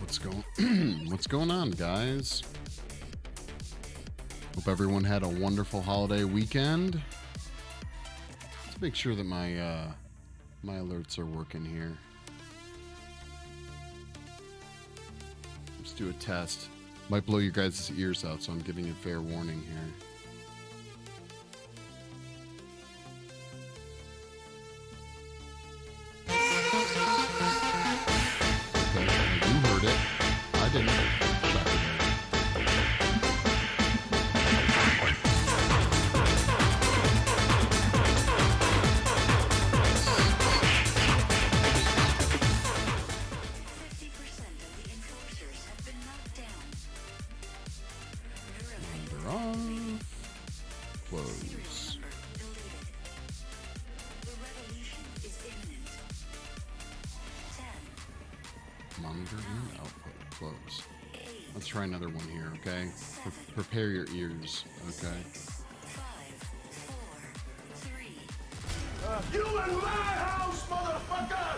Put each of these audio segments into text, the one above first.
What's going on, guys? Hope everyone had a wonderful holiday weekend. Let's make sure that my alerts are working here. Let's do a test. Might blow your guys' ears out, so I'm giving a fair warning here. I didn't. Number off. Close. Monitor and output. Close. Let's try another one here, okay? Prepare your ears, okay? 5, 4, 3. You in my house, motherfucker!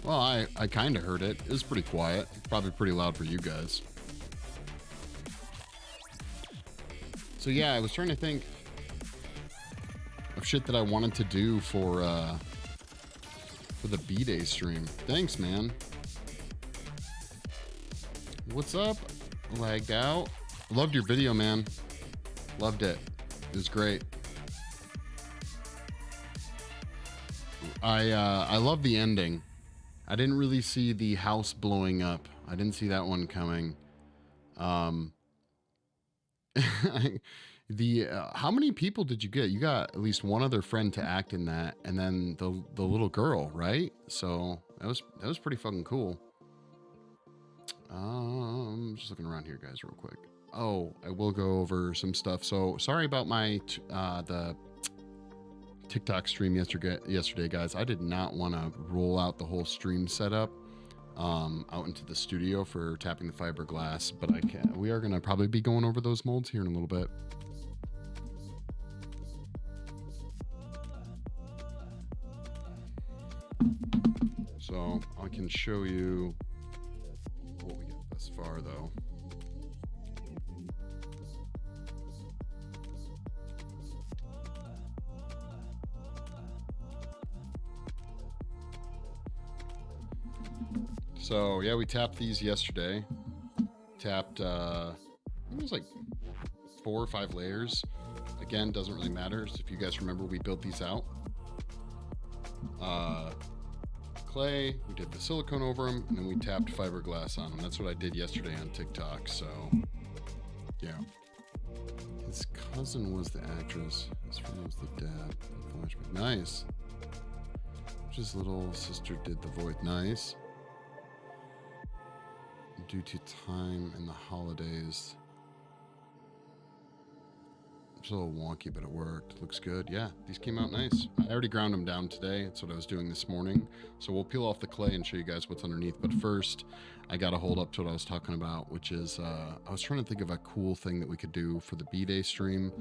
Well, I kind of heard it. It was pretty quiet. Probably pretty loud for you guys. So yeah, I was trying to think of shit that I wanted to do for the BDAY stream. Thanks, man. What's up? Lagged out. Loved your video, man. Loved it. It was great. I love the ending. I didn't really see the house blowing up. I didn't see that one coming. How many people did you get? You got at least one other friend to act in that, and then the little girl, right? So that was pretty fucking cool. Just looking around here, guys, real quick. Oh, I will go over some stuff. So sorry about my the TikTok stream yesterday, guys. I did not want to roll out the whole stream setup out into the studio for tapping the fiberglass, but I can. We are gonna probably be going over those molds here in a little bit. So I can show you what we got thus far, though. So yeah, we tapped these yesterday. Tapped, it was like 4 or 5 layers. Again, doesn't really matter. So if you guys remember, we built these out. Clay, we did the silicone over them, and then we tapped fiberglass on them. That's what I did yesterday on TikTok. So yeah, his cousin was the actress. His friend was the dad. Flashback. Nice. His little sister did the voice. Nice. Due to time and the holidays, it's a little wonky, but it worked. Looks good. Yeah, these came out nice. I already ground them down today. That's what I was doing this morning. So we'll peel off the clay and show you guys what's underneath. But first, I got to hold up to what I was talking about, which is I was trying to think of a cool thing that we could do for the BDAY stream.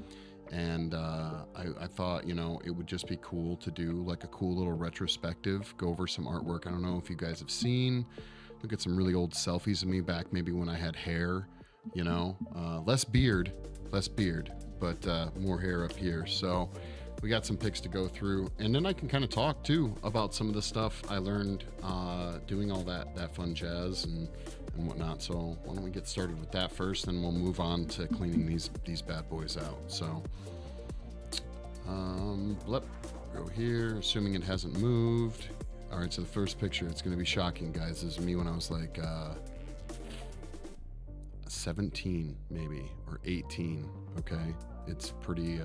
And I thought, you know, it would just be cool to do like a cool little retrospective, go over some artwork. I don't know if you guys have seen, look at some really old selfies of me back maybe when I had hair, you know, less beard, but more hair up here. So we got some pics to go through, and then I can kind of talk too about some of the stuff I learned doing all that fun jazz and whatnot. So why don't we get started with that first, then we'll move on to cleaning these bad boys out. So go here, assuming it hasn't moved. All right, so the first picture, it's going to be shocking, guys. This is me when I was like 17 maybe, or 18. Okay, it's pretty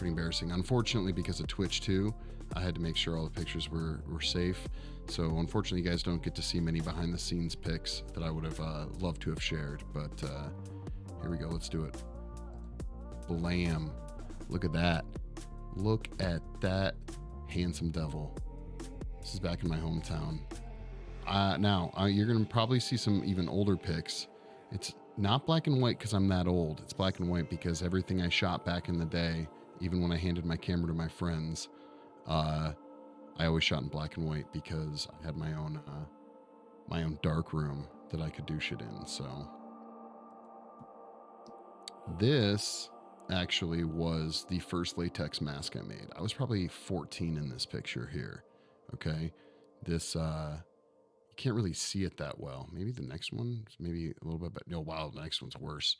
embarrassing. Unfortunately, because of Twitch too, I had to make sure all the pictures were safe. So unfortunately, you guys don't get to see many behind the scenes pics that I would have loved to have shared. But here we go. Let's do it. Blam! Look at that. Look at that handsome devil. This is back in my hometown. Now you're gonna probably see some even older pics. It's not black and white because I'm that old. It's black and white because everything I shot back in the day, even when I handed my camera to my friends, I always shot in black and white because I had my own my own dark room that I could do shit in. So this actually was the first latex mask I made. I was probably 14 in this picture here. Okay. This, you can't really see it that well. Maybe the next one is maybe a little bit, but no, wow, the next one's worse.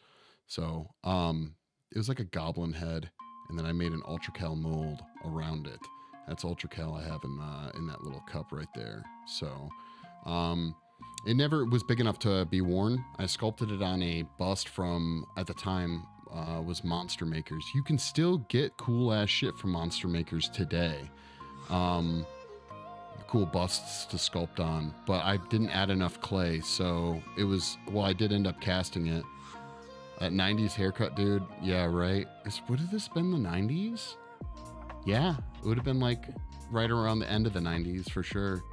So, it was like a goblin head, and then I made an ultracal mold around it. That's ultracal I have in that little cup right there. So, it never was big enough to be worn. I sculpted it on a bust from, at the time, was Monster Makers. You can still get cool ass shit from Monster Makers today. Cool busts to sculpt on, but I didn't add enough clay, so it was, well, I did end up casting it. That 90s haircut, dude. Yeah, right. Would have this been the 90s? Yeah, it would have been like right around the end of the 90s for sure.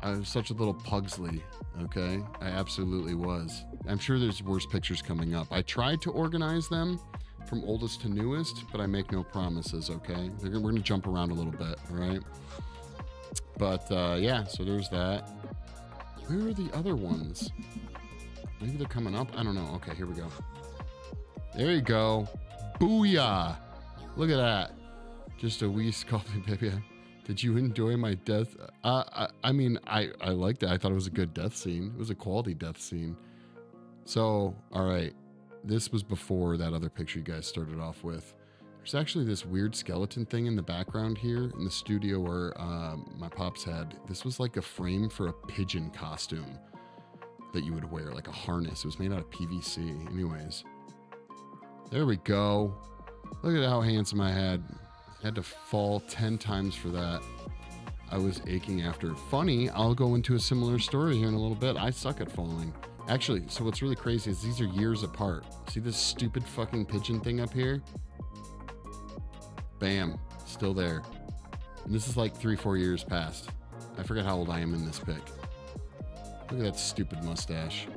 I was such a little Pugsley, okay? I absolutely was. I'm sure there's worse pictures coming up. I tried to organize them from oldest to newest, but I make no promises, okay? We're going to jump around a little bit, all right? But yeah, so there's that. Where are the other ones? Maybe they're coming up. I don't know. Okay, here we go. There you go. Booyah. Look at that. Just a wee sculpting, baby. Did you enjoy my death? I mean, I liked it. I thought it was a good death scene. It was a quality death scene. So, all right. This was before that other picture you guys started off with. There's actually this weird skeleton thing in the background here in the studio where my pops had. This was like a frame for a pigeon costume that you would wear, like a harness. It was made out of PVC. Anyways, there we go. Look at how handsome I had. Had to fall 10 times for that. I was aching after. Funny, I'll go into a similar story here in a little bit. I suck at falling. Actually, so what's really crazy is these are years apart. See this stupid fucking pigeon thing up here? Bam, still there. And this is like 3-4 years past. I forget how old I am in this pic. Look at that stupid mustache.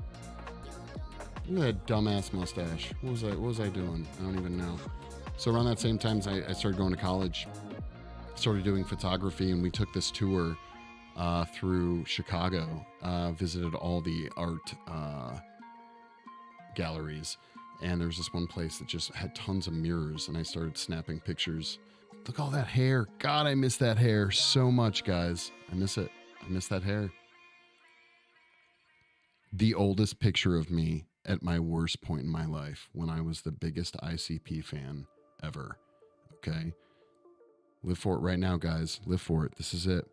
Look at that dumbass mustache. What was I doing? I don't even know. So around that same time, I started going to college, started doing photography, and we took this tour through Chicago, visited all the art galleries. And there's this one place that just had tons of mirrors, and I started snapping pictures. Look at all that hair. God, I miss that hair so much, guys. I miss it. I miss that hair. The oldest picture of me at my worst point in my life, when I was the biggest ICP fan ever. Okay? Live for it right now, guys. Live for it. This is it.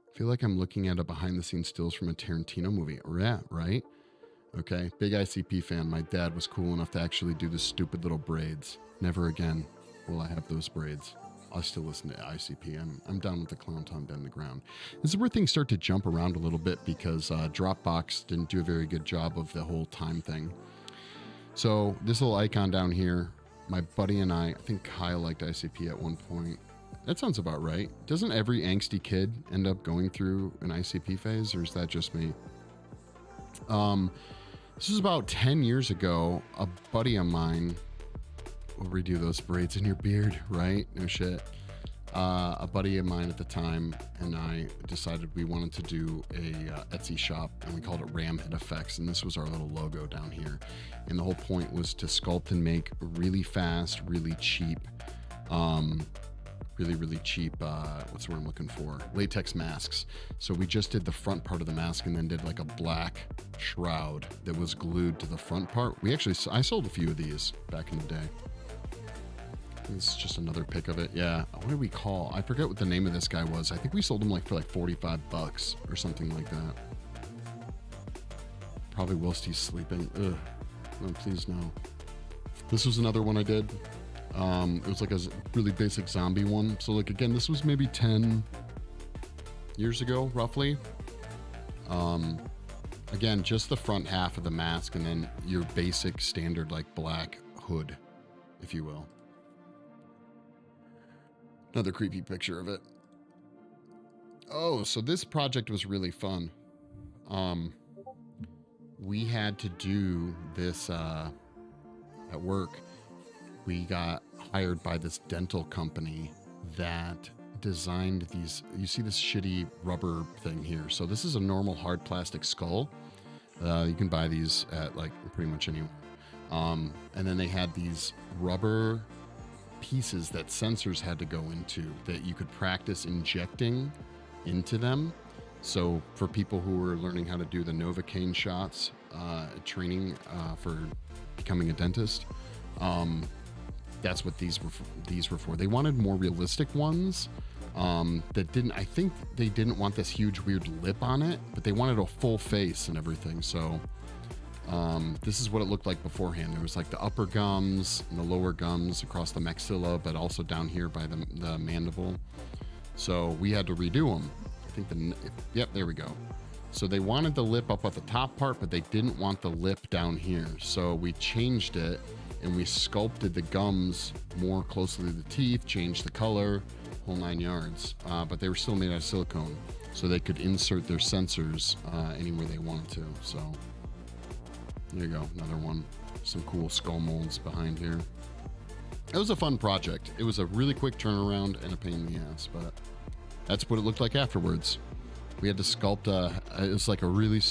I feel like I'm looking at a behind-the-scenes stills from a Tarantino movie. Yeah, right? Okay, big ICP fan. My dad was cool enough to actually do the stupid little braids. Never again will I have those braids. I still listen to ICP. I'm down with the clown tongue down the ground. This is where things start to jump around a little bit because Dropbox didn't do a very good job of the whole time thing. So this little icon down here, my buddy and I think Kyle liked ICP at one point. That sounds about right. Doesn't every angsty kid end up going through an ICP phase, or is that just me? This was about 10 years ago. A buddy of mine, we'll redo those braids in your beard, right? No shit. A buddy of mine at the time and I decided we wanted to do a Etsy shop, and we called it Ramhead Effects, and this was our little logo down here. And the whole point was to sculpt and make really fast, really cheap, really cheap, what's the word I'm looking for? Latex masks. So we just did the front part of the mask and then did like a black shroud that was glued to the front part. I sold a few of these back in the day. This is just another pic of it. Yeah. What did we call? I forget what the name of this guy was. I think we sold him for like $45 or something like that. Probably whilst he's sleeping. Ugh. No, please no. This was another one I did. It was like a really basic zombie one. So like, again, this was maybe 10 years ago, roughly. Again, just the front half of the mask and then your basic standard like black hood, if you will. Another creepy picture of it. Oh, so this project was really fun. We had to do this at work. We got hired by this dental company that designed these. You see this shitty rubber thing here. So this is a normal hard plastic skull. You can buy these at like pretty much anywhere. And then they had these rubber pieces that sensors had to go into that you could practice injecting into them. So for people who were learning how to do the Novocaine shots, training for becoming a dentist, that's what these were for. They wanted more realistic ones that didn't. I think they didn't want this huge weird lip on it, but they wanted a full face and everything. So this is what it looked like beforehand. There was like the upper gums and the lower gums across the maxilla, but also down here by the mandible. So we had to redo them. I think yep, there we go. So they wanted the lip up at the top part, but they didn't want the lip down here. So we changed it and we sculpted the gums more closely to the teeth, changed the color, whole 9 yards. But they were still made out of silicone, so they could insert their sensors anywhere they wanted to. So there you go, another one. Some cool skull molds behind here. It was a fun project. It was a really quick turnaround and a pain in the ass, but that's what it looked like afterwards. We had to sculpt it was like a really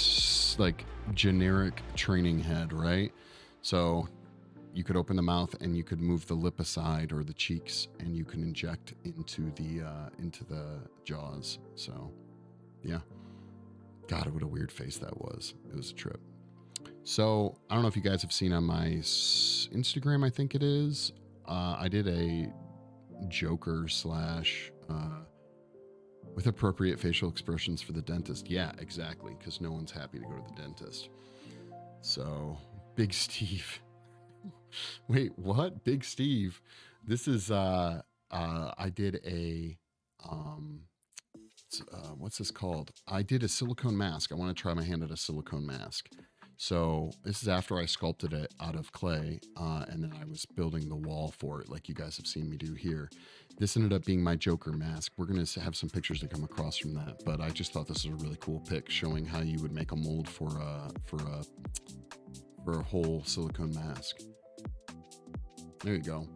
like generic training head, right? So you could open the mouth and you could move the lip aside or the cheeks, and you can inject into the jaws. So yeah, God, what a weird face that was. It was a trip. So I don't know if you guys have seen on my Instagram, I think it is, I did a Joker slash with appropriate facial expressions for the dentist. Yeah, exactly, because no one's happy to go to the dentist. So Big Steve. Wait, what? Big Steve. This is I did a what's this called? I did a silicone mask. I want to try my hand at a silicone mask. So this is after I sculpted it out of clay, and then I was building the wall for it, like you guys have seen me do here. This ended up being my Joker mask. We're going to have some pictures that come across from that, but I just thought this was a really cool pic showing how you would make a mold for a whole silicone mask. There you go.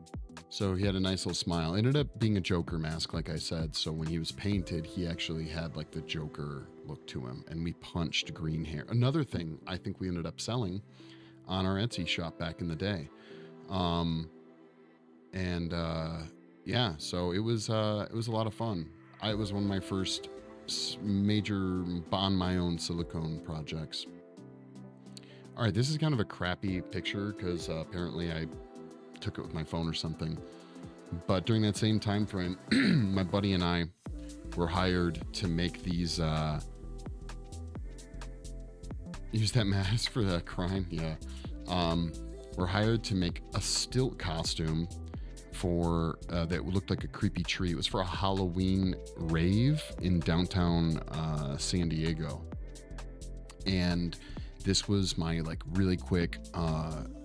So he had a nice little smile. It ended up being a Joker mask, like I said. So when he was painted, he actually had like the Joker look to him, and we punched green hair. Another thing I think we ended up selling on our Etsy shop back in the day. Yeah, so it was a lot of fun. It was one of my first major on my own silicone projects. All right, this is kind of a crappy picture because apparently I took it with my phone or something. But during that same time frame, my buddy and I were hired to make these. Use that mask for that crime, yeah. We're hired to make a stilt costume for that looked like a creepy tree. It was for a Halloween rave in downtown San Diego, and this was my like really quick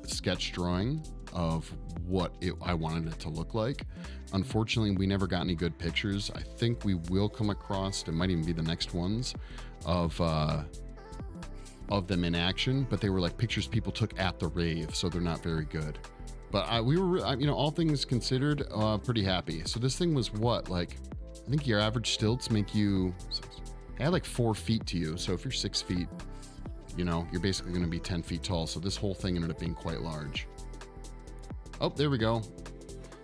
sketch drawing of what I wanted it to look like. Unfortunately, we never got any good pictures. I think we will come across, it might even be the next ones, of them in action, but they were like pictures people took at the rave, so they're not very good. But we were, all things considered, pretty happy. So this thing was what, like, I think your average stilts make you, add like 4 feet to you. So if you're 6 feet, you're basically going to be 10 feet tall. So this whole thing ended up being quite large. Oh, there we go.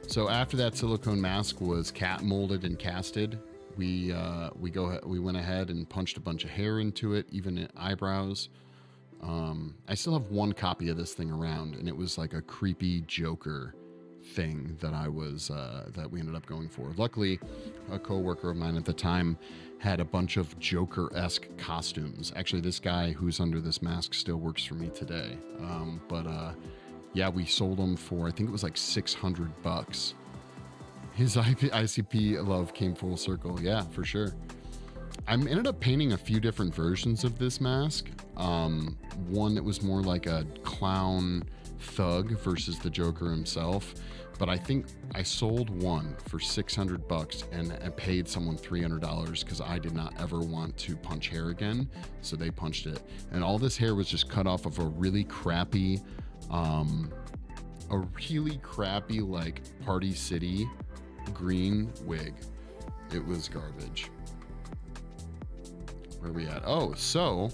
So after that silicone mask was molded and casted, we went ahead and punched a bunch of hair into it, even eyebrows. I still have one copy of this thing around, and it was like a creepy Joker thing that we ended up going for. Luckily, a coworker of mine at the time had a bunch of Joker-esque costumes. Actually, this guy who's under this mask still works for me today. Yeah, we sold them for, I think it was like $600. His ICP love came full circle. Yeah, for sure. I ended up painting a few different versions of this mask. One that was more like a clown thug versus the Joker himself. But I think I sold one for $600 and I paid someone $300 because I did not ever want to punch hair again. So they punched it. And all this hair was just cut off of a really crappy like Party City green wig. It was garbage. Where are we at? Oh, so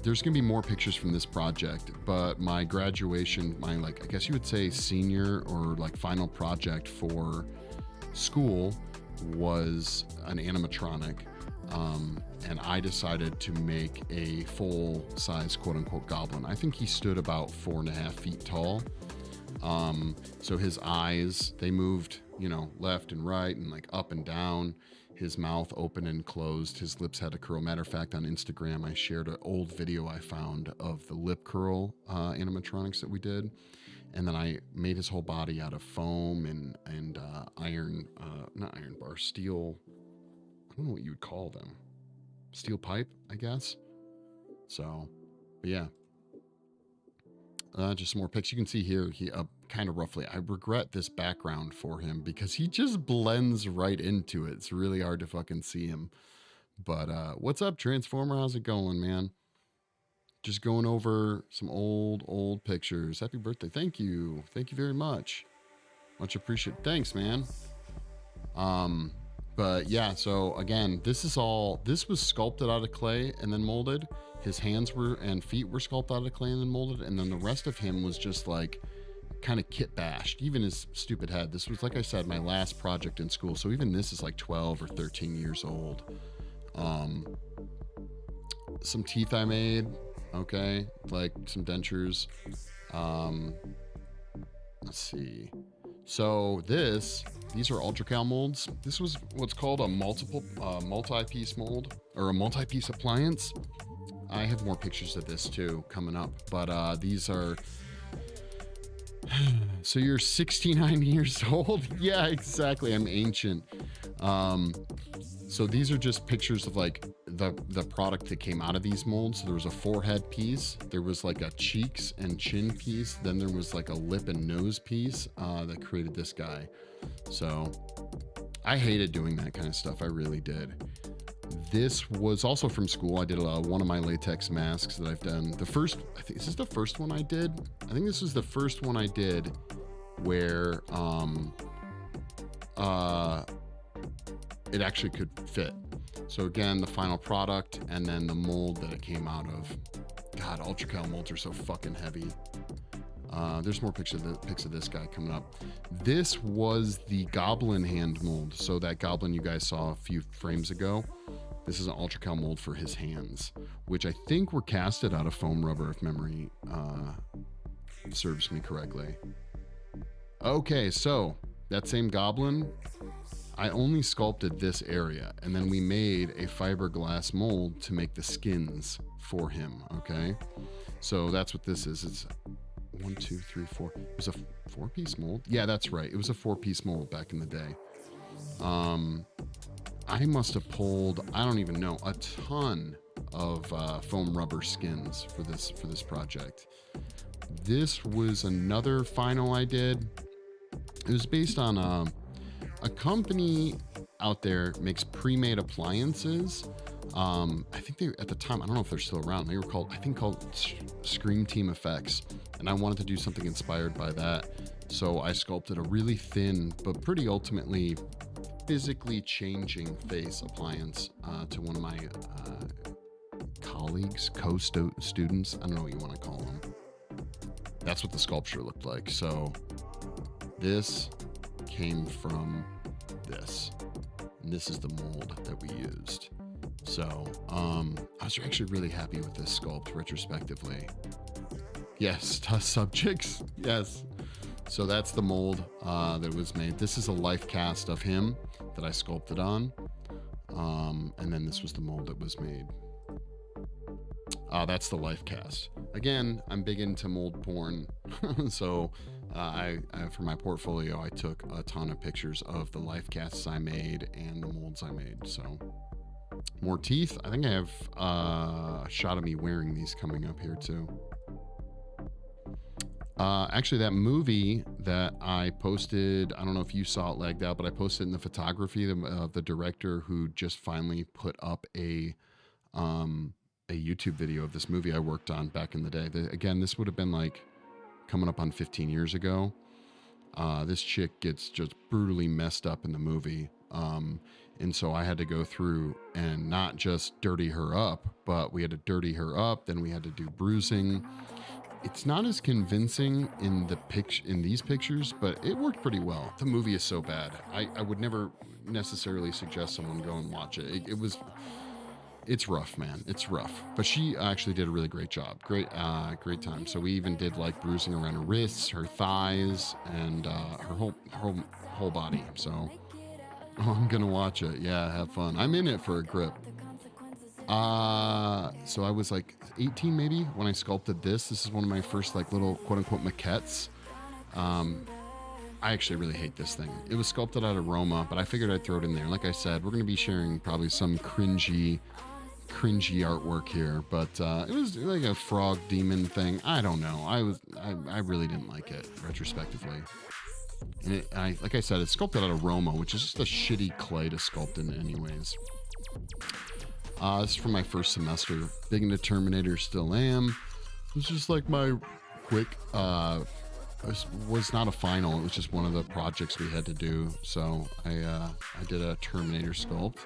there's gonna be more pictures from this project, but my graduation, my I guess you would say senior or final project for school was an animatronic. And I decided to make a full size quote unquote goblin. I think he stood about 4.5 feet tall. So his eyes, they moved, left and right and up and down. His mouth open and closed. His lips had a curl. Matter of fact, on Instagram, I shared an old video I found of the lip curl animatronics that we did. And then I made his whole body out of foam and iron, not iron bar, steel. I don't know what you would call them. Steel pipe, I guess. So, but yeah. Just some more pics. You can see here, he kind of roughly. I regret this background for him because he just blends right into it. It's really hard to fucking see him. But what's up, Transformer? How's it going, man? Just going over some old pictures. Happy birthday. Thank you. Thank you very much. Much appreciated. Thanks, man. But yeah, so again, this was sculpted out of clay and then molded. His hands and feet were sculpted out of clay and then molded. And then the rest of him was just kind of kit bashed. Even his stupid head. This was, like I said, my last project in school. So even this is 12 or 13 years old. Some teeth I made. Okay. Some dentures. Let's see. So these are ultracal molds. This was what's called a multi-piece mold or a multi-piece appliance. I have more pictures of this too coming up, but these are. So you're 69 years old? Yeah, exactly. I'm ancient. So these are just pictures of the product that came out of these molds. So there was a forehead piece, there was a cheeks and chin piece, then there was a lip and nose piece that created this guy. So I hated doing that kind of stuff. I really did. This was also from school. I did one of my latex masks that I've done. I think this is the first one I did. I think this was the first one I did where it actually could fit. So again, the final product and then the mold that it came out of. God, ultracal molds are so fucking heavy. There's more pics of this guy coming up. This was the goblin hand mold. So that goblin you guys saw a few frames ago. This is an ultracal mold for his hands, which I think were casted out of foam rubber if memory serves me correctly. Okay, so that same goblin, I only sculpted this area, and then we made a fiberglass mold to make the skins for him, okay? So that's what this is. It's 1, 2, 3, 4. It was a 4-piece mold? Yeah, that's right. It was a 4-piece mold back in the day. I must have pulled, I don't even know, a ton of foam rubber skins for this project. This was another final I did. It was based on a company out there makes pre-made appliances. I think they, at the time, I don't know if they're still around. They were called Scream Team Effects. And I wanted to do something inspired by that. So I sculpted a really thin, but pretty ultimately physically changing face appliance to one of my colleagues, co-students. I don't know what you want to call them. That's what the sculpture looked like. So this came from this. And this is the mold that we used. So I was actually really happy with this sculpt retrospectively. Yes, tough subjects. Yes. So that's the mold that was made. This is a life cast of him that I sculpted on. And then this was the mold that was made. That's the life cast. Again, I'm big into mold porn. So I for my portfolio, I took a ton of pictures of the life casts I made and the molds I made. So more teeth. I think I have a shot of me wearing these coming up here too. Actually, that movie that I posted, I don't know if you saw it lagged out, but I posted in the photography of the director who just finally put up a YouTube video of this movie I worked on back in the day. Again, this would have been coming up on 15 years ago. This chick gets just brutally messed up in the movie. And so I had to go through and not just dirty her up, but we had to dirty her up. Then we had to do bruising. It's not as convincing in these pictures, but it worked pretty well. The movie is so bad. I would never necessarily suggest someone go and watch it. It's rough, man. It's rough. But she actually did a really great job. Great time. So we even did like bruising around her wrists, her thighs, and her whole body. So I'm gonna watch it. Yeah, have fun. I'm in it for a grip. So I was like 18 maybe when I sculpted this. This is one of my first like little quote unquote maquettes. I actually really hate this thing. It was sculpted out of Roma, but I figured I'd throw it in there. Like I said, we're gonna be sharing probably some cringy artwork here, but it was like a frog demon thing. I don't know. I really didn't like it retrospectively. And like I said, it's sculpted out of Roma, which is just a shitty clay to sculpt in anyways. This is from my first semester. Big into Terminator, still am. It was just like my quick, it was not a final. It was just one of the projects we had to do. So I did a Terminator sculpt.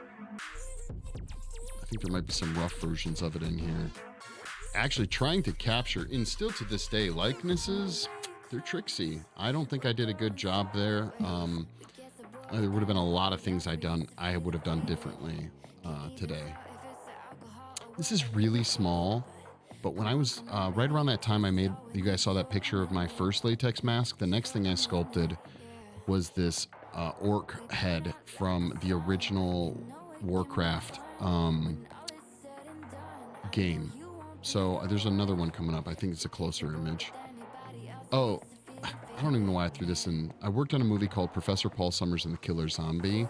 I think there might be some rough versions of it in here. Actually trying to capture, and still to this day, likenesses, they're tricksy. I don't think I did a good job there. There would have been a lot of things I would have done differently today. This is really small, but when I was right around that time you guys saw that picture of my first latex mask. The next thing I sculpted was this orc head from the original Warcraft game. So there's another one coming up. I think it's a closer image. Oh, I don't even know why I threw this in. I worked on a movie called Professor Paul Summers and the Killer Zombie,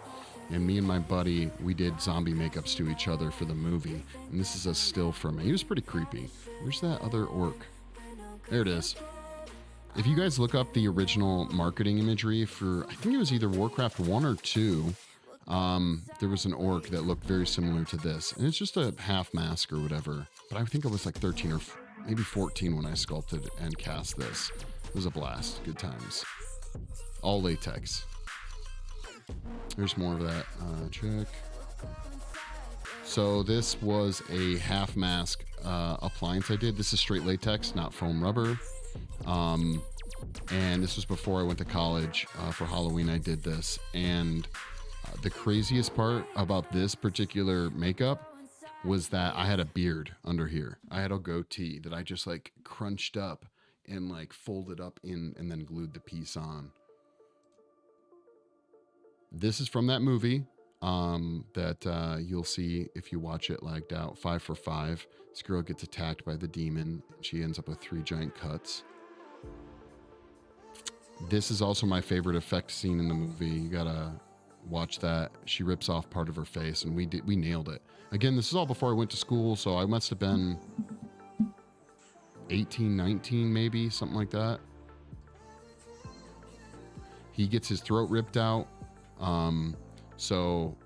and me and my buddy, we did zombie makeups to each other for the movie. And this is a still from it. He was pretty creepy. Where's that other orc? There it is. If you guys look up the original marketing imagery for, I think it was either Warcraft 1 or 2, there was an orc that looked very similar to this. And it's just a half mask or whatever. But I think I was like 13 or maybe 14 when I sculpted and cast this. It was a blast. Good times. All latex. There's more of that. Check. So this was a half mask appliance I did. This is straight latex, not foam rubber. And this was before I went to college. For Halloween, I did this. And the craziest part about this particular makeup was that I had a beard under here. I had a goatee that I just like crunched up and like folded up in and then glued the piece on. This is from that movie that you'll see if you watch it lagged out. 5 for 5. This girl gets attacked by the demon. She ends up with 3 giant cuts. This is also my favorite effect scene in the movie. You gotta watch that. She rips off part of her face, and we nailed it. Again, this is all before I went to school, so I must have been 18, 19 maybe, something like that. He gets his throat ripped out. So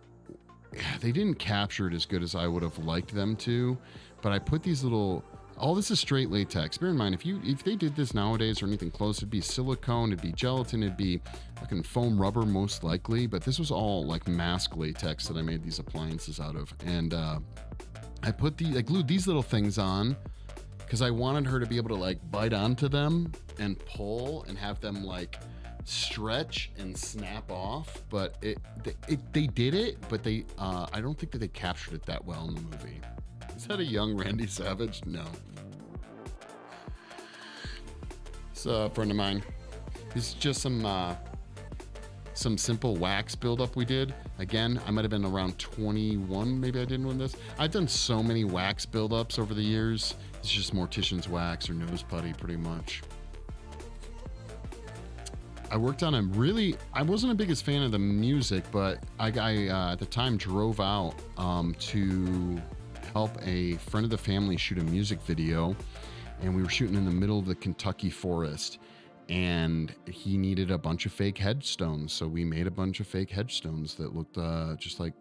they didn't capture it as good as I would have liked them to, but I put these little, all this is straight latex. Bear in mind, if they did this nowadays or anything close, it'd be silicone, it'd be gelatin, it'd be fucking foam rubber most likely, but this was all like mask latex that I made these appliances out of. And I glued these little things on because I wanted her to be able to like bite onto them and pull and have them like stretch and snap off, but they did it, but I don't think that they captured it that well in the movie. Is that a young Randy Savage? No. It's a friend of mine. This is just some simple wax buildup we did. Again, I might have been around 21, maybe I did one of this. I've done so many wax buildups over the years. It's just Mortician's wax or nose putty pretty much. I worked on I wasn't the biggest fan of the music, but I at the time drove out to help a friend of the family shoot a music video, and we were shooting in the middle of the Kentucky forest, and he needed a bunch of fake headstones, so we made a bunch of fake headstones that looked just like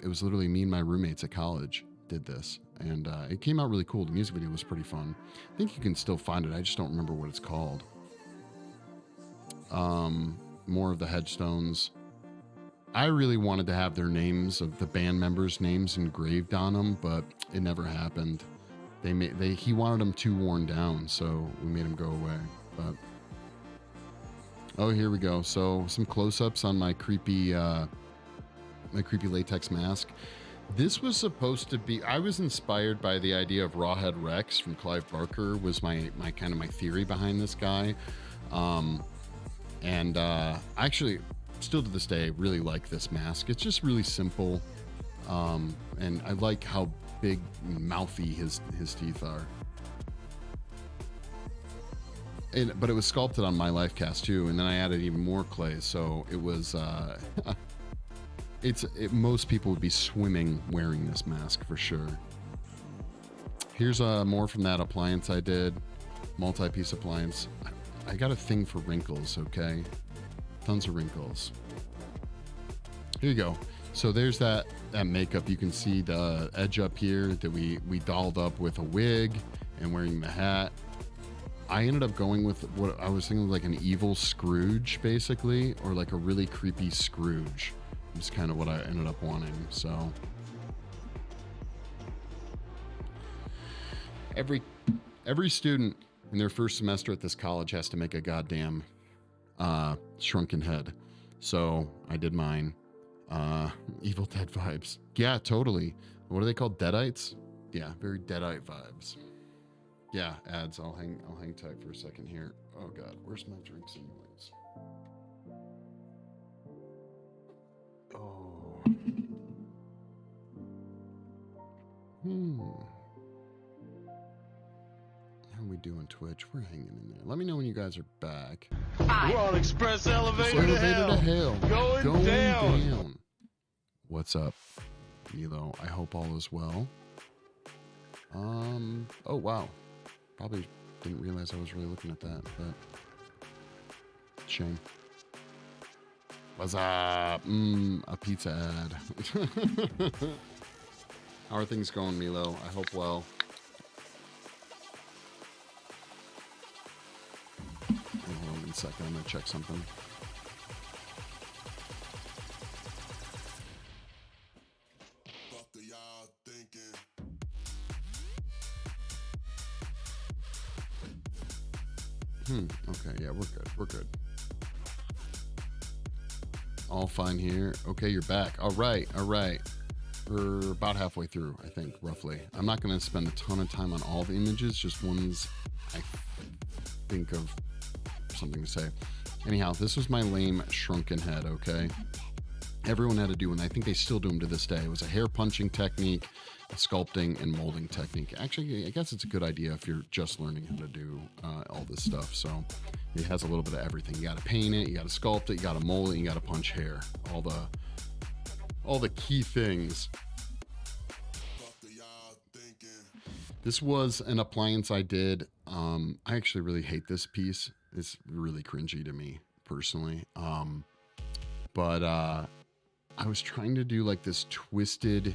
it was literally me and my roommates at college did this, and it came out really cool. The music video was pretty fun. I think you can still find it. I just don't remember what it's called. more of the headstones. I really wanted to have their names of the band members' names engraved on them, but it never happened. He wanted them too worn down, so we made them go away. But oh, here we go. So some close-ups on my creepy latex mask. This was supposed to be, I was inspired by the idea of Rawhead Rex from Clive Barker, was my kind of my theory behind this guy. Actually, still to this day, really like this mask. It's just really simple. And I like how big mouthy his teeth are. But it was sculpted on my life cast too, and then I added even more clay, so it was most people would be swimming wearing this mask for sure. Here's more from that appliance I did, multi-piece appliance. I got a thing for wrinkles, okay? Tons of wrinkles. Here you go. So there's that makeup. You can see the edge up here that we dolled up with a wig and wearing the hat. I ended up going with what I was thinking, like an evil Scrooge, basically, or like a really creepy Scrooge. It's kind of what I ended up wanting. So every student in their first semester at this college has to make a goddamn shrunken head. So I did mine. Evil Dead vibes. Yeah, totally. What are they called? Deadites? Yeah, very Deadite vibes. Yeah, ads. I'll hang tight for a second here. Oh god, where's my drinks anyways? Oh. How we doing, Twitch? We're hanging in there. Let me know when you guys are back. We're on express elevator to hell. Going down. What's up, Milo? I hope all is well. Oh wow. Probably didn't realize I was really looking at that, but shame. What's up? A pizza ad. How are things going, Milo? I hope well. Hold on 1 second, I'm gonna check something. Okay, yeah, we're good. All fine here. Okay, you're back. All right. We're about halfway through, I think, roughly. I'm not going to spend a ton of time on all the images, just ones I think of something to say. Anyhow, this was my lame shrunken head, okay? Everyone had to do, and I think they still do them to this day. It was a hair punching technique, a sculpting, and molding technique. Actually, I guess it's a good idea if you're just learning how to do all this stuff. So it has a little bit of everything. You got to paint it, you got to sculpt it, you got to mold it, you got to punch hair. All the key things. This was an appliance I did. I actually really hate this piece. It's really cringy to me personally. But I was trying to do like this twisted,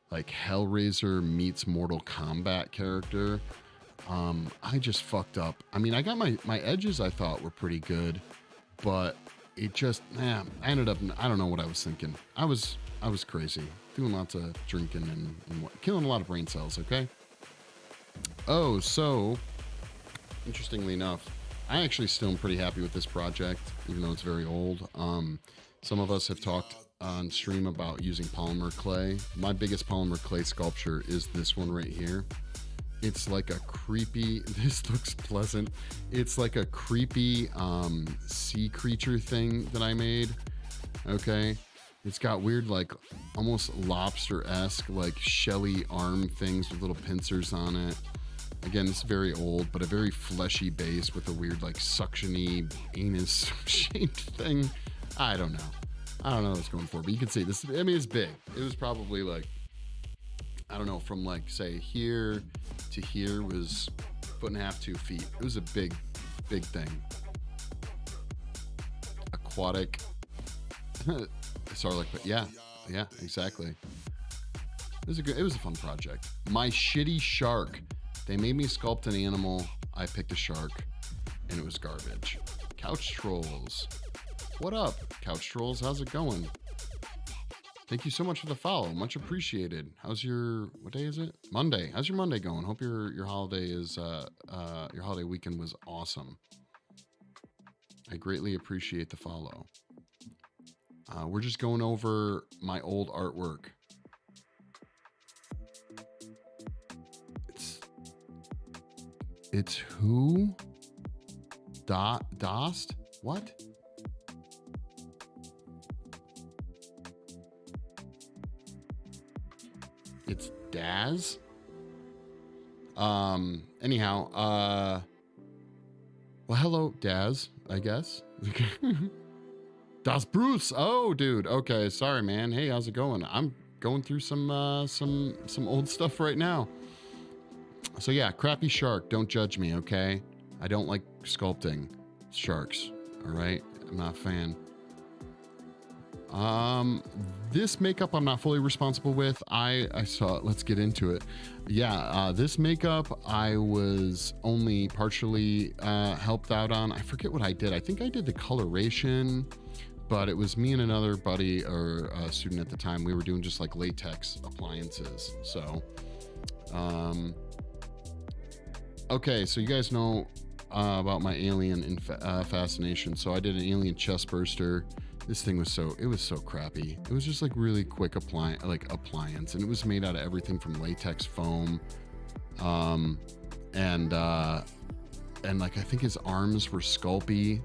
like Hellraiser meets Mortal Kombat character. I just fucked up. I mean, I got my edges I thought were pretty good, but it just, I ended up, I don't know what I was thinking. I was crazy, doing lots of drinking and killing a lot of brain cells, okay? Oh, so, interestingly enough, I actually still am pretty happy with this project, even though it's very old. Some of us have talked on stream about using polymer clay. My biggest polymer clay sculpture is this one right here. It's like a creepy, this looks pleasant. It's like a creepy sea creature thing that I made, okay? It's got weird, like almost lobster-esque, like shelly arm things with little pincers on it. Again, it's very old, but a very fleshy base with a weird, like suction-y anus-shaped thing. I don't know what it's going for, but you can see this. I mean, it's big. It was probably like, I don't know, from like say here to here was 1.5 to 2 feet. It was a big thing. Aquatic. Sorry, like, but yeah, exactly. It was a fun project. My shitty shark. They made me sculpt an animal. I picked a shark, and it was garbage. Couch Trolls. What up, Couch Trolls? How's it going? Thank you so much for the follow. Much appreciated. How's your, what day is it? Monday. How's your Monday going? Hope your holiday is your holiday weekend was awesome. I greatly appreciate the follow. We're just going over my old artwork. It's who? Dost? What? It's Daz. Anyhow, well, hello, Daz, I guess. Das Bruce. Oh, dude. Okay, sorry, man. Hey, how's it going? I'm going through some old stuff right now. So yeah, crappy shark. Don't judge me, okay? I don't like sculpting sharks. All right, I'm not a fan. This makeup I'm not fully responsible with. I saw it. Let's get into it. Yeah, this makeup I was only partially helped out on. I forget what I did. I think I did the coloration, but it was me and another buddy or a student at the time. We were doing just like latex appliances. So, okay, so you guys know about my alien fascination. So I did an alien chest burster. This thing was so crappy. It was just like really quick appliance, and it was made out of everything from latex foam, and like I think his arms were sculpey,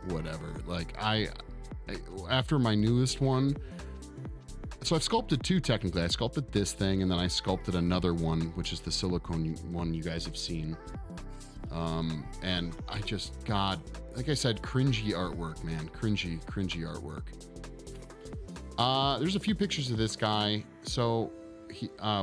whatever. Like I after my newest one, so I've sculpted two technically. I sculpted this thing, and then I sculpted another one, which is the silicone one you guys have seen. And I just, God, like I said, cringy artwork, man. Cringy artwork. There's a few pictures of this guy. So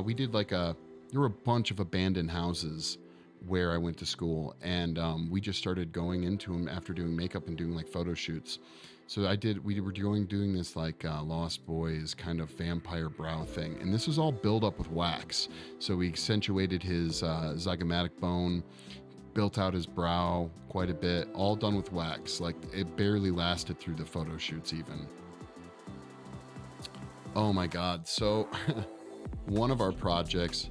we did there were a bunch of abandoned houses where I went to school, and we just started going into them after doing makeup and doing like photo shoots. So we were doing this like Lost Boys kind of vampire brow thing. And this was all built up with wax. So we accentuated his zygomatic bone, built out his brow quite a bit, all done with wax. Like it barely lasted through the photo shoots even. Oh my God. So one of our projects,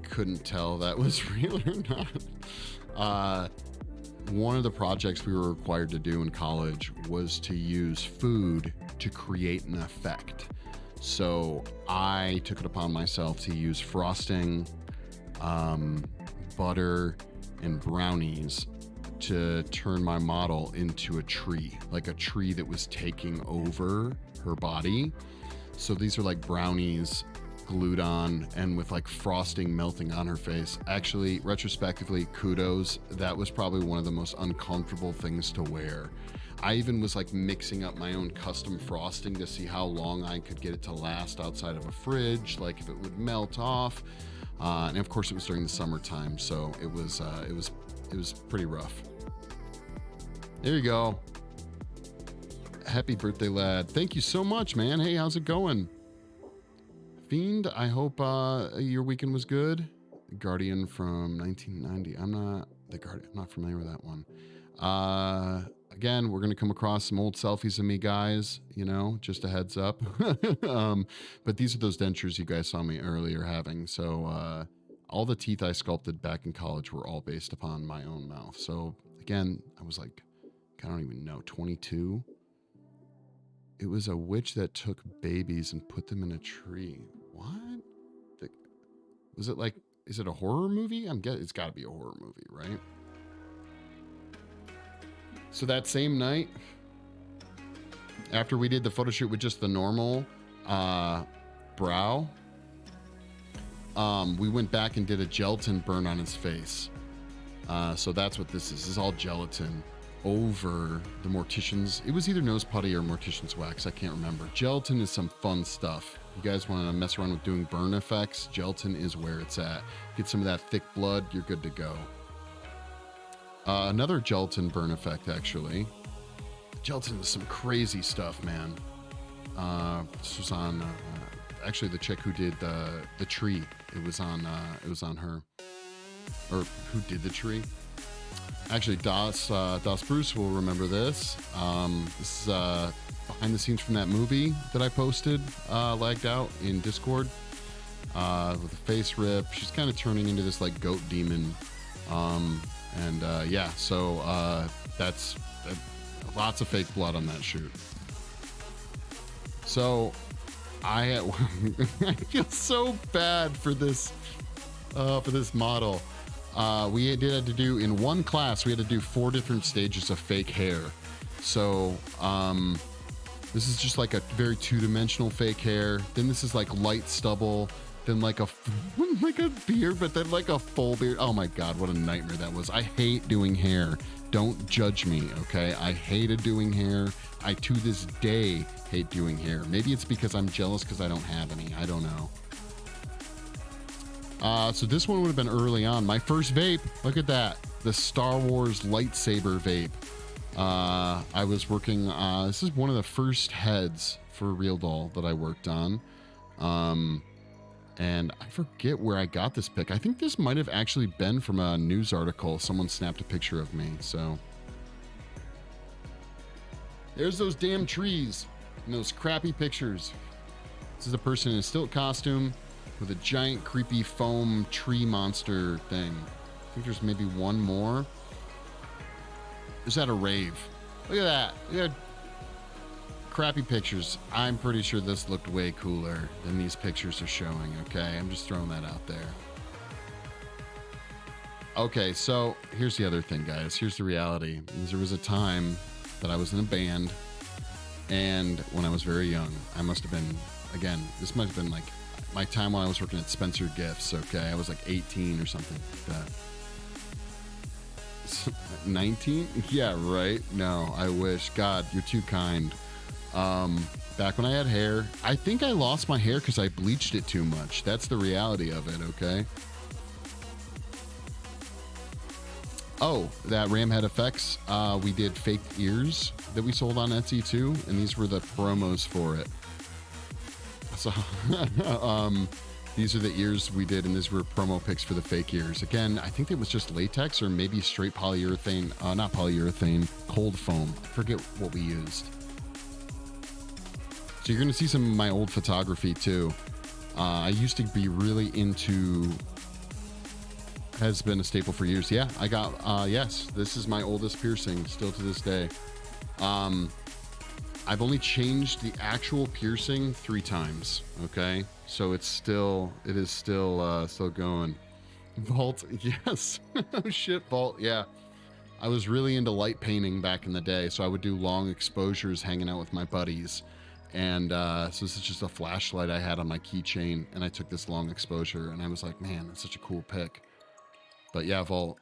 couldn't tell that was real or not. One of the projects we were required to do in college was to use food to create an effect. So I took it upon myself to use frosting, butter, and brownies to turn my model into a tree, like a tree that was taking over her body. So these are like brownies glued on and with like frosting melting on her face. Actually, retrospectively, kudos. That was probably one of the most uncomfortable things to wear. I even was like mixing up my own custom frosting to see how long I could get it to last outside of a fridge, like if it would melt off. And of course it was during the summertime, so it was pretty rough. There you go. Happy birthday, lad. Thank you so much, man. Hey, how's it going? Fiend, I hope your weekend was good. The Guardian from 1990. I'm not familiar with that one. Again, we're going to come across some old selfies of me, guys, just a heads up. But these are those dentures you guys saw me earlier having. So all the teeth I sculpted back in college were all based upon my own mouth. So again, I was like, I don't even know, 22. It was a witch that took babies and put them in a tree. What? Was it like, is it a horror movie? It's got to be a horror movie, right? So that same night, after we did the photo shoot with just the normal brow, we went back and did a gelatin burn on his face. So that's what this is. This is all gelatin over the mortician's. It was either nose putty or mortician's wax. I can't remember. Gelatin is some fun stuff. You guys want to mess around with doing burn effects? Gelatin is where it's at. Get some of that thick blood, you're good to go. Another gelatin burn effect, actually. Gelatin was some crazy stuff, man. This was on actually the chick who did the tree. It was on her. Or who did the tree? Actually, Das Bruce will remember this. This is behind the scenes from that movie that I posted, lagged out in Discord, with a face rip. She's kind of turning into this like goat demon. Yeah, so that's lots of fake blood on that shoot. So I feel so bad for this model. We had to do in one class, we had to do 4 different stages of fake hair. So this is just like a very 2-dimensional fake hair. Then this is like light stubble. Then like a beard, but then like a full beard. Oh my God, what a nightmare that was. I hate doing hair. Don't judge me, okay? I hated doing hair. I, to this day, hate doing hair. Maybe it's because I'm jealous because I don't have any. I don't know. So this one would have been early on. My first vape, look at that. The Star Wars lightsaber vape. I was working, this is one of the first heads for Real Doll that I worked on. And I forget where I got this pic. I think this might have actually been from a news article. Someone snapped a picture of me, so. There's those damn trees and those crappy pictures. This is a person in a stilt costume with a giant creepy foam tree monster thing. I think there's maybe one more. Is that a rave? Look at that. Look at crappy pictures. I'm pretty sure this looked way cooler than these pictures are showing, okay? I'm just throwing that out there. Okay, so here's the other thing, guys. Here's the reality. There was a time that I was in a band, and when I was very young, I must have been, again, this might have been like my time when I was working at Spencer Gifts, okay? I was like 18 or something like that. 19? Yeah, right? No, I wish. God, you're too kind. Back when I had hair, I think I lost my hair because I bleached it too much. That's the reality of it, okay? Oh, that Ramhead Effects, we did fake ears that we sold on Etsy too, and these were the promos for it. So, these are the ears we did, and these were promo pics for the fake ears. Again, I think it was just latex or maybe straight polyurethane, not polyurethane, cold foam. I forget what we used. So you're going to see some of my old photography too. I used to be really into, has been a staple for years. Yeah, I got, yes, this is my oldest piercing still to this day. I've only changed the actual piercing 3 times. Okay. So it is still going. Vault. Yes. Oh shit. Vault. Yeah. I was really into light painting back in the day. So I would do long exposures hanging out with my buddies. And so this is just a flashlight I had on my keychain, and I took this long exposure, and I was like, man, that's such a cool pic. But yeah, Vault,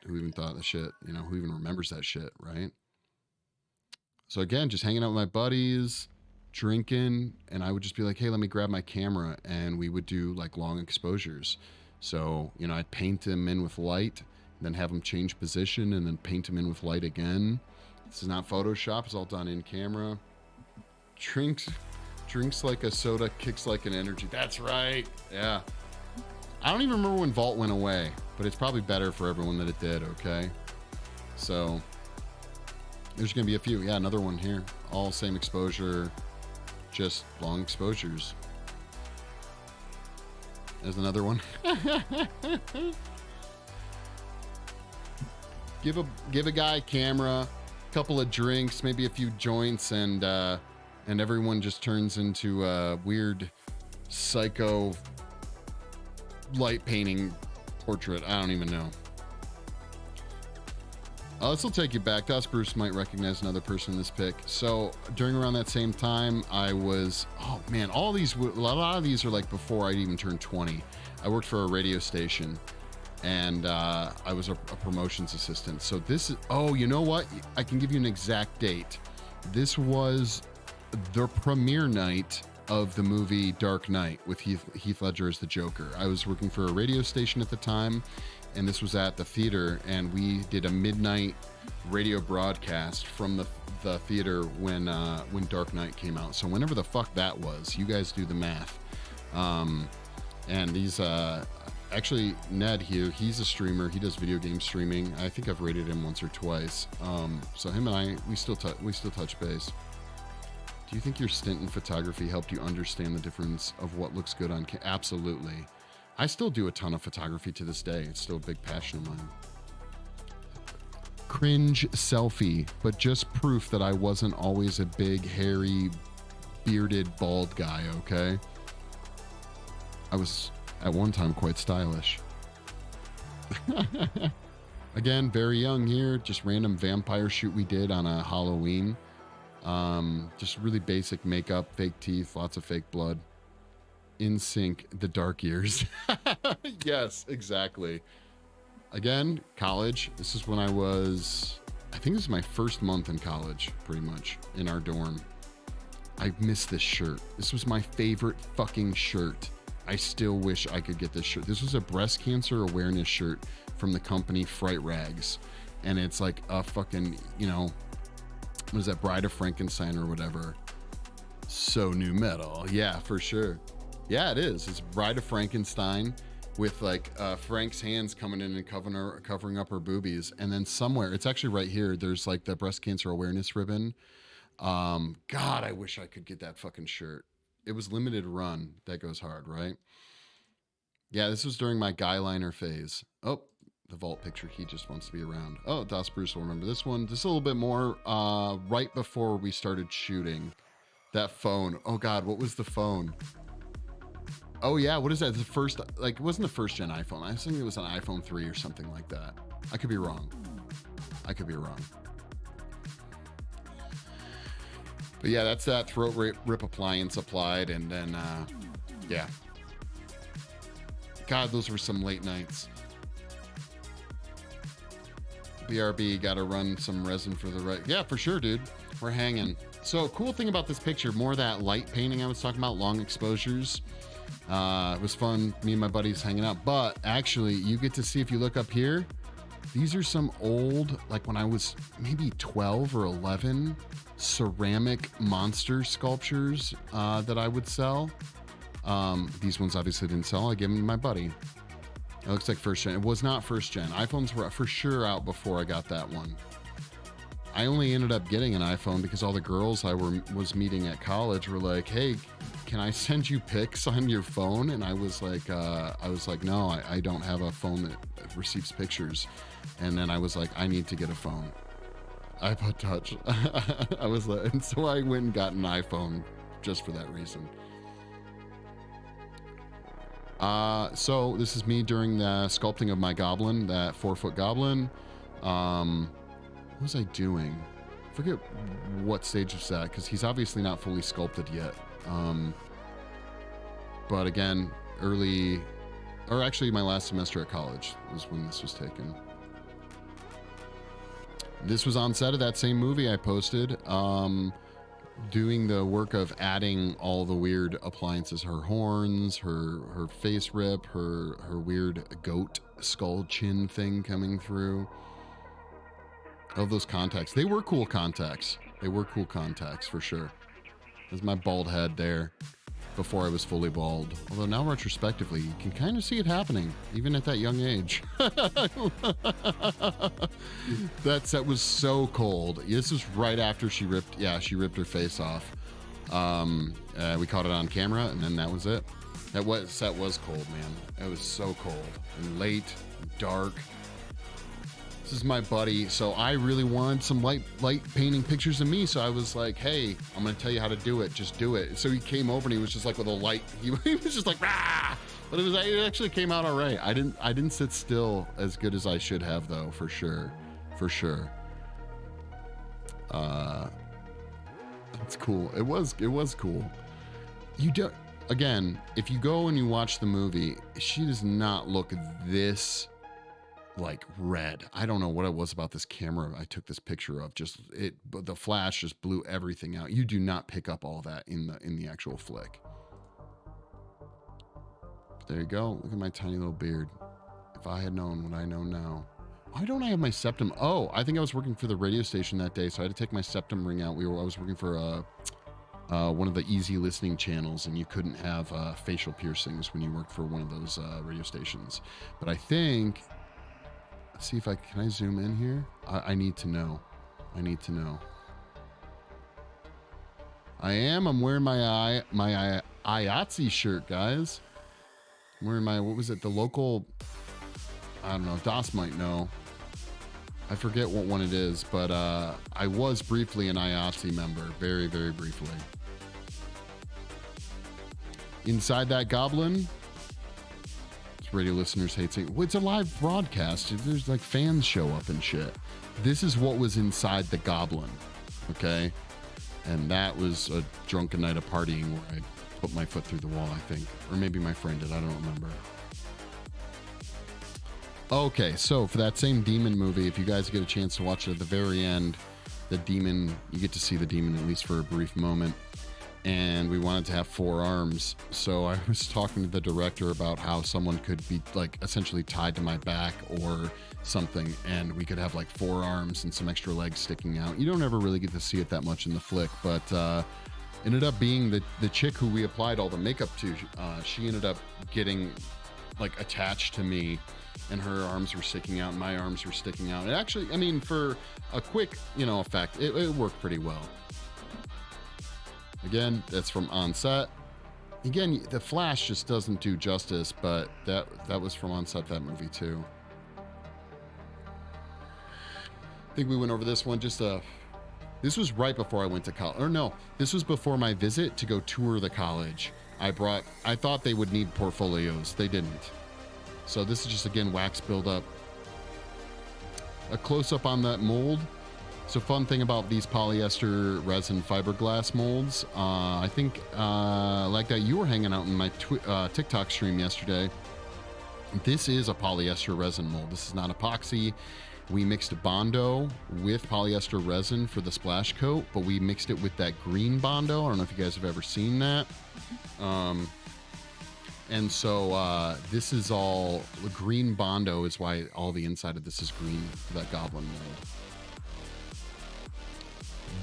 who even thought of the shit? You know, who even remembers that shit, right? So again, just hanging out with my buddies, drinking, and I would just be like, hey, let me grab my camera, and we would do like long exposures. So, you know, I'd paint them in with light, then have them change position, and then paint them in with light again. This is not Photoshop, it's all done in camera. Drinks like a soda, kicks like an energy. That's right. Yeah. I don't even remember when Vault went away, but it's probably better for everyone that it did, okay? So there's going to be a few. Yeah, another one here. All same exposure, just long exposures. There's another one. Give a guy a camera, couple of drinks, maybe a few joints, and everyone just turns into a weird psycho light painting portrait. I don't even know. This will take you back. Das Bruce might recognize another person in this pic. So during around that same time, I was, oh man, a lot of these are like before I'd even turned 20. I worked for a radio station, and I was a promotions assistant. So this is, oh, you know what? I can give you an exact date. This was the premiere night of the movie Dark Knight with Heath Ledger as the Joker. I was working for a radio station at the time, and this was at the theater, and we did a midnight radio broadcast from the theater when Dark Knight came out. So whenever the fuck that was, you guys do the math. And these actually, Ned here, he's a streamer. He does video game streaming. I think I've rated him once or twice. So him and I, we still touch base. Do you think your stint in photography helped you understand the difference of what looks good on camera? Absolutely. I still do a ton of photography to this day. It's still a big passion of mine. Cringe selfie, but just proof that I wasn't always a big, hairy, bearded, bald guy, okay? I was, at one time, quite stylish. Again, very young here. Just random vampire shoot we did on a Halloween. Just really basic makeup, fake teeth, lots of fake blood. In sync, the dark years. Yes, exactly. Again, college. This is when I think this is my first month in college, pretty much, in our dorm. I miss this shirt. This was my favorite fucking shirt. I still wish I could get this shirt. This was a breast cancer awareness shirt from the company Fright Rags. And it's like a fucking, you know, what is that, Bride of Frankenstein or whatever. So new metal. Yeah, for sure. Yeah, it is. It's Bride of Frankenstein with like Frank's hands coming in and covering up her boobies. And then somewhere, it's actually right here, there's like the breast cancer awareness ribbon. God, I wish I could get that fucking shirt. It was limited run. That goes hard, right? Yeah, this was during my guy liner phase. Oh, the vault picture, he just wants to be around. Oh, Das Bruce will remember this one. This is a little bit more right before we started shooting. That phone. Oh God, what was the phone? Oh yeah, what is that? The first, like, it wasn't the first gen iPhone. I think it was an iPhone 3 or something like that. I could be wrong. But yeah, that's that throat rip appliance applied. And then, yeah. God, those were some late nights. BRB, got to run some resin for the right. Yeah, for sure, dude. We're hanging. So cool thing about this picture, more of that light painting I was talking about, long exposures. It was fun, me and my buddies hanging out. But actually, you get to see, if you look up here, these are some old, like when I was maybe 12 or 11, ceramic monster sculptures that I would sell. These ones obviously didn't sell. I gave them to my buddy. It looks like first gen. It was not first gen. iPhones were for sure out before I got that one. I only ended up getting an iPhone because all the girls I was meeting at college were like, "Hey, can I send you pics on your phone?" And I was like, "No, I don't have a phone that receives pictures." And then I was like, "I need to get a phone." iPod Touch. I was like, and so I went and got an iPhone just for that reason. So this is me during the sculpting of my goblin, that 4-foot goblin. What was I doing? I forget what stage it's at, because he's obviously not fully sculpted yet. But again, early, or actually my last semester at college was when this was taken. This was on set of that same movie I posted, doing the work of adding all the weird appliances, her horns, her face rip, her weird goat skull chin thing coming through. All those contacts. They were cool contacts. For sure. There's my bald head there before I was fully bald. Although now retrospectively, you can kind of see it happening, even at that young age. That set was so cold. This was right after she ripped her face off. We caught it on camera, and then that was it. Set was cold, man. It was so cold and late, and dark. This is my buddy, so I really wanted some light painting pictures of me, so I was like, "Hey, I'm gonna tell you how to do it, just do it." So he came over and he was just like with a light, he was just like, "Rah!" But it actually came out all right. I didn't sit still as good as I should have, though, for sure. It's cool. It was cool. Again, if you go and you watch the movie, she does not look this like red. I don't know what it was about this camera I took this picture of. But the flash just blew everything out. You do not pick up all that in the actual flick. There you go. Look at my tiny little beard. If I had known what I know now. Why don't I have my septum? Oh, I think I was working for the radio station that day, so I had to take my septum ring out. I was working for one of the easy listening channels, and you couldn't have facial piercings when you worked for one of those radio stations. But I think, let's see if can I zoom in here? I need to know. I need to know. I'm wearing my IATSE shirt, guys. I'm wearing my, what was it? The local, I don't know, Das might know. I forget what one it is, but I was briefly an IATSE member. Very, very briefly. Inside that goblin, radio listeners hate saying, well, it's a live broadcast. There's like fans show up and shit. This is what was inside the goblin, okay? And that was a drunken night of partying where I put my foot through the wall, I think. Or maybe my friend did, I don't remember. Okay, so for that same demon movie, if you guys get a chance to watch it at the very end, the demon, you get to see the demon at least for a brief moment. And we wanted to have 4 arms. So I was talking to the director about how someone could be like essentially tied to my back or something, and we could have like 4 arms and some extra legs sticking out. You don't ever really get to see it that much in the flick, but ended up being the chick who we applied all the makeup to. She ended up getting like attached to me, and her arms were sticking out and my arms were sticking out. It actually, I mean, for a quick, effect, it worked pretty well. Again, that's from On Set. Again, the flash just doesn't do justice, but that was from On Set, that movie too. I think we went over this one this was right before I went to college. Or no, this was before my visit to go tour the college. I thought they would need portfolios. They didn't. So this is just, again, wax buildup. A close-up on that mold. So fun thing about these polyester resin fiberglass molds, I think like that you were hanging out in my TikTok stream yesterday. This is a polyester resin mold. This is not epoxy. We mixed Bondo with polyester resin for the splash coat, but we mixed it with that green Bondo. I don't know if you guys have ever seen that. And so this is all green Bondo is why all the inside of this is green for that goblin mold.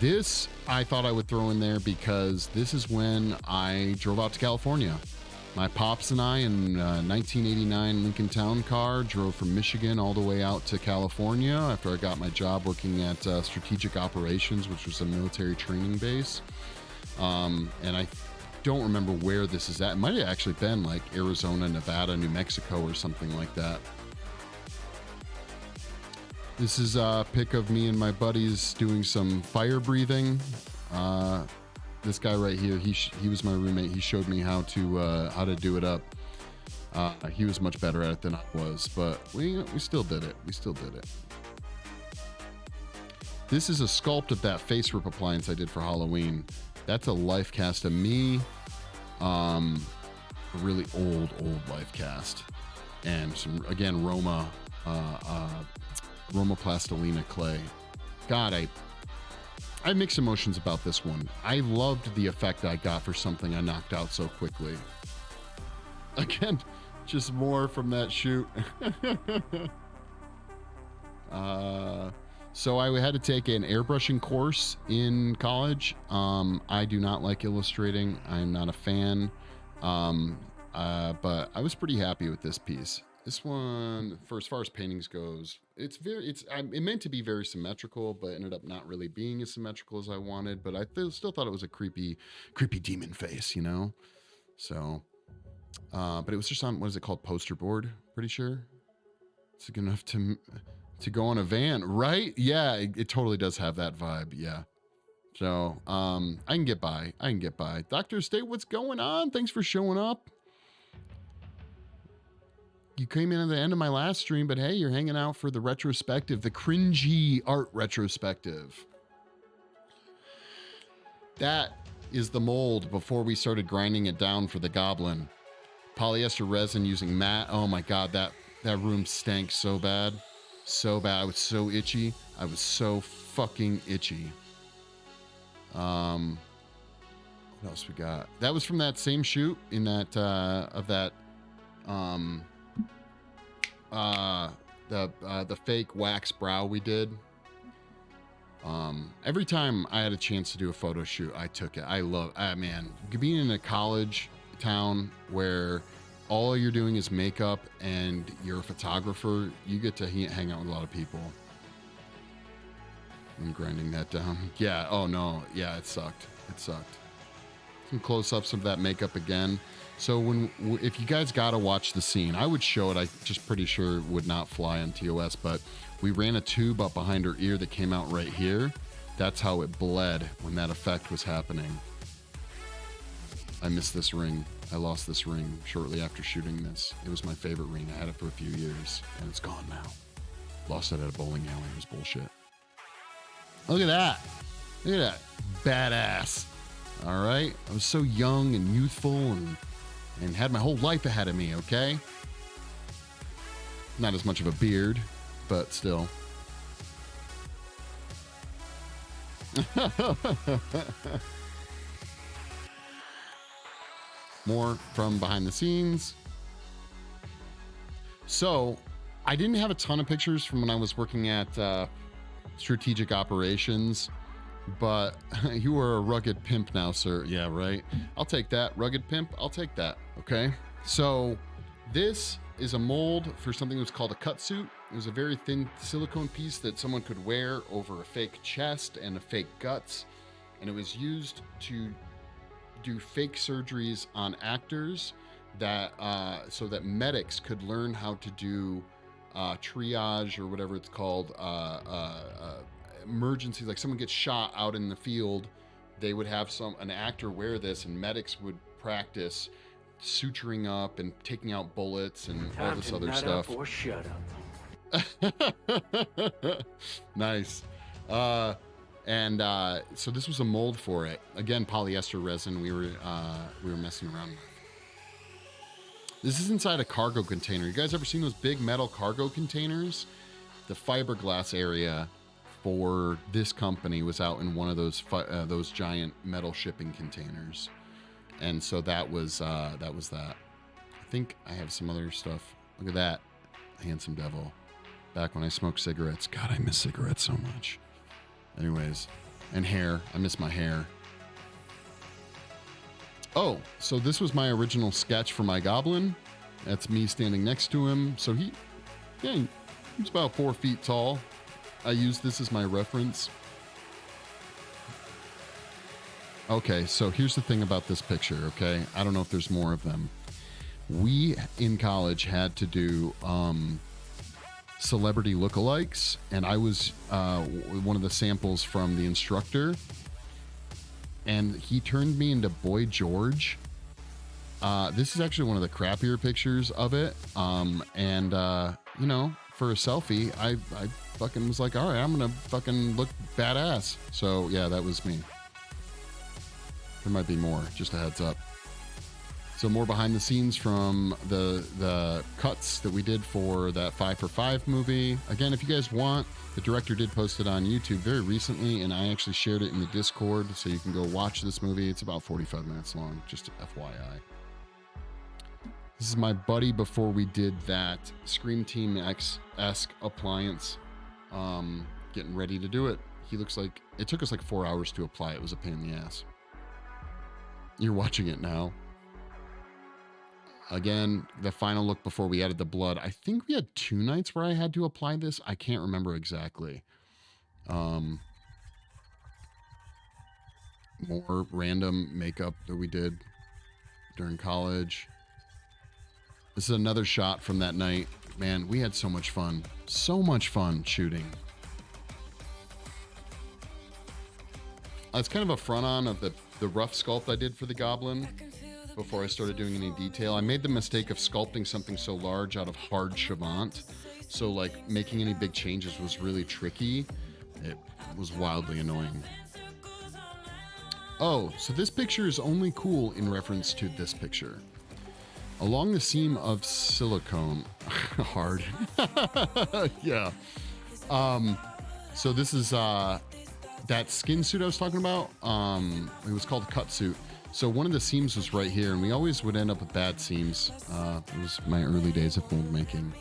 This I thought I would throw in there because this is when I drove out to California. My pops and I in 1989 Lincoln Town car drove from Michigan all the way out to California after I got my job working at Strategic Operations, which was a military training base. And I don't remember where this is at. It might have actually been like Arizona, Nevada, New Mexico or something like that. This is a pic of me and my buddies doing some fire breathing. This guy right here, he was my roommate. He showed me how to do it up. He was much better at it than I was, but we still did it. We still did it. This is a sculpt of that face rip appliance I did for Halloween. That's a life cast of me. A really old life cast. And some, again, Roma Plastilina clay. God, I have mixed emotions about this one. I loved the effect I got for something I knocked out so quickly. Again, just more from that shoot. So I had to take an airbrushing course in college. I do not like illustrating. I'm not a fan. But I was pretty happy with this piece. This one, for as far as paintings goes, it meant to be very symmetrical, but ended up not really being as symmetrical as I wanted. But I still thought it was a creepy demon face, So, but it was just on, what is it called? Poster board, pretty sure. It's good enough to go on a van, right? Yeah, it totally does have that vibe. Yeah. So, I can get by. Dr. State, what's going on? Thanks for showing up. You came in at the end of my last stream, but hey, you're hanging out for the retrospective, the cringy art retrospective. That is the mold before we started grinding it down for the goblin. Polyester resin using matte. Oh my God, that room stank so bad. So bad. I was so itchy. I was so fucking itchy. What else we got? That was from that same shoot in that, the fake wax brow we did. Every time I had a chance to do a photo shoot, I took it. I love, man, being in a college town where all you're doing is makeup and you're a photographer, you get to hang out with a lot of people. I'm grinding that down. Yeah. Oh no. Yeah, it sucked. It sucked. Some close-ups of that makeup again. So if you guys gotta watch the scene, I would show it. I just pretty sure it would not fly on TOS, but we ran a tube up behind her ear that came out right here. That's how it bled when that effect was happening. I missed this ring. I lost this ring shortly after shooting this. It was my favorite ring. I had it for a few years, and it's gone now. Lost it at a bowling alley. It was bullshit. Look at that. Look at that. Badass. All right. I was so young and youthful and had my whole life ahead of me, okay? Not as much of a beard, but still. More from behind the scenes. So, I didn't have a ton of pictures from when I was working at strategic operations, but you are a rugged pimp now, sir. Yeah, right. I'll take that. Rugged pimp, I'll take that. Okay. So, this is a mold for something that's called a cut suit. It was a very thin silicone piece that someone could wear over a fake chest and a fake guts. And it was used to do fake surgeries on actors that so that medics could learn how to do triage or whatever it's called, emergencies. Like someone gets shot out in the field, they would have an actor wear this, and medics would practice suturing up and taking out bullets and all this other stuff. Or shut up. Nice. So this was a mold for it. Again, polyester resin we were messing around with. This is inside a cargo container. You guys ever seen those big metal cargo containers? The fiberglass area for this company was out in one of those giant metal shipping containers. And so that was that. I think I have some other stuff. Look at that. Handsome devil. Back when I smoked cigarettes. God, I miss cigarettes so much. Anyways, and hair. I miss my hair. Oh, so this was my original sketch for my goblin. That's me standing next to him. So he's about 4 feet tall. I used this as my reference. Okay, so here's the thing about this picture, okay? I don't know if there's more of them. We, in college, had to do celebrity lookalikes, and I was one of the samples from the instructor, and he turned me into Boy George. This is actually one of the crappier pictures of it, and for a selfie, I fucking was like, all right, I'm gonna fucking look badass. So yeah, that was me. There might be more, just a heads up. So more behind the scenes from the cuts that we did for that 5 for 5 movie. Again, if you guys want, the director did post it on YouTube very recently, and I actually shared it in the Discord, so you can go watch this movie. It's about 45 minutes long, just FYI. This is my buddy before we did that Scream Team X-esque appliance, getting ready to do it. He looks like, it took us like 4 hours to apply. It was a pain in the ass. You're watching it now. Again, the final look before we added the blood. I think we had 2 nights where I had to apply this. I can't remember exactly. More random makeup that we did during college. This is another shot from that night. Man, we had so much fun. So much fun shooting. It's kind of a front on of the rough sculpt I did for the goblin before I started doing any detail. I made the mistake of sculpting something so large out of hard Chavant. So like making any big changes was really tricky. It was wildly annoying. Oh, so this picture is only cool in reference to this picture. Along the seam of silicone, hard. Yeah. So this is that skin suit I was talking about. It was called a cut suit. So one of the seams was right here, and we always would end up with bad seams. It was my early days of mold making.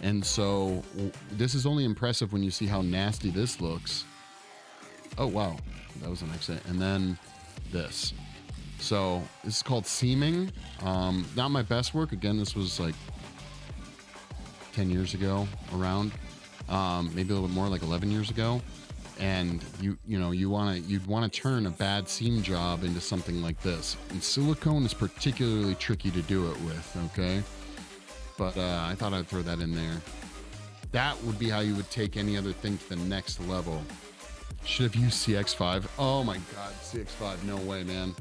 And so this is only impressive when you see how nasty this looks. Oh, wow. That was an accident. And then this. So this is called seaming. Not my best work. Again, this was like 10 years ago around. Maybe a little bit more, like 11 years ago. And you'd want to turn a bad seam job into something like this. And silicone is particularly tricky to do it with, okay? But I thought I'd throw that in there. That would be how you would take any other thing to the next level. Should have used CX5. Oh my God, CX5, no way, man.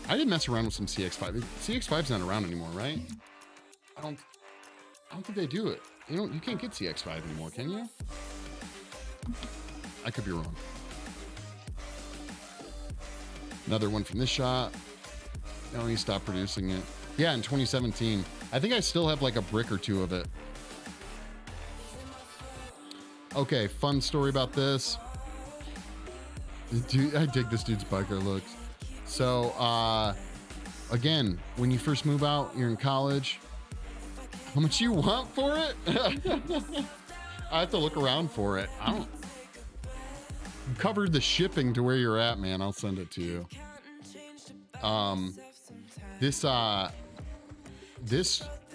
I did mess around with some CX5. CX5's not around anymore, right? I don't think they do it. You can't get CX5 anymore, can you? I could be wrong. Another one from this shot. No, he stopped producing it. Yeah, in 2017. I think I still have like a brick or two of it. Okay, fun story about this. Dude, I dig this dude's biker looks. So, again, when you first move out, you're in college. How much you want for it? I have to look around for it. I don't... Cover the shipping to where you're at, man. I'll send it to you.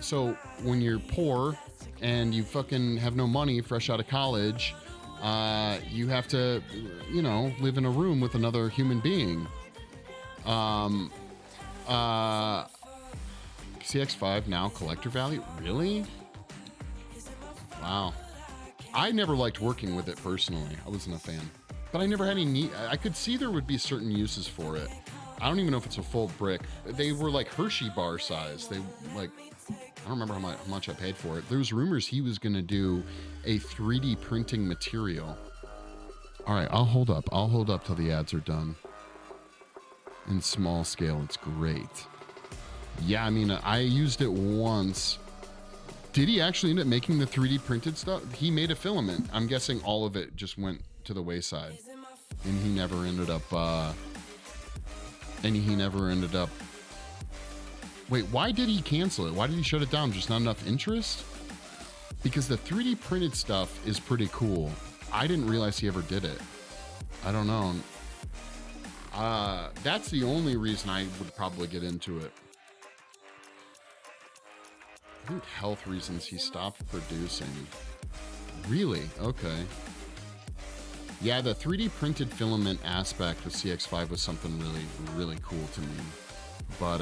So when you're poor and you fucking have no money fresh out of college, you have to, live in a room with another human being. CX5 now collector value? Really? Wow. I never liked working with it personally. I wasn't a fan. But I never had any need. I could see there would be certain uses for it. I don't even know if it's a full brick. They were like Hershey bar size. I don't remember how much I paid for it. There was rumors he was going to do a 3D printing material. All right, I'll hold up. I'll hold up till the ads are done. In small scale, it's great. Yeah, I mean, I used it once. Did he actually end up making the 3D printed stuff? He made a filament. I'm guessing all of it just went to the wayside. And he never ended up... Wait, why did he cancel it? Why did he shut it down? Just not enough interest? Because the 3D printed stuff is pretty cool. I didn't realize he ever did it. I don't know. That's the only reason I would probably get into it. I think health reasons he stopped producing. Really? Okay. Yeah, the 3D printed filament aspect with CX5 was something really, really cool to me. But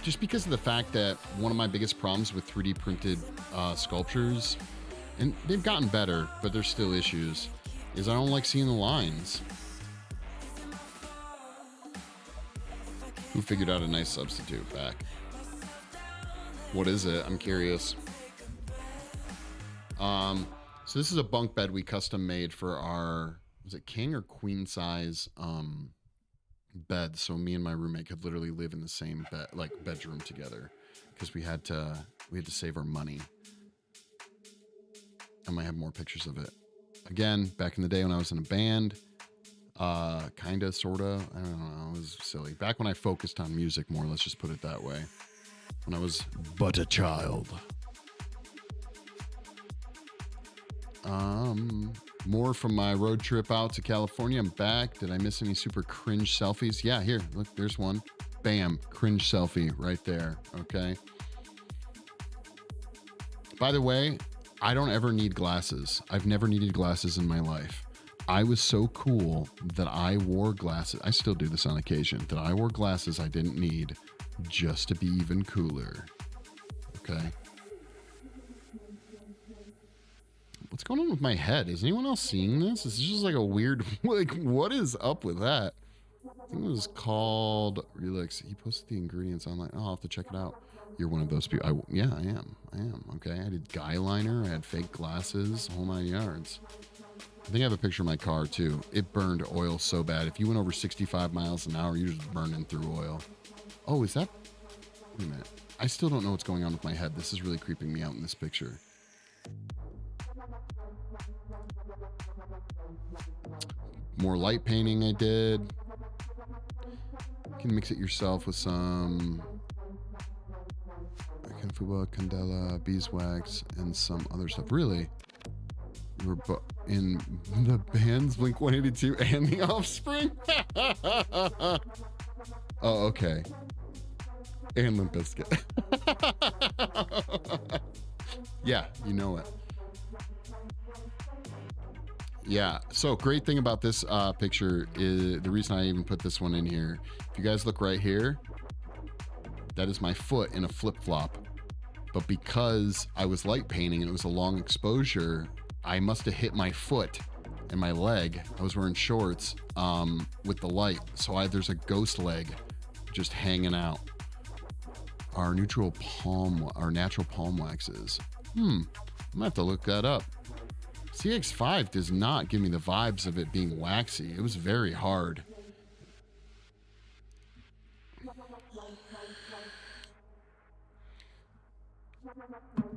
just because of the fact that one of my biggest problems with 3D printed sculptures, and they've gotten better, but there's still issues, is I don't like seeing the lines. Who figured out a nice substitute back? What is it? I'm curious. So this is a bunk bed we custom made for our, was it king or queen size bed? So me and my roommate could literally live in the same bed, like bedroom together, because we had to save our money. I might have more pictures of it. Again, back in the day when I was in a band, kinda, sorta, I don't know, it was silly. Back when I focused on music more, let's just put it that way. When I was but a child. More from my road trip out to California. I'm back. Did I miss any super cringe selfies? Yeah, here, look, there's one. Bam, cringe selfie right there, okay? By the way, I don't ever need glasses. I've never needed glasses in my life. I was so cool that I wore glasses. I still do this on occasion. That I wore glasses I didn't need just to be even cooler, okay? What's going on with my head? Is anyone else seeing this? This is just like a weird, like, what is up with that? I think it was called Relax. He posted the ingredients online. Oh, I'll have to check it out. You're one of those people. Yeah, I am. Okay. I did guy liner. I had fake glasses, whole 9 yards. I think I have a picture of my car too. It burned oil so bad. If you went over 65 miles an hour, you're just burning through oil. Oh, is that? Wait a minute. I still don't know what's going on with my head. This is really creeping me out in this picture. More light painting I did. You can mix it yourself with some Fuba, Candela, beeswax, and some other stuff. Really? in the bands Blink-182 and The Offspring. Oh, okay. And Limp Bizkit. Yeah, you know it. Yeah, so great thing about this picture is the reason I even put this one in here. If you guys look right here, that is my foot in a flip-flop. But because I was light painting and it was a long exposure, I must have hit my foot and my leg. I was wearing shorts with the light. So there's a ghost leg just hanging out. Our natural palm waxes. I'm gonna have to look that up. CX5 does not give me the vibes of it being waxy. It was very hard.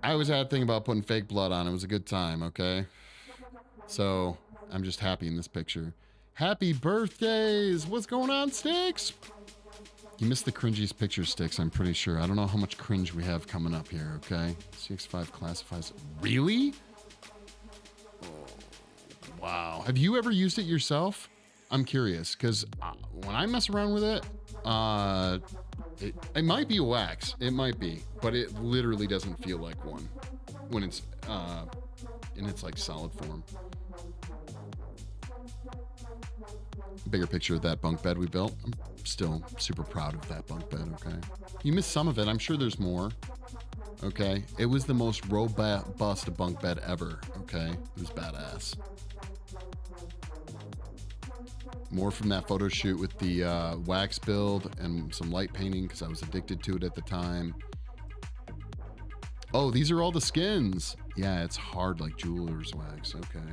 I always had a thing about putting fake blood on. It was a good time, okay? So I'm just happy in this picture. Happy birthdays! What's going on, Sticks? You missed the cringiest picture, Sticks, I'm pretty sure. I don't know how much cringe we have coming up here, okay? CX5 classifies... Really? Oh, wow. Have you ever used it yourself? I'm curious, because when I mess around with it, it might be a wax. It might be, but it literally doesn't feel like one when it's in its like solid form. Bigger picture of that bunk bed we built. I'm still super proud of that bunk bed, okay? You missed some of it. I'm sure there's more, okay? It was the most robust bunk bed ever, okay? It was badass. More from that photo shoot with the wax build and some light painting because I was addicted to it at the time. Oh, these are all the skins. Yeah, it's hard like jeweler's wax. Okay.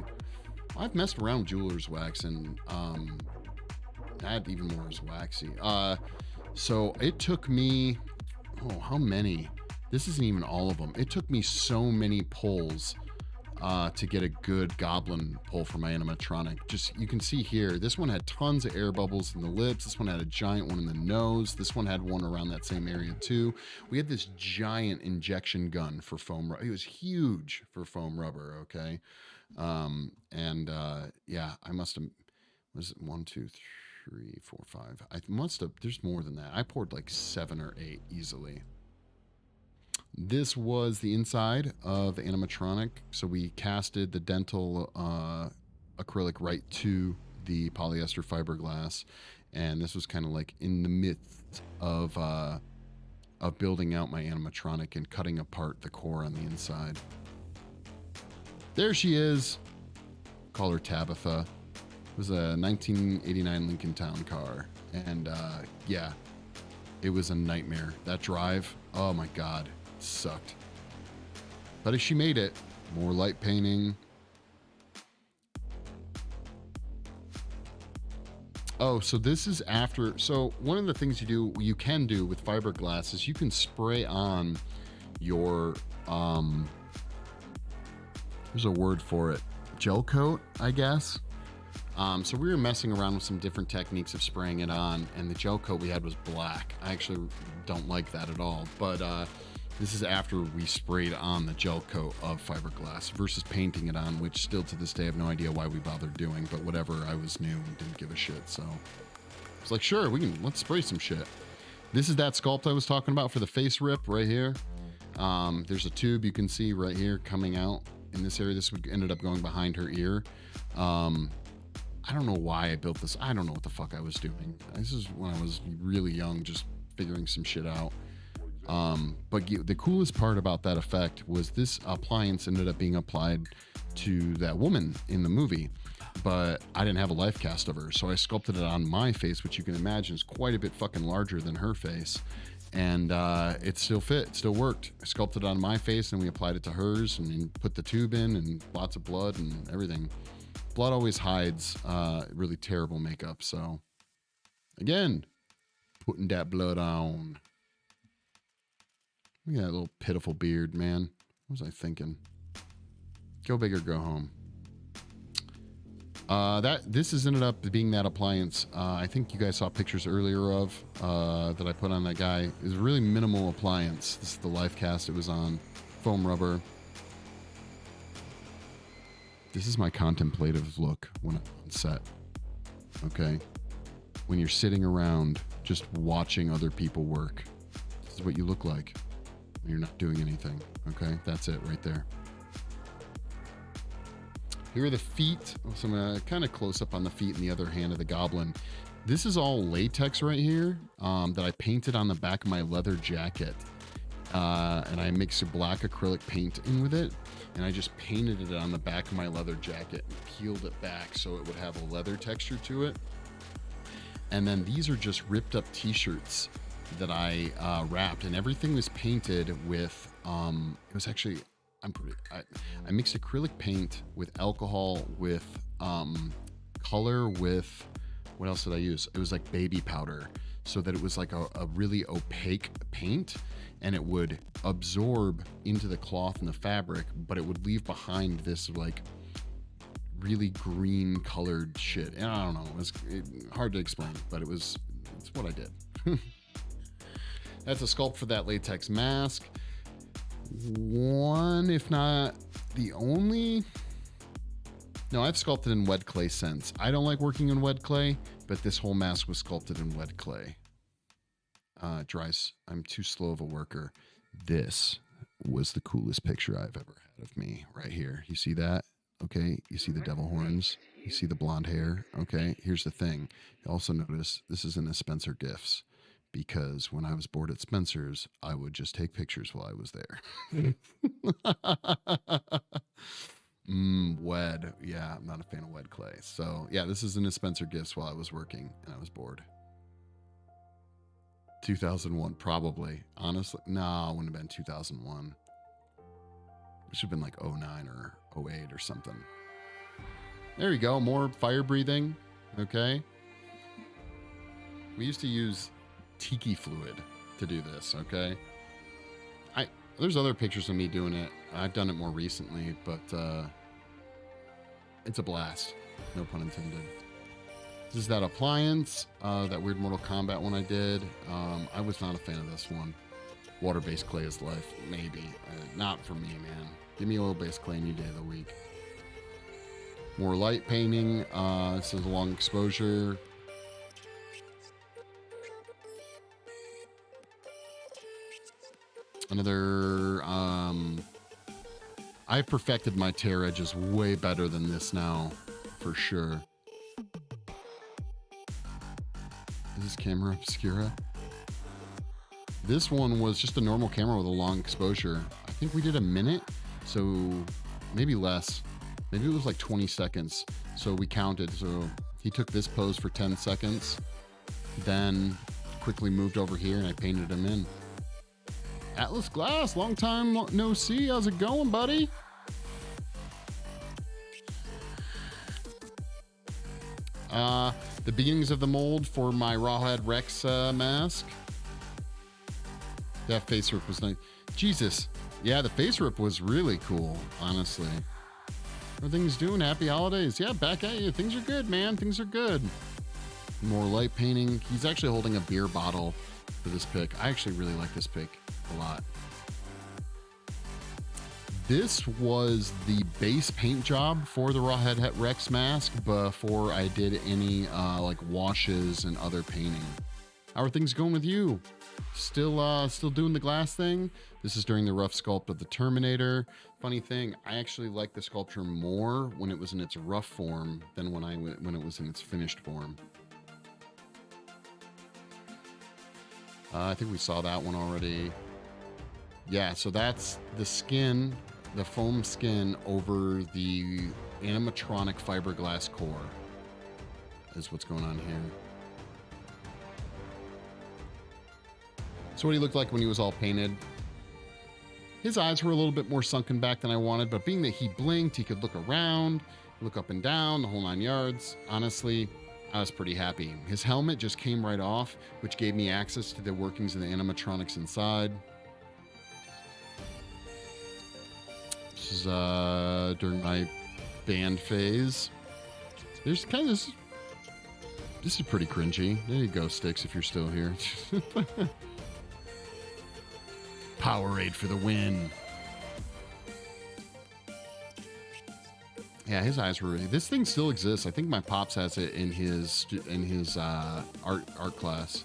I've messed around with jeweler's wax and that even more is waxy. So it took me, how many? This isn't even all of them. It took me so many pulls to get a good goblin pull for my animatronic. Just, you can see here, this one had tons of air bubbles in the lips. This one had a giant one in the nose. This one had one around that same area too. We had this giant injection gun for foam rubber. It was huge for foam rubber, okay? Yeah, I must have, was it 1, 2, 3, 4, 5? I must have, there's more than that. I poured like 7 or 8 easily. This was the inside of the animatronic. So we casted the dental acrylic right to the polyester fiberglass. And this was kind of like in the midst of building out my animatronic and cutting apart the core on the inside. There she is. Call her Tabitha. It was a 1989 Lincoln Town car. And yeah, it was a nightmare. That drive, oh my God. Sucked. But she made it. More light painting. Oh, so this is after. So one of the things you can do with fiberglass is you can spray on your there's a word for it, gel coat, I guess. So we were messing around with some different techniques of spraying it on, and the gel coat we had was black. I actually don't like that at all, but this is after we sprayed on the gel coat of fiberglass versus painting it on, which still to this day I have no idea why we bothered doing, but whatever, I was new and didn't give a shit. So it's like, sure, let's spray some shit. This is that sculpt I was talking about for the face rip right here. There's a tube you can see right here coming out in this area. This ended up going behind her ear. I don't know why I built this. I don't know what the fuck I was doing. This is when I was really young, just figuring some shit out. But the coolest part about that effect was this appliance ended up being applied to that woman in the movie, but I didn't have a life cast of her. So I sculpted it on my face, which you can imagine is quite a bit fucking larger than her face. And it still fit, it still worked. I sculpted it on my face and we applied it to hers and put the tube in and lots of blood and everything. Blood always hides really terrible makeup. So again, putting that blood on. Look at that little pitiful beard, man. What was I thinking? Go big or go home. This has ended up being that appliance. I think you guys saw pictures earlier of that I put on that guy. It was a really minimal appliance. This is the life cast it was on. Foam rubber. This is my contemplative look when I'm on set. Okay? When you're sitting around just watching other people work. This is what you look like when you're not doing anything. Okay? That's it right there. Here are the feet. Some kind of close up on the feet and the other hand of the goblin. This is all latex right here that I painted on the back of my leather jacket. And I mixed a black acrylic paint in with it. And I just painted it on the back of my leather jacket and peeled it back so it would have a leather texture to it. And then these are just ripped up t-shirts that I wrapped, and everything was painted with, it was actually, I mixed acrylic paint with alcohol, with color, with, what else did I use? It was like baby powder, so that it was like a really opaque paint, and it would absorb into the cloth and the fabric, but it would leave behind this like really green colored shit. And I don't know, it was hard to explain, but it's what I did. That's a sculpt for that latex mask. One, if not the only. No, I've sculpted in wet clay since. I don't like working in wet clay, but this whole mask was sculpted in wet clay. It dries. I'm too slow of a worker. This was the coolest picture I've ever had of me right here. You see that? Okay. You see the devil horns. You see the blonde hair. Okay. Here's the thing. You also notice this is in the Spencer Gifts, because when I was bored at Spencer's, I would just take pictures while I was there. Wed. Yeah, I'm not a fan of wed clay. So yeah, this is in the Spencer Gifts while I was working and I was bored. 2001, probably. Honestly, no, it wouldn't have been 2001. It should have been like 09 or 08 or something. There you go. More fire breathing. Okay. We used to use tiki fluid to do this. Okay. There's other pictures of me doing it. I've done it more recently, but it's a blast. No pun intended. This is that appliance, that weird Mortal Kombat one I did. I was not a fan of this one. Water-based clay is life, maybe. Not for me, man. Give me oil-based clay any day of the week. More light painting. This is a long exposure. Another, I've perfected my tear edges way better than this now, for sure. Is this camera obscura? This one was just a normal camera with a long exposure. I think we did a minute, so maybe less. Maybe it was like 20 seconds. So we counted. So he took this pose for 10 seconds, then quickly moved over here and I painted him in. Atlas Glass, long time no see. How's it going, buddy? The beginnings of the mold for my Rawhead Rex mask. That face rip was nice. Jesus. Yeah, the face rip was really cool, honestly. Everything's doing. Happy holidays. Yeah, back at you. Things are good, man. Things are good. More light painting. He's actually holding a beer bottle for this pic. I actually really like this pic a lot. This was the base paint job for the Rawhead Rex mask before I did any like washes and other painting. How are things going with you? Still doing the glass thing? This is during the rough sculpt of the Terminator. Funny thing, I actually like the sculpture more when it was in its rough form than when it was in its finished form. I think we saw that one already. Yeah, so that's the skin, the foam skin over the animatronic fiberglass core is what's going on here. So what he looked like when he was all painted. His eyes were a little bit more sunken back than I wanted, but being that he blinked, he could look around, look up and down, the whole 9 yards. Honestly, I was pretty happy. His helmet just came right off, which gave me access to the workings of the animatronics inside. This is during my band phase. There's kind of this is pretty cringy. There you go, Sticks, if you're still here. Powerade for the win. Yeah, his eyes were really. This thing still exists. I think my pops has it in his art class.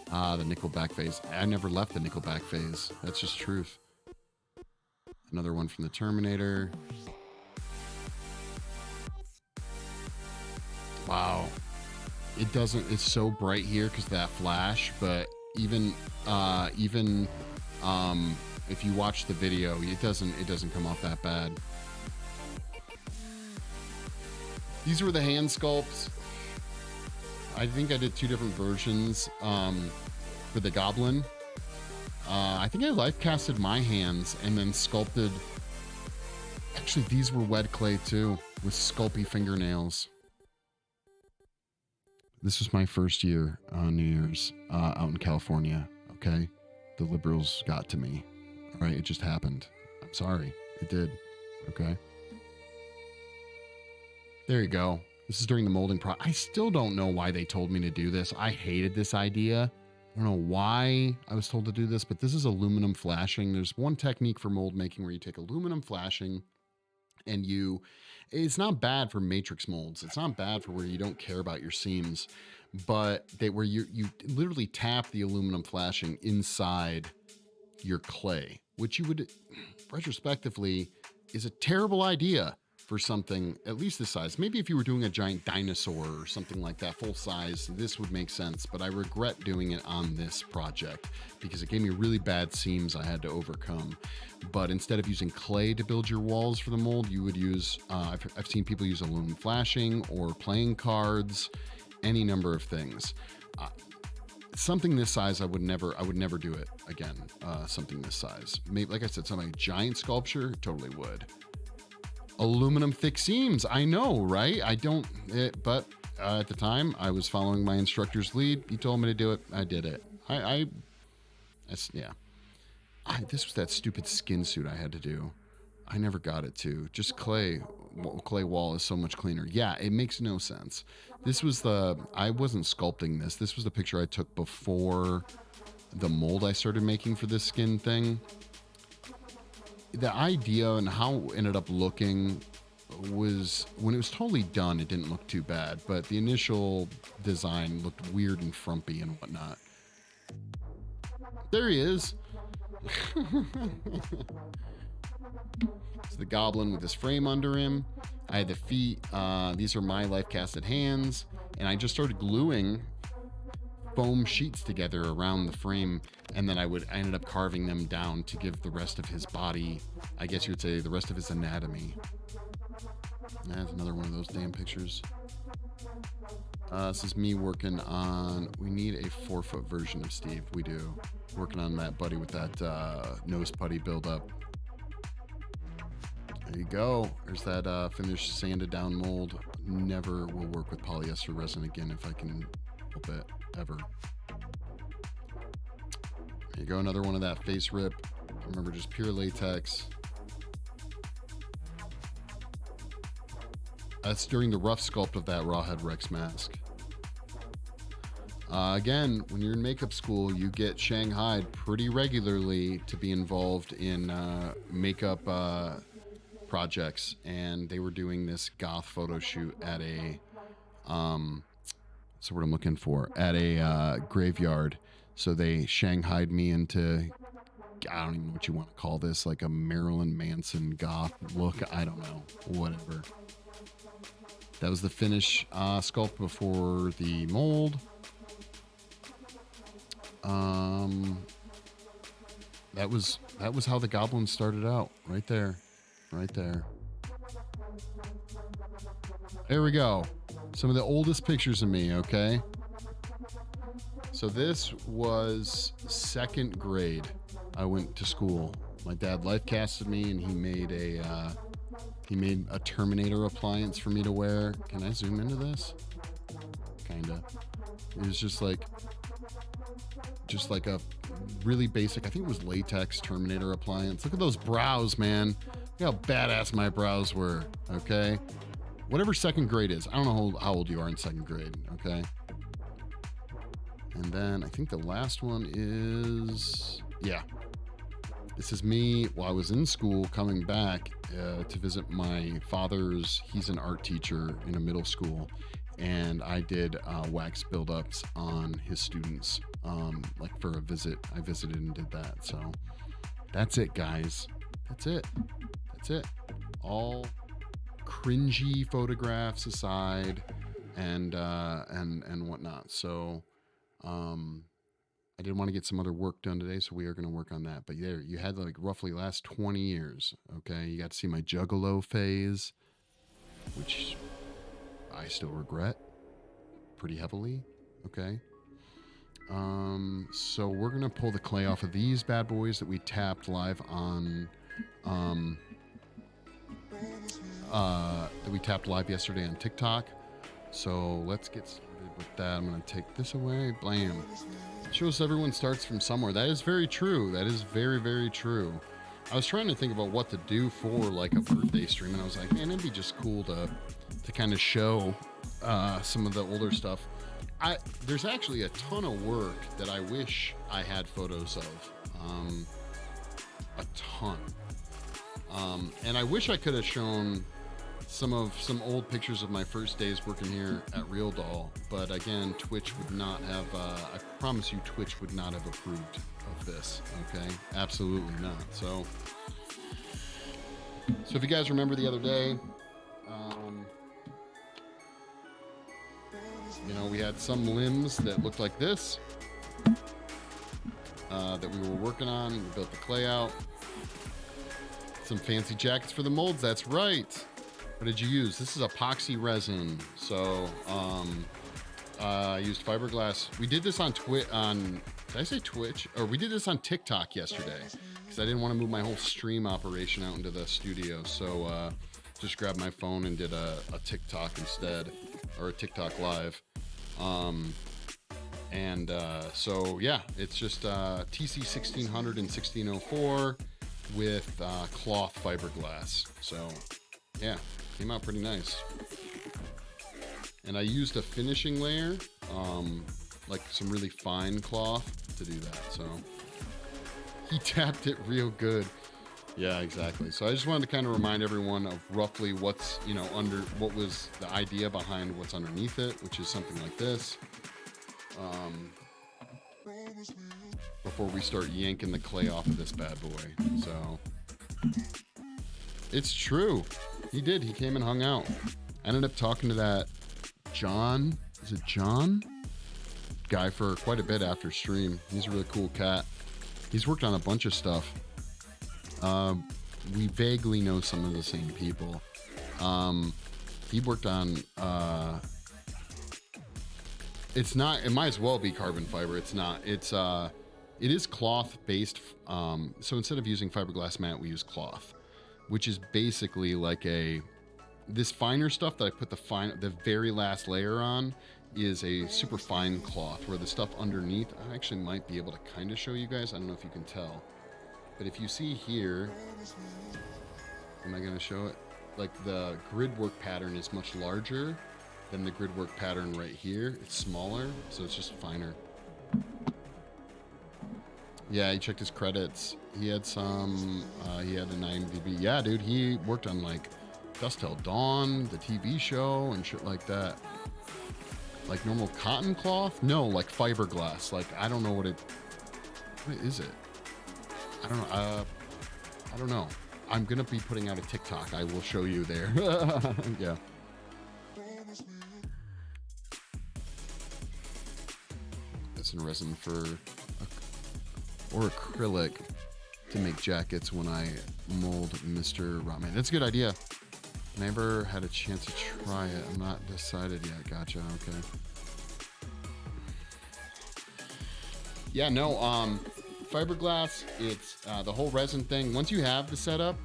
The Nickelback phase. I never left the Nickelback phase. That's just truth. Another one from the Terminator. Wow. It doesn't. It's so bright here because of that flash. But even if you watch the video, it doesn't come off that bad. These were the hand sculpts. I think I did 2 different versions for the Goblin. I think I life casted my hands and then sculpted. Actually, these were wet clay too, with sculpey fingernails. This was my first year on New Year's out in California. Okay, the liberals got to me. All right, it just happened. I'm sorry, it did. Okay. There you go. This is during the molding process. I still don't know why they told me to do this. I hated this idea. I don't know why I was told to do this, but this is aluminum flashing. There's one technique for mold making where you take aluminum flashing and it's not bad for matrix molds. It's not bad for where you don't care about your seams, but where you literally tap the aluminum flashing inside your clay, which you would retrospectively is a terrible idea for something at least this size. Maybe if you were doing a giant dinosaur or something like that, full size, this would make sense. But I regret doing it on this project because it gave me really bad seams I had to overcome. But instead of using clay to build your walls for the mold, you would use, I've seen people use aluminum flashing or playing cards, any number of things. Something this size, I would never do it again. Something this size. Maybe, like I said, something like giant sculpture, totally would. Aluminum thick seams. I know, right? But at the time I was following my instructor's lead. He told me to do it. I did it. This was that stupid skin suit I had to do. I never got it to. Just clay wall is so much cleaner. Yeah, it makes no sense. This was I wasn't sculpting this. This was the picture I took before the mold I started making for this skin thing. The idea and how it ended up looking was, when it was totally done, it didn't look too bad, but the initial design looked weird and frumpy and whatnot. There he is. It's the Goblin with his frame under him. I had the feet. These are my life casted hands, and I just started gluing foam sheets together around the frame, and then I ended up carving them down to give the rest of his body, I guess you would say, the rest of his anatomy. That's another one of those damn pictures. This is me working on, we need a 4-foot version of Steve. We do. Working on that buddy with that nose putty buildup. There you go. There's that finished sanded down mold. Never will work with polyester resin again if I can help it, ever. There you go, another one of that face rip. Remember, just pure latex. That's during the rough sculpt of that Rawhead Rex mask. Again, when you're in makeup school, you get shanghaied pretty regularly to be involved in makeup projects, and they were doing this goth photo shoot at a that's what I'm looking for, at a graveyard. So they shanghaied me into, I don't even know what you want to call this, like a Marilyn Manson goth look. I don't know, whatever. That was the finish sculpt before the mold. That was how the Goblin started out, right there. There we go. Some of the oldest pictures of me, okay? So this was 2nd grade. I went to school. My dad life casted me, and he made a Terminator appliance for me to wear. Can I zoom into this? Kinda. It was just like a really basic, I think it was latex Terminator appliance. Look at those brows, man. Look how badass my brows were, okay? Whatever 2nd grade is. I don't know how old you are in 2nd grade, okay? And then I think the last one is, yeah. This is me while I was in school coming back to visit my father's. He's an art teacher in a middle school, and I did wax buildups on his students, like for a visit. I visited and did that. So that's it, guys. That's it. That's it. All cringy photographs aside, and whatnot. So I did want to get some other work done today, so we are going to work on that. But yeah, you had like roughly last 20 years. Okay, you got to see my juggalo phase, which I still regret pretty heavily. Okay. So we're gonna pull the clay off of these bad boys that we tapped live on, that we tapped live yesterday on TikTok. So let's get started with that. I'm gonna take this away. Blam. Shows everyone starts from somewhere. That is very true. That is very, very true. I was trying to think about what to do for like a birthday stream, and I was like, man, it'd be just cool to kind of show some of the older stuff. There's actually a ton of work that I wish I had photos of. A ton. And I wish I could have shown some old pictures of my first days working here at Real Doll, but again, Twitch would not have, I promise you, Twitch would not have approved of this, okay? Absolutely not. So if you guys remember the other day, you know, we had some limbs that looked like this, that we were working on. We built the clay out. Some fancy jackets for the molds, that's right. What did you use? This is epoxy resin. So I used fiberglass. We did this on did I say Twitch? Or we did this on TikTok yesterday because I didn't want to move my whole stream operation out into the studio. So just grabbed my phone and did a TikTok instead, or a TikTok live. So yeah, it's just TC 1600 and 1604 with cloth fiberglass. So yeah, came out pretty nice. And I used a finishing layer, like some really fine cloth to do that. So he tapped it real good. Yeah, exactly. So I just wanted to kind of remind everyone of roughly what's, you know, what was the idea behind what's underneath it, which is something like this. Before we start yanking the clay off of this bad boy. So it's true. He did. He came and hung out. I ended up talking to that John. Is it John? Guy for quite a bit after stream. He's a really cool cat. He's worked on a bunch of stuff. We vaguely know some of the same people. He worked on, it might as well be carbon fiber. It's not. It is cloth based. So instead of using fiberglass mat, we use cloth, which is basically like this finer stuff that I put the very last layer on is a super fine cloth, where the stuff underneath, I actually might be able to kind of show you guys. I don't know if you can tell, but if you see here, am I going to show it? Like the grid work pattern is much larger than the grid work pattern right here. It's smaller, so it's just finer. Yeah, he checked his credits. He had he had an IMDb. Yeah, dude, he worked on like Dusk Till Dawn, the TV show, and shit like that. Like normal cotton cloth? No, like fiberglass. Like, I don't know what is it? I don't know. I'm gonna be putting out a TikTok. I will show you there. Yeah. That's in resin or acrylic to make jackets when I mold Mr. Rotman. That's a good idea. Never had a chance to try it. I'm not decided yet. Gotcha. Okay. Yeah, no, fiberglass, it's the whole resin thing. Once you have the setup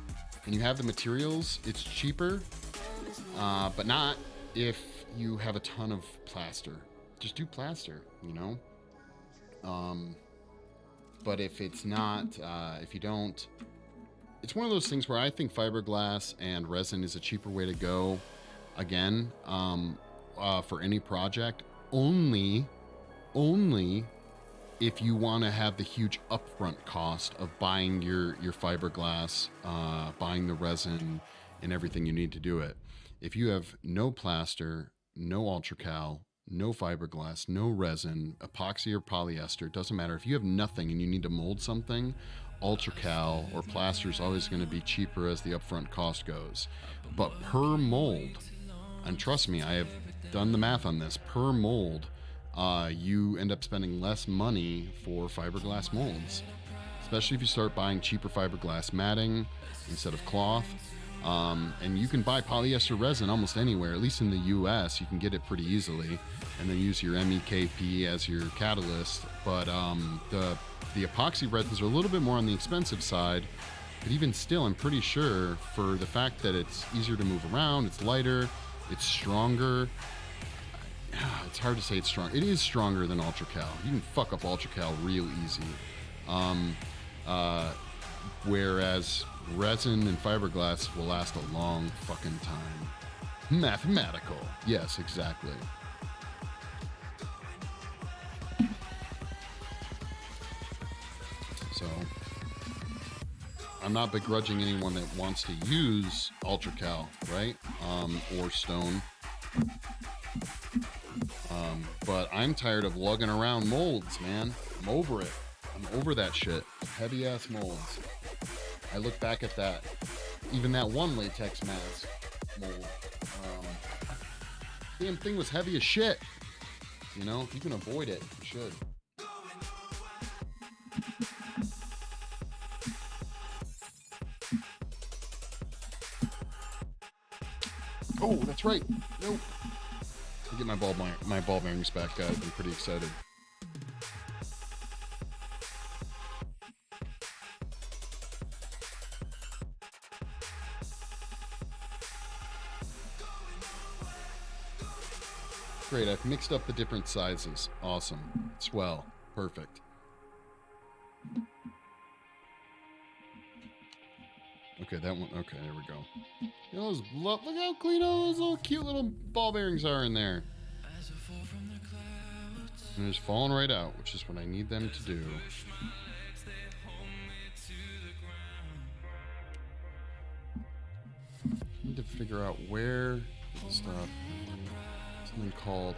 and you have the materials, it's cheaper, but not if you have a ton of plaster. Just do plaster, you know? But if it's not, if you don't, it's one of those things where I think fiberglass and resin is a cheaper way to go, again, for any project, only if you want to have the huge upfront cost of buying your fiberglass, buying the resin, and everything you need to do it. If you have no plaster, no ultracal, no fiberglass, no resin, epoxy or polyester, it doesn't matter. If you have nothing and you need to mold something, ultracal or plaster is always going to be cheaper as the upfront cost goes. But per mold, and trust me, I have done the math on this, per mold, you end up spending less money for fiberglass molds, especially if you start buying cheaper fiberglass matting instead of cloth. And you can buy polyester resin almost anywhere, at least in the US, you can get it pretty easily, and then use your MEKP as your catalyst. But the epoxy resins are a little bit more on the expensive side, but even still, I'm pretty sure for the fact that it's easier to move around, it's lighter, it's stronger. It's hard to say it's strong. It is stronger than ultracal. You can fuck up ultracal real easy. Whereas resin and fiberglass will last a long fucking time. Mathematical. Yes, exactly. So, I'm not begrudging anyone that wants to use ultracal, right? Or stone. But I'm tired of lugging around molds, man. I'm over it. I'm over that shit. Heavy ass molds. I look back at that. Even that one latex mask mold. Damn thing was heavy as shit. You know, if you can avoid it, you should. Oh, that's right. Nope. I'll get my ball bearings back, guys. I'm pretty excited. Great, I've mixed up the different sizes. Awesome. Swell. Perfect. Okay, that one. Okay, there we go. You know, look how clean all those little cute little ball bearings are in there. And they're just falling right out, which is what I need them to do. I need to figure out where the stuff. Something called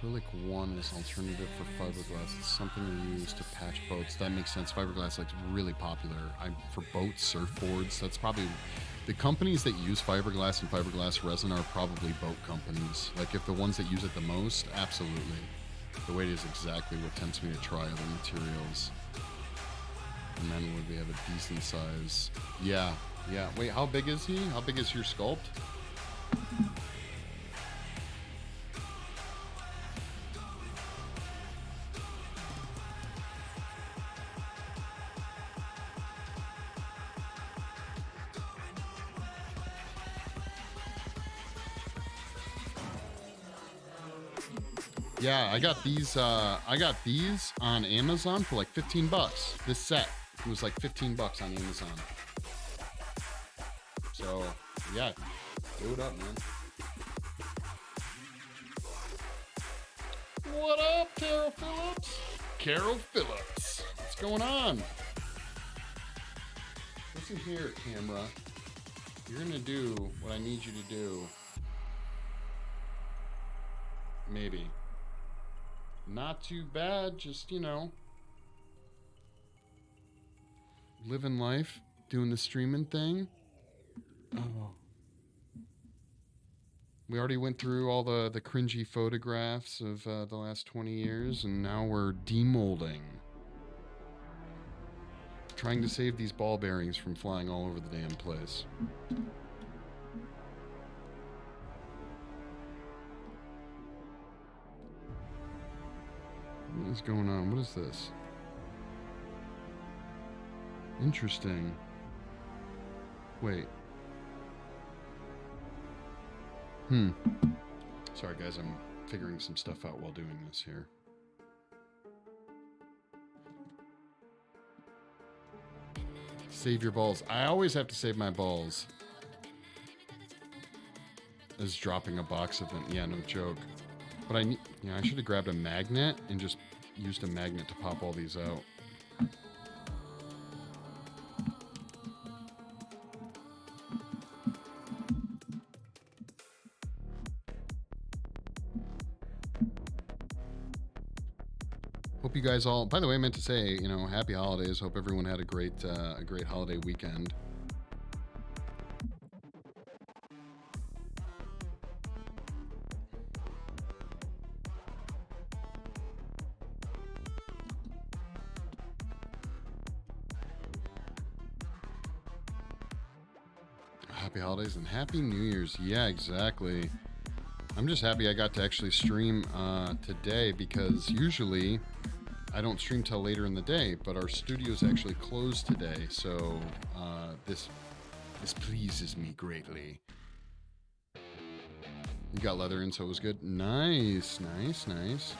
acrylic 1 is alternative for fiberglass. It's something we use to patch boats. That makes sense. Fiberglass like really popular. For boats, surfboards. That's probably the companies that use fiberglass and fiberglass resin are probably boat companies. Like if the ones that use it the most, absolutely. The weight is exactly what tempts me to try other materials. And then would we have a decent size? Yeah. Wait, how big is he? How big is your sculpt? Yeah, I got these on Amazon for like $15. This set was like $15 on Amazon. So, yeah, do it up, man. What up, Carol Phillips? Carol Phillips. What's going on? Listen here, camera. You're gonna do what I need you to do. Maybe. Not too bad, just, you know, living life, doing the streaming thing. Oh. We already went through all the cringy photographs of the last 20 years, and now we're demolding. Trying to save these ball bearings from flying all over the damn place. What is going on? What is this? Interesting. Wait. Sorry, guys. I'm figuring some stuff out while doing this here. Save your balls. I always have to save my balls. As dropping a box of them. Yeah, no joke. But I should have grabbed a magnet and just used a magnet to pop all these out. Hope you guys all, by the way, I meant to say, you know, happy holidays. Hope everyone had a great holiday weekend. Happy holidays and happy New Year's. Yeah, exactly. I'm just happy I got to actually stream today, because usually I don't stream till later in the day, but our studio's actually closed today, so this pleases me greatly. You got leather in, so it was good. Nice, nice, nice.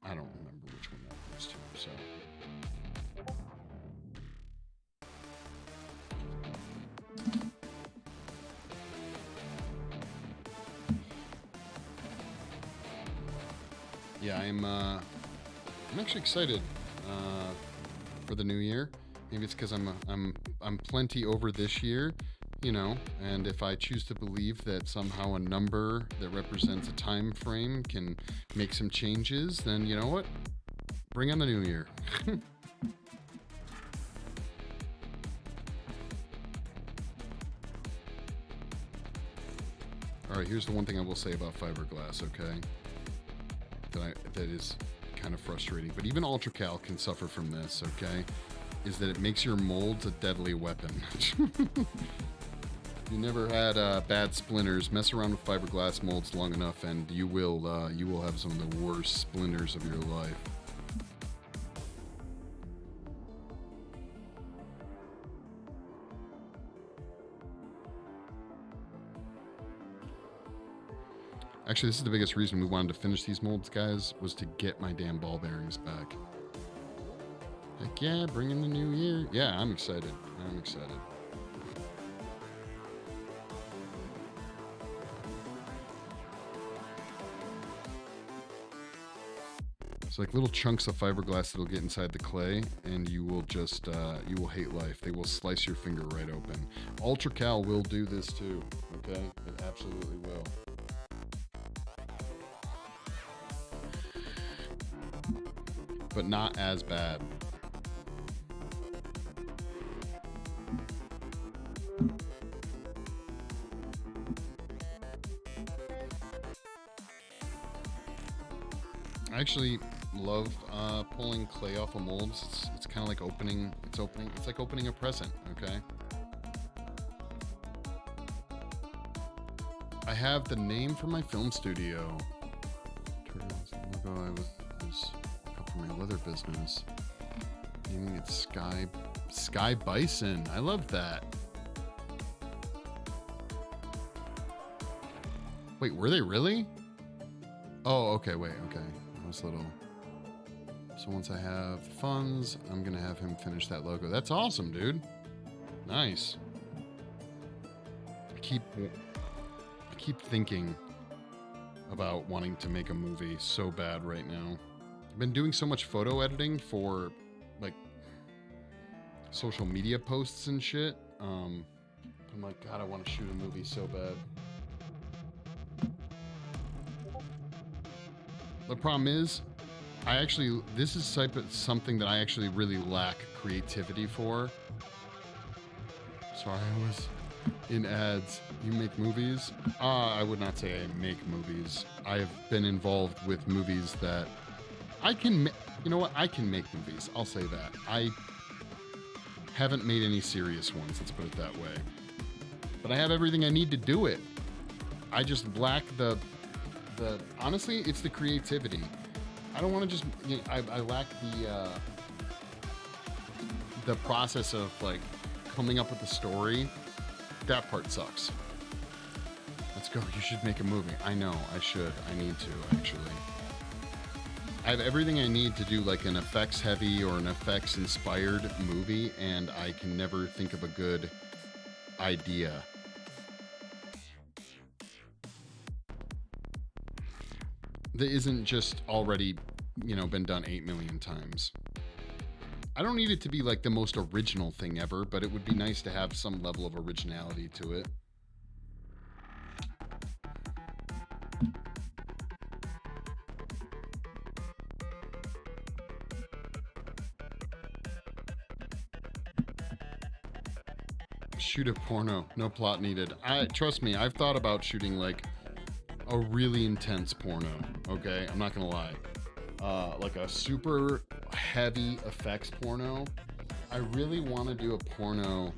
I don't remember which one that was to, so. Yeah, I'm actually excited for the new year. Maybe it's because I'm plenty over this year, you know, and if I choose to believe that somehow a number that represents a time frame can make some changes, then you know what? Bring on the new year. All right, here's the one thing I will say about fiberglass, okay? That is kind of frustrating, but even UltraCal can suffer from this, okay? Is that it makes your molds a deadly weapon. You never had bad splinters, mess around with fiberglass molds long enough and you will have some of the worst splinters of your life. Actually, this is the biggest reason we wanted to finish these molds, guys, was to get my damn ball bearings back. Heck yeah, bring in the new year. Yeah, I'm excited. I'm excited. It's like little chunks of fiberglass that'll get inside the clay, and you will just, you will hate life. They will slice your finger right open. UltraCal will do this too, okay? It absolutely will. But not as bad. I actually love pulling clay off of molds. It's kind of like opening. It's like opening a present. Okay. I have the name for my film studio. Turtles. Logo. I was up for my leather business. Naming it Sky Bison. I love that. Wait, were they really? Oh, okay. Wait, okay. Little. So once I have funds, I'm gonna have him finish that logo. That's awesome, dude. Nice. I keep thinking about wanting to make a movie so bad right now. I've been doing so much photo editing for like social media posts and shit. I'm like, God, I want to shoot a movie so bad. The problem is, this is something that I actually really lack creativity for. Sorry, I was in ads. You make movies? I would not say I make movies. I've been involved with movies that I can, you know what? I can make movies. I'll say that. I haven't made any serious ones, let's put it that way. But I have everything I need to do it. I just lack honestly, it's the creativity. I don't want to just, you know, I lack the process of like coming up with the story. That part sucks. Let's go. You should make a movie. I know, I should. I need to, actually. I have everything I need to do like an effects heavy or an effects inspired movie, and I can never think of a good idea. That isn't just already you know, been done 8 million times. I don't need it to be like the most original thing ever, but it would be nice to have some level of originality to it. Shoot a porno, no plot needed. Trust me, I've thought about shooting like a really intense porno. Okay, I'm not gonna lie, like a super heavy effects porno. I really want to do a porno.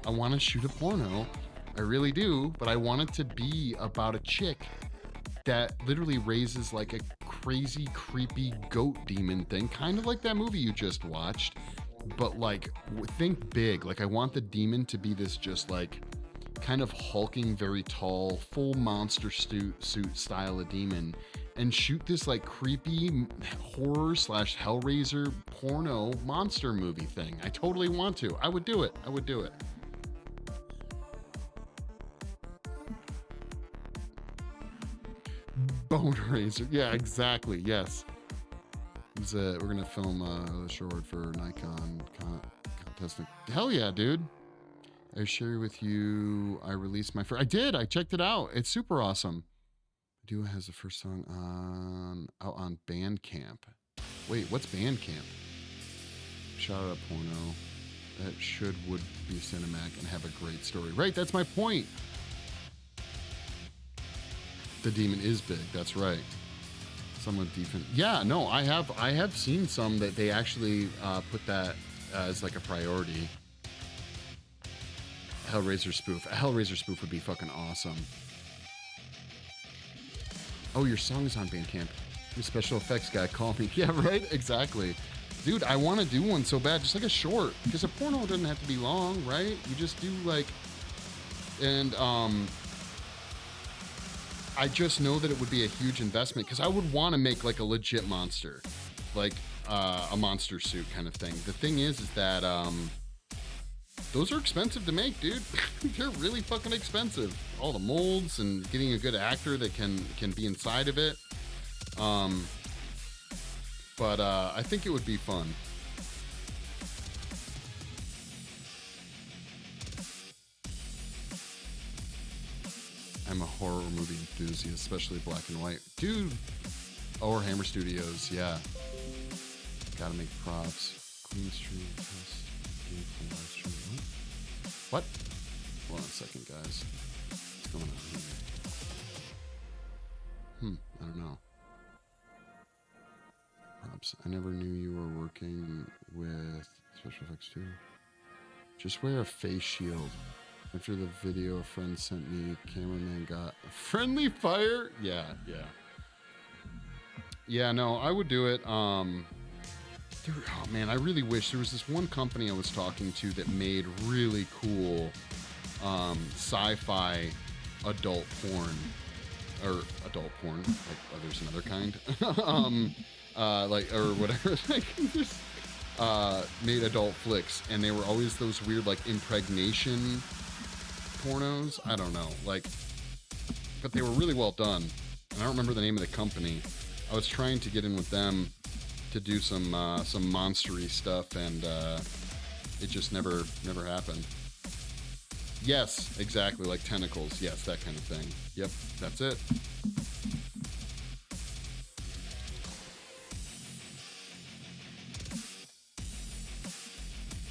I want to shoot a porno. I really do, but I want it to be about a chick that literally raises like a crazy, creepy goat demon thing, kind of like that movie you just watched. But like, think big. Like, I want the demon to be this just like kind of hulking, very tall, full monster suit style of demon, and shoot this like creepy horror / Hellraiser porno monster movie thing. I totally want to. I would do it. I would do it. Bone Razor. Yeah, exactly. Yes. We're gonna film a short for Nikon contest. Hell yeah, dude! I share with you. I released my first. I did. I checked it out. It's super awesome. Duo has the first song out on Bandcamp. Wait, what's Bandcamp? Shout out a porno that would be cinematic and have a great story. Right, that's my point. The demon is big. That's right. Somewhat defense. Yeah, no, I have seen some that they actually put that as like a priority. Hellraiser spoof. A Hellraiser spoof would be fucking awesome. Oh, your song is on Bandcamp. You special effects guy, call me. Yeah, right? Exactly. Dude, I want to do one so bad, just like a short. Because a porno doesn't have to be long, right? You just do like... And, I just know that it would be a huge investment because I would want to make like a legit monster, like a monster suit kind of thing. The thing is that those are expensive to make, dude. They're really fucking expensive. All the molds and getting a good actor that can be inside of it. But I think it would be fun. I'm a horror movie enthusiast, especially black and white. Dude! Or Hammer Studios, yeah. Gotta make props. Clean stream test. Live stream. What? Hold on a second, guys. What's going on here? I don't know. Props. I never knew you were working with special effects too. Just wear a face shield. After the video a friend sent me, cameraman got friendly fire. Yeah. No, I would do it. Oh man, I really wish there was this one company I was talking to that made really cool sci-fi adult porn, or adult porn, like there's another kind, like or whatever. Like just made adult flicks, and they were always those weird like impregnation pornos. I don't know, like, but they were really well done. And I don't remember the name of the company. I was trying to get in with them to do some monstery stuff, and it just never happened. Yes, exactly, like tentacles. Yes, that kind of thing. Yep, that's it.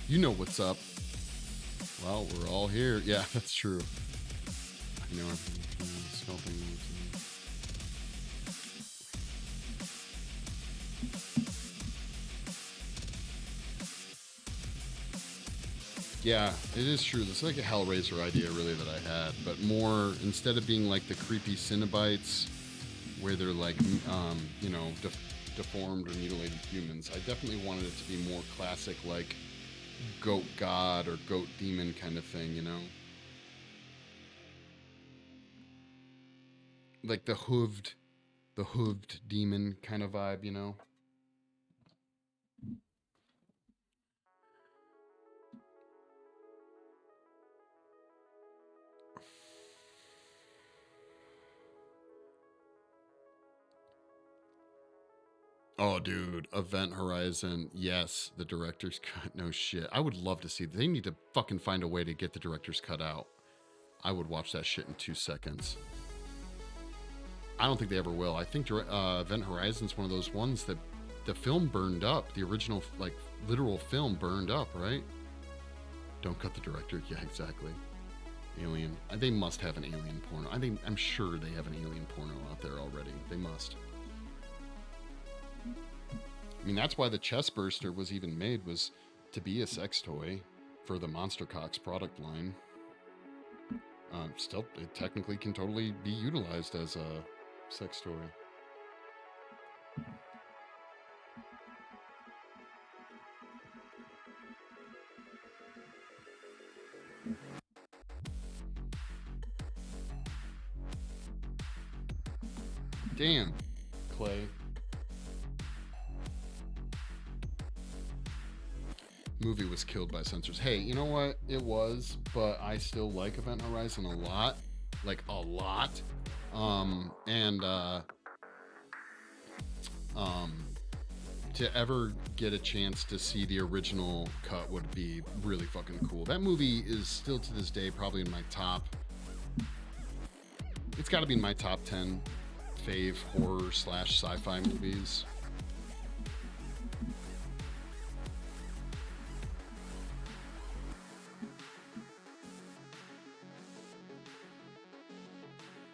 You know what's up. Well, we're all here. Yeah, that's true. You know, sculpting. Yeah, it is true. It's like a Hellraiser idea, really, that I had, but more, instead of being like the creepy Cenobites, where they're like, you know, deformed or mutilated humans, I definitely wanted it to be more classic, like goat god or goat demon kind of thing, you know? Like the hooved demon kind of vibe, you know? Oh, dude, Event Horizon. Yes, the director's cut. No shit. I would love to see. They need to fucking find a way to get the director's cut out. I would watch that shit in 2 seconds. I don't think they ever will. I think Event Horizon's one of those ones that the film burned up. The original, like, literal film burned up, right? Don't cut the director. Yeah, exactly. Alien. They must have an alien porno. I'm sure they have an alien porno out there already. They must. I mean, that's why the chest burster was even made, was to be a sex toy for the Monster Cox product line. Still, it technically can totally be utilized as a sex toy. Damn, Clay. Movie was killed by censors. Hey, you know what? It was, but I still like Event Horizon a lot. Like, a lot. To ever get a chance to see the original cut would be really fucking cool. That movie is still to this day probably in my top. It's got to be in my top 10 fave horror / sci-fi movies.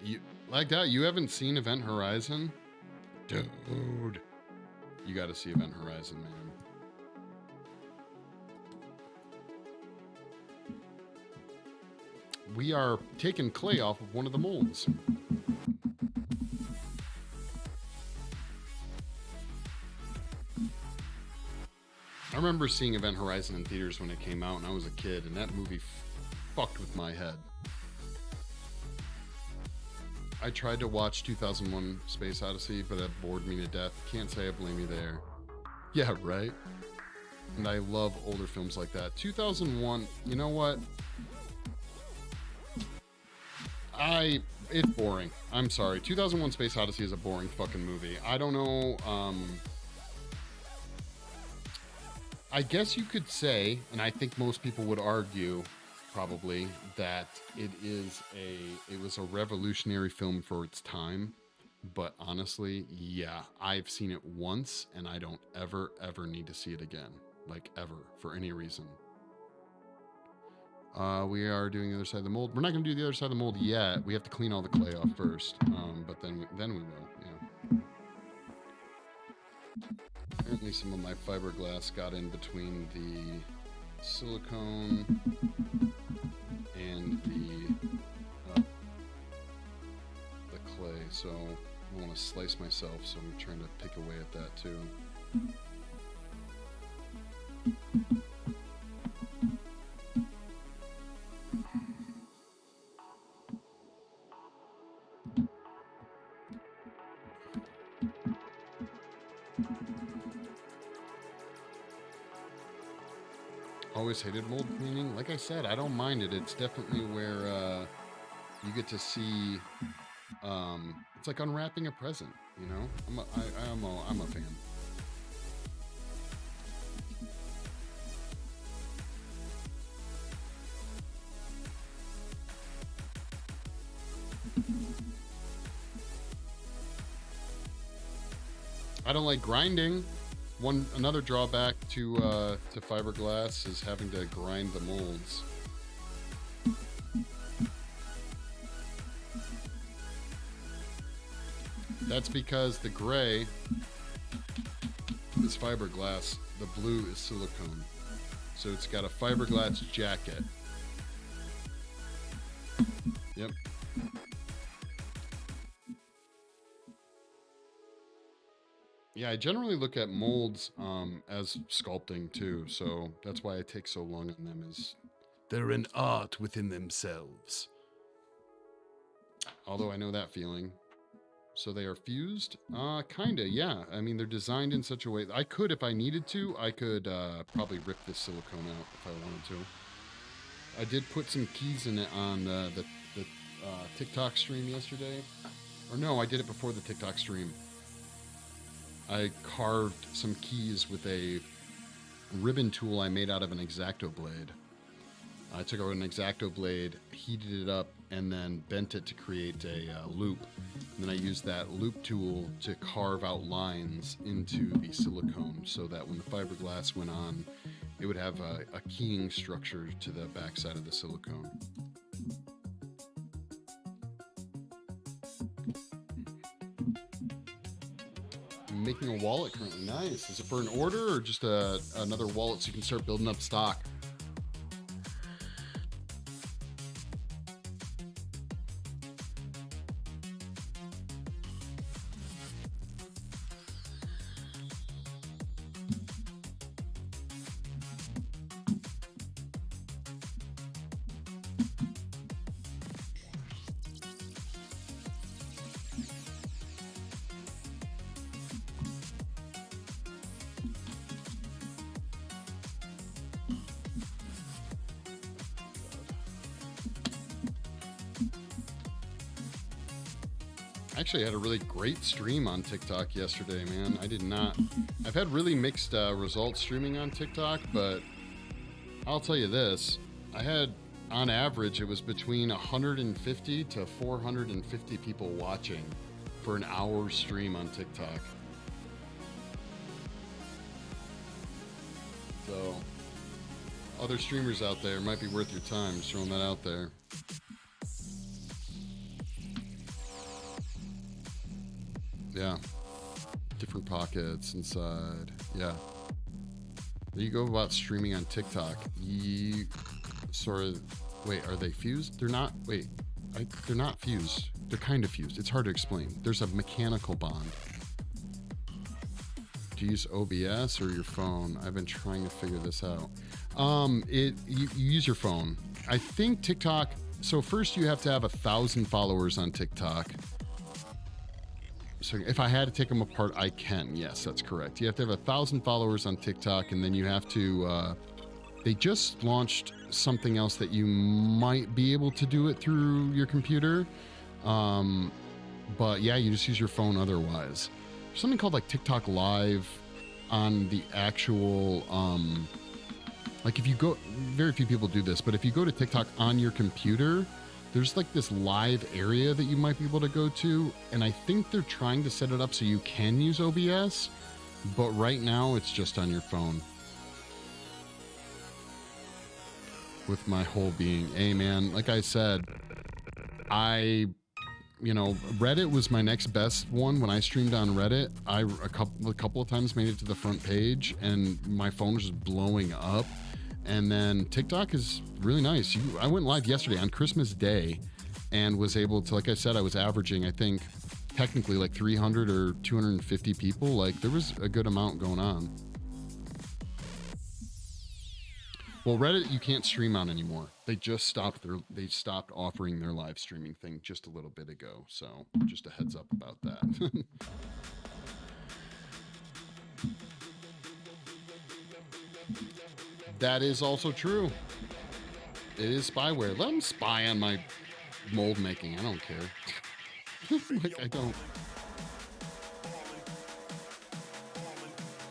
You like that? You haven't seen Event Horizon? Dude. You got to see Event Horizon, man. We are taking clay off of one of the molds. I remember seeing Event Horizon in theaters when it came out, and I was a kid, and that movie fucked with my head. I tried to watch 2001 Space Odyssey, but that bored me to death. Can't say I blame you there. Yeah, right? And I love older films like that. 2001, you know what? It's boring. I'm sorry. 2001 Space Odyssey is a boring fucking movie. I don't know, I guess you could say, and I think most people would argue, probably, that it was a revolutionary film for its time. But honestly, yeah, I've seen it once and I don't ever need to see it again. Like, ever, for any reason. We are doing the other side of the mold. We're not going to do the other side of the mold yet. We have to clean all the clay off first. But then we will, yeah. Apparently some of my fiberglass got in between the silicone and the clay, so I want to slice myself, so I'm trying to pick away at that too. Always hated mold cleaning. Like I said, I don't mind it. It's definitely where you get to see. It's like unwrapping a present, you know. I'm a fan. I don't like grinding. Another drawback to fiberglass is having to grind the molds. That's because the gray is fiberglass, the blue is silicone. So it's got a fiberglass jacket. Yep. Yeah, I generally look at molds as sculpting too, so that's why I take so long on them, is they're an art within themselves. Although I know that feeling. So they are fused? Kinda, yeah. I mean, they're designed in such a way. I could, if I needed to, I could probably rip this silicone out if I wanted to. I did put some keys in it on the TikTok stream yesterday. Or no, I did it before the TikTok stream. I carved some keys with a ribbon tool I made out of an X-Acto blade. I took out an X-Acto blade, heated it up, and then bent it to create a loop. And then I used that loop tool to carve out lines into the silicone so that when the fiberglass went on, it would have a keying structure to the backside of the silicone. I'm making a wallet currently. Nice. Is it for an order or just another wallet so you can start building up stock? Actually, I had a really great stream on TikTok yesterday, man. I've had really mixed results streaming on TikTok, but I'll tell you this. I had, on average, it was between 150 to 450 people watching for an hour stream on TikTok. So, other streamers out there, might be worth your time. Just throwing that out there. Yeah, different pockets inside. Yeah, there you go about streaming on TikTok. You sort of, wait, are they fused? They're not. Wait, they're not fused. They're kind of fused. It's hard to explain. There's a mechanical bond. Do you use OBS or your phone? I've been trying to figure this out. You use your phone. I think TikTok. So first you have to have 1,000 followers on TikTok. So if I had to take them apart, I can. Yes, that's correct. You have to have 1,000 followers on TikTok, and then you have to. They just launched something else that you might be able to do it through your computer, but yeah, you just use your phone otherwise. There's something called like TikTok Live on the actual. Like if you go, very few people do this, but if you go to TikTok on your computer, there's like this live area that you might be able to go to, and I think they're trying to set it up so you can use OBS, but right now it's just on your phone. With my whole being. Hey man, like I said, Reddit was my next best one. When I streamed on Reddit, a couple of times made it to the front page, and my phone was just blowing up. And then TikTok is really nice. I went live yesterday on Christmas Day and was able to, like I said, I was averaging, I think, technically like 300 or 250 people. Like there was a good amount going on. Well, Reddit you can't stream on anymore. They just stopped offering their live streaming thing just a little bit ago. So just a heads up about that. That is also true. It is spyware. Let them spy on my mold making. I don't care. Like, I don't.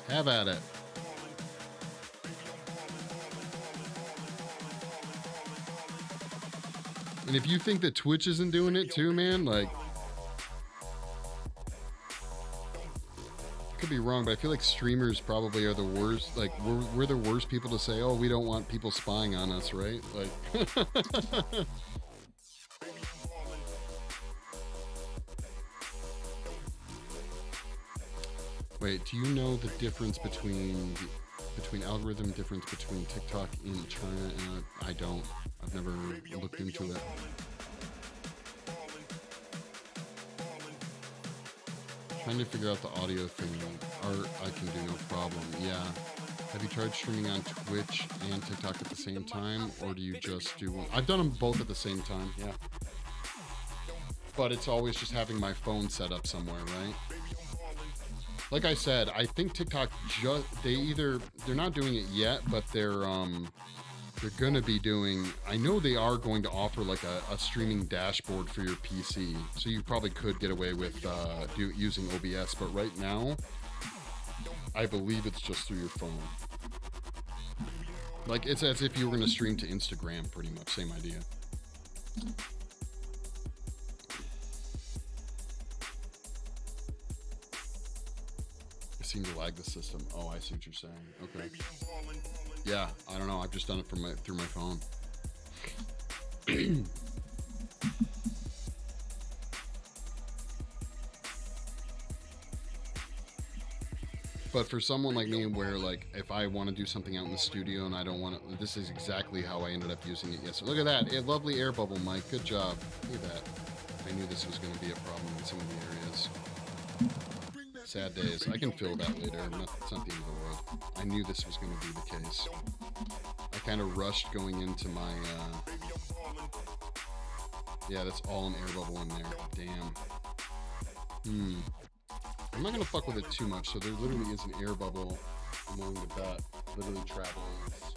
Have at it. And if you think that Twitch isn't doing it too, man, like, could be wrong, but I feel like streamers probably are the worst. Like we're the worst people to say, oh, we don't want people spying on us, right? Like wait, do you know the difference between algorithm difference between TikTok in China and I don't. I've never looked into it. Trying to figure out the audio thing. Art, I can do no problem. Yeah. Have you tried streaming on Twitch and TikTok at the same time, or do you just do one? I've done them both at the same time, yeah. But it's always just having my phone set up somewhere, right? Like I said, I think TikTok they're not doing it yet, but they're gonna be doing, I know they are going to offer like a streaming dashboard for your PC. So you probably could get away with using OBS, but right now I believe it's just through your phone. Like, it's as if you were going to stream to Instagram, pretty much. Same idea. It seemed to lag the system. Oh, I see what you're saying. Okay. Yeah, I don't know. I've just done it from through my phone. But for someone like me, where like if I want to do something out in the studio and I don't want to, this is exactly how I ended up using it yesterday. Look at that, a lovely air bubble, Mike. Good job. Look at that. I knew this was going to be a problem in some of the areas. Sad days. I can fill that later. It's not the end of the world. I knew this was going to be the case. I kind of rushed going into my. Yeah, that's all an air bubble in there. Damn. I'm not going to fuck with it too much, so there literally is an air bubble along the bat, literally travels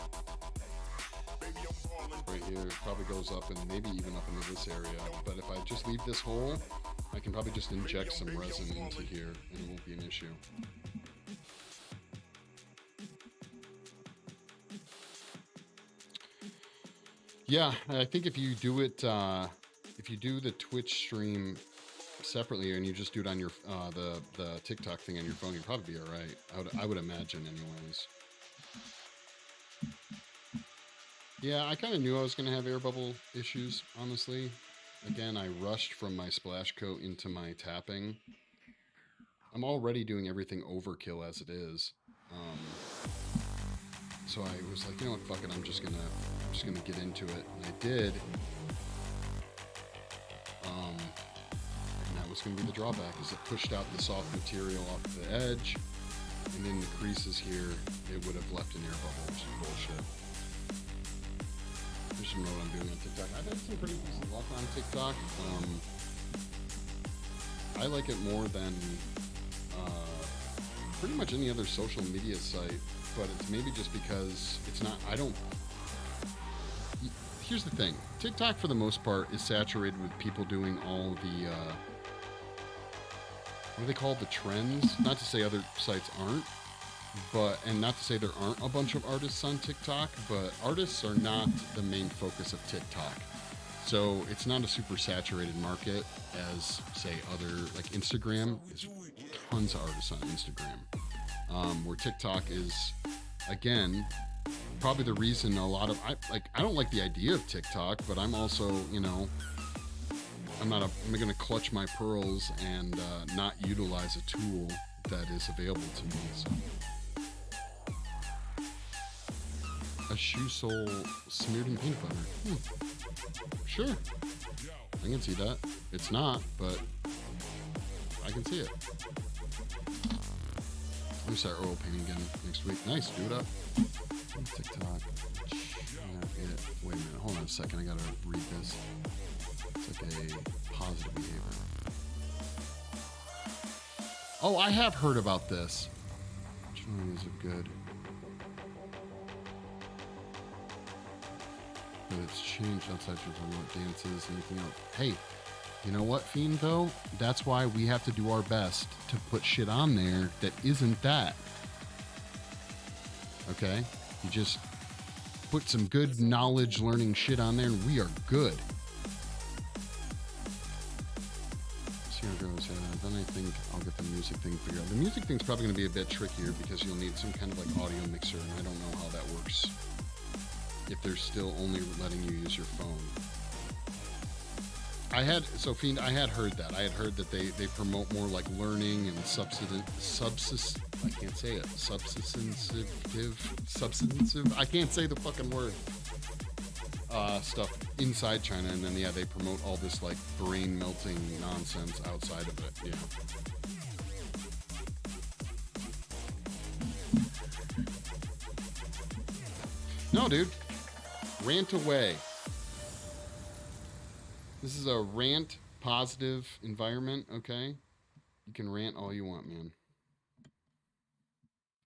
right here. It probably goes up and maybe even up into this area, but if I just leave this hole, I can probably just inject some resin into here and it won't be an issue. Yeah, I think if you do it, if you do the Twitch stream separately and you just do it on your the TikTok thing on your phone, you'll probably be all right. I would imagine, anyways. Yeah, I kind of knew I was going to have air bubble issues, honestly. Again, I rushed from my splash coat into my tapping. I'm already doing everything overkill as it is. So I was like, you know what, fuck it, I'm just gonna get into it, and I did. And that was gonna be the drawback, is it pushed out the soft material off the edge, and in the creases here, it would have left an air bubble, which is bullshit. Just know what I'm doing on TikTok. I've had some pretty decent luck on TikTok. I like it more than pretty much any other social media site, but it's maybe just because it's not, here's the thing. TikTok, for the most part, is saturated with people doing all the, what do they call it? The trends? Not to say other sites aren't, and not to say there aren't a bunch of artists on TikTok, but artists are not the main focus of TikTok. So it's not a super saturated market as, say, other, like Instagram. There's tons of artists on Instagram. Where TikTok is, again, probably the reason a lot of, I don't like the idea of TikTok, but I'm also, you know, I'm going to clutch my pearls and not utilize a tool that is available to me. So. A shoe sole smeared in peanut butter. Sure. I can see that. It's not, but I can see it. I'm gonna start oil painting again next week. Nice, do it up. TikTok. Wait a minute, hold on a second. I gotta read this. It's like a positive behavior. Oh, I have heard about this. Which one is it good? But it's changed outside of remote dances, anything else. Hey, you know what, Fiend, though? That's why we have to do our best to put shit on there that isn't that. Okay? You just put some good knowledge learning shit on there and we are good. See how it goes. Then I think I'll get the music thing figured out. The music thing's probably going to be a bit trickier because you'll need some kind of like audio mixer, and I don't know how that works. If they're still only letting you use your phone. Fiend, I had heard that. I had heard that they promote more like learning and substantive, I can't say it, substantive, I can't say the fucking word, stuff inside China, and then, yeah, they promote all this like brain melting nonsense outside of it, yeah. No, dude. Rant away. This is a rant positive environment, okay? You can rant all you want, man.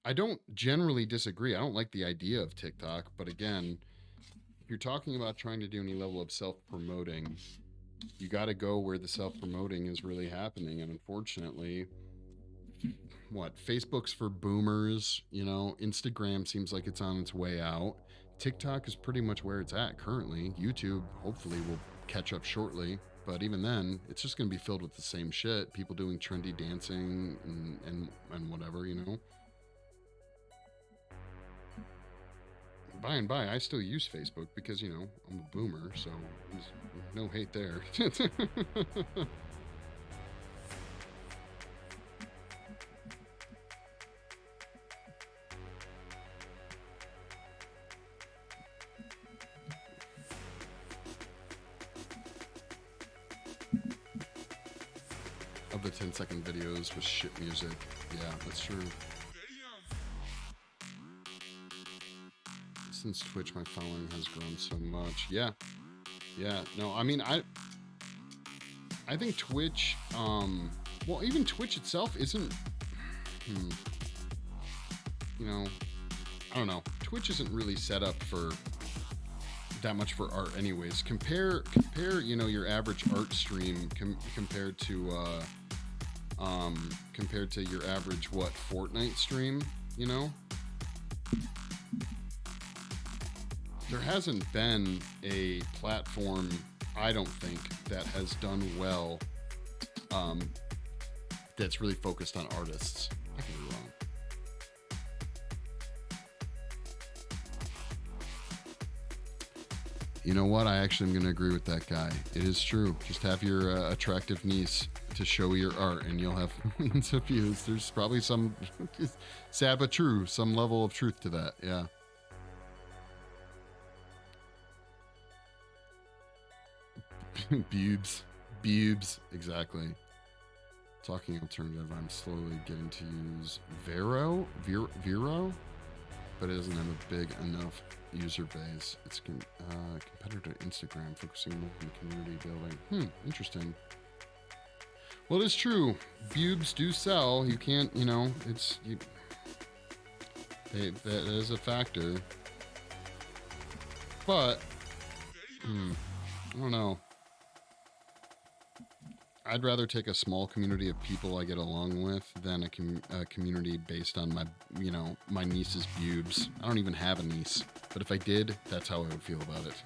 I don't generally disagree. I don't like the idea of TikTok, but again, if you're talking about trying to do any level of self-promoting, you got to go where the self-promoting is really happening, and unfortunately, what, Facebook's for boomers, you know, Instagram seems like it's on its way out. TikTok is pretty much where it's at currently. YouTube hopefully will catch up shortly, but even then, it's just going to be filled with the same shit. People doing trendy dancing and whatever, you know. By and by, I still use Facebook because, you know, I'm a boomer, so there's no hate there. Of the 10-second videos with shit music. Yeah, that's true. Since Twitch, my following has grown so much. Yeah. No, I mean, I think Twitch, well, even Twitch itself isn't, you know, I don't know. Twitch isn't really set up for that much for art anyways. Compare, you know, your average art stream compared to your average, what, Fortnite stream, you know? There hasn't been a platform, I don't think, that has done well, that's really focused on artists. I could be wrong. You know what? I actually am going to agree with that guy. It is true. Just have your attractive niece to show your art and you'll have millions of views. There's probably some, sad but true, some level of truth to that. Yeah. Bubes, exactly. Talking alternative, I'm slowly getting to use Vero, but it doesn't have a big enough user base. It's competitor to Instagram, focusing more on community building. Interesting. Well, it's true. Bubes do sell. You can't, you know, that is a factor. But, I don't know. I'd rather take a small community of people I get along with than a community based on my, you know, my niece's pubes. I don't even have a niece, but if I did, that's how I would feel about it.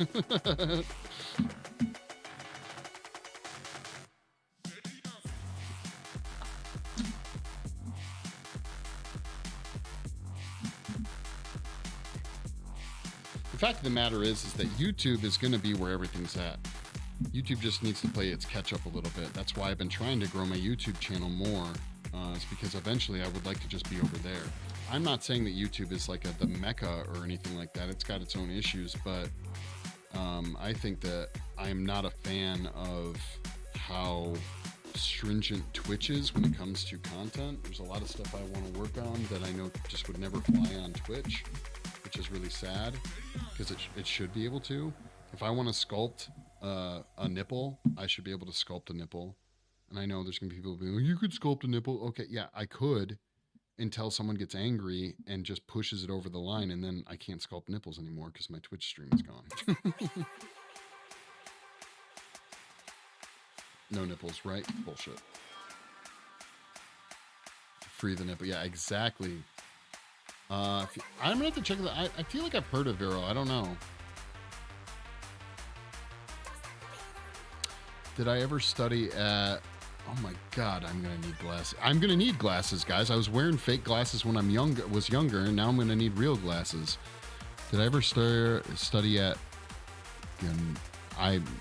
The fact of the matter is that YouTube is going to be where everything's at. YouTube just needs to play its catch up a little bit. That's why I've been trying to grow my YouTube channel more. It's because eventually I would like to just be over there. I'm not saying that YouTube is like the mecca or anything like that. It's got its own issues, but I think that I'm not a fan of how stringent Twitch is when it comes to content. There's a lot of stuff I want to work on that I know just would never fly on Twitch, which is really sad because it should be able to. If I want to sculpt a nipple, I should be able to sculpt a nipple. And I know there's going to be people being like, you could sculpt a nipple. Okay, yeah, I could, until someone gets angry and just pushes it over the line, and then I can't sculpt nipples anymore because my Twitch stream is gone. No nipples, right? Bullshit. Free the nipple. Yeah, exactly. I'm going to have to check that. I feel like I've heard of Vero. I don't know. Did I ever study at... Oh my God, I'm going to need glasses. I'm going to need glasses, guys. I was wearing fake glasses when I was younger, and now I'm going to need real glasses. Did I ever study at...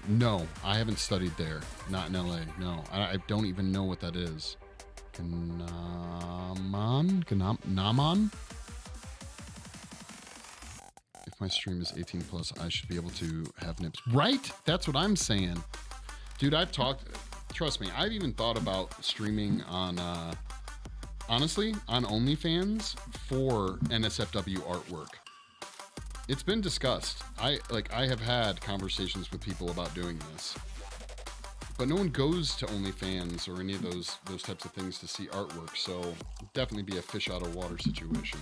No, I haven't studied there. Not in LA, no. I don't even know what that is. Gnaman? If my stream is 18 plus, I should be able to have nips. Right? That's what I'm saying. Dude, trust me, I've even thought about streaming on, honestly, on OnlyFans for NSFW artwork. It's been discussed. I have had conversations with people about doing this, but no one goes to OnlyFans or any of those types of things to see artwork. So definitely be a fish out of water situation.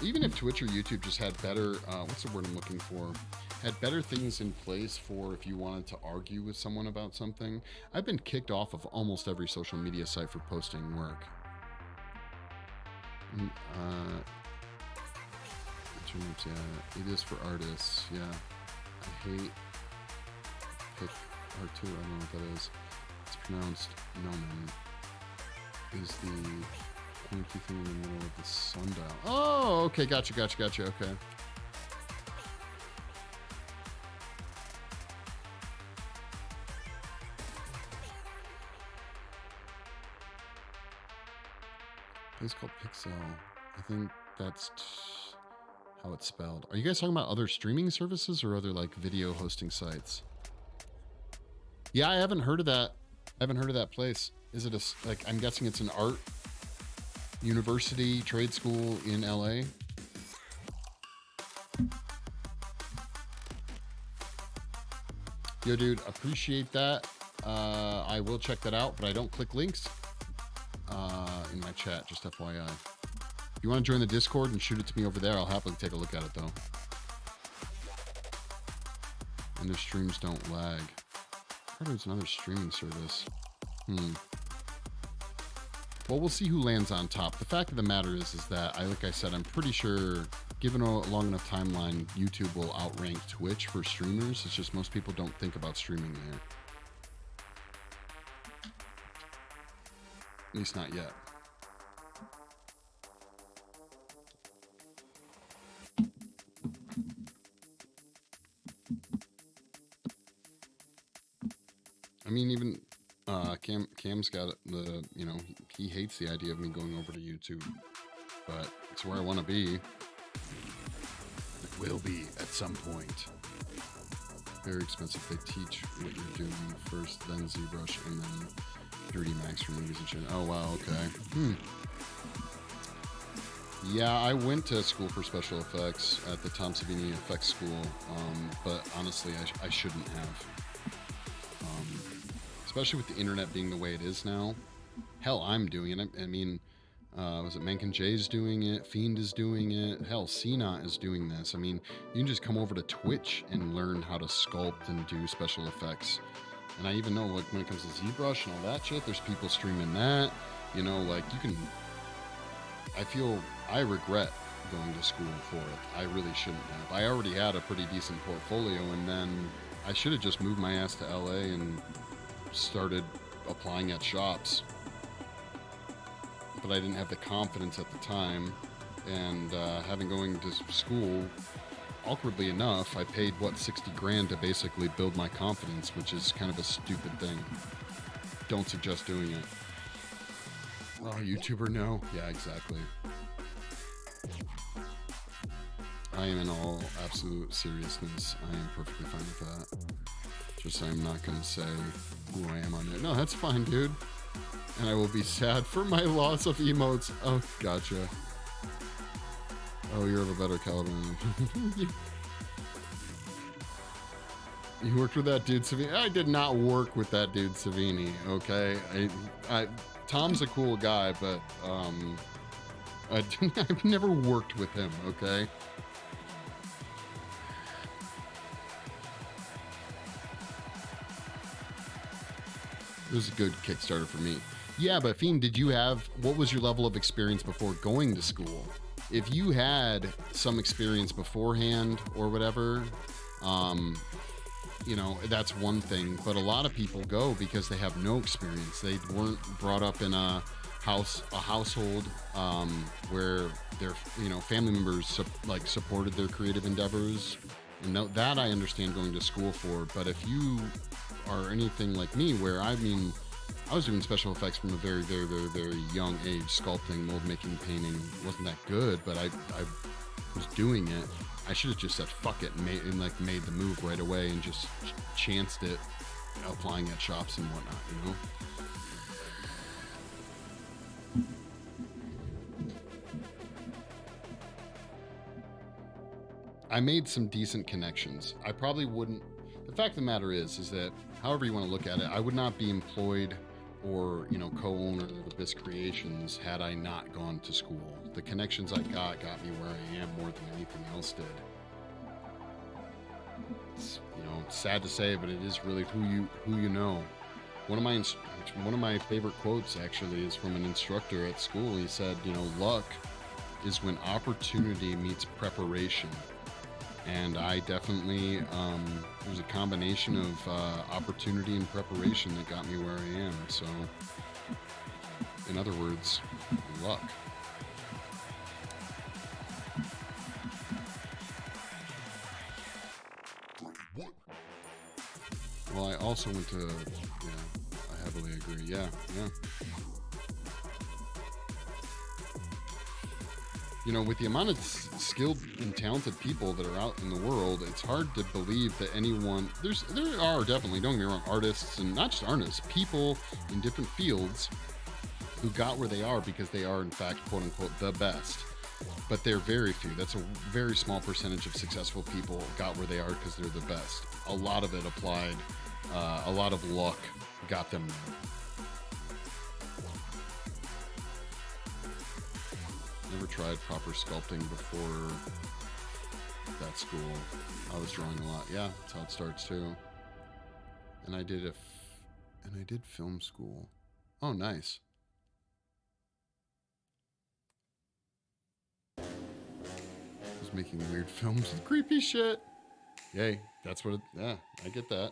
Even if Twitch or YouTube just had better, what's the word I'm looking for? had better things in place for if you wanted to argue with someone about something. I've been kicked off of almost every social media site for posting work. Yeah, it is for artists. Yeah, I hate pic art too. I don't know what that is. It's pronounced nomen. Is the pointy thing in the middle of the sundial? Oh, okay, gotcha. Okay. It's called Pixel. I think that's how it's spelled. Are you guys talking about other streaming services or other like video hosting sites? Yeah, I haven't heard of that. I haven't heard of that place. Is it a, like, I'm guessing it's an art university, trade school in LA? Yo, dude, appreciate that. I will check that out, but I don't click links in my chat, just FYI. If you want to join the Discord and shoot it to me over there, I'll happily take a look at it, though. And their streams don't lag. I heard there's another streaming service. Well, we'll see who lands on top. The fact of the matter is that, like I said, I'm pretty sure, given a long enough timeline, YouTube will outrank Twitch for streamers. It's just most people don't think about streaming there. At least not yet. I mean, even Cam's got the, you know, he hates the idea of me going over to YouTube, but it's where I want to be. It will be at some point. Very expensive. They teach what you're doing first, then ZBrush, and then 3D Max for movies and shit. Oh, wow, okay. Yeah, I went to school for special effects at the Tom Savini Effects School, but honestly, I shouldn't have. Especially with the internet being the way it is now. Hell, I'm doing it. I mean, was it Mankin J's doing it? Fiend is doing it. Hell, CNOT is doing this. I mean, you can just come over to Twitch and learn how to sculpt and do special effects. And I even know, like, when it comes to ZBrush and all that shit, there's people streaming that. You know, like, you can... I regret going to school for it. I really shouldn't have. I already had a pretty decent portfolio, and then I should have just moved my ass to LA and started applying at shops, but I didn't have the confidence at the time, and having going to school, awkwardly enough, I paid, what, 60 grand to basically build my confidence, which is kind of a stupid thing. Don't suggest doing it. Oh, YouTuber, no. Yeah, exactly. I am in all absolute seriousness. I am perfectly fine with that. Just I'm not going to say who I am on it. No, that's fine, dude. And I will be sad for my loss of emotes. Oh, gotcha. Oh, you're of a better caliber. You worked with that dude, Savini? I did not work with that dude, Savini, okay? Tom's a cool guy, but I've never worked with him, okay? It was a good Kickstarter for me. Yeah, but Fiend, what was your level of experience before going to school? If you had some experience beforehand or whatever, you know, that's one thing. But a lot of people go because they have no experience. They weren't brought up in a household where their, you know, family members supported their creative endeavors. And that I understand going to school for. But if you are anything like me, where I was doing special effects from a very, very, very, very young age, sculpting, mold making, painting. Wasn't that good, but I was doing it. I should have just said fuck it and made the move right away and just chanced it, applying at shops and whatnot, you know. I made some decent connections. I probably wouldn't. The fact of the matter is that however you want to look at it, I would not be employed or, you know, co-owner of Abyss Creations had I not gone to school. The connections I got me where I am more than anything else did. it's, you know, sad to say, but it is really who you know. One of my favorite quotes actually is from an instructor at school. He said, you know, luck is when opportunity meets preparation. And I definitely, it was a combination of opportunity and preparation that got me where I am. So, in other words, luck. Well, I also went to, yeah, I heavily agree. Yeah. You know, with the amount of skilled and talented people that are out in the world, it's hard to believe that anyone, there are definitely, don't get me wrong, artists, and not just artists, people in different fields who got where they are because they are, in fact, quote unquote, the best. But they're very few. That's a very small percentage of successful people got where they are because they're the best. A lot of it applied, a lot of luck got them there. Never tried proper sculpting before that school. I was drawing a lot. Yeah, that's how it starts too. And I did film school. Oh, nice. I was making weird films with creepy shit. Yay, that's what it, yeah, I get that.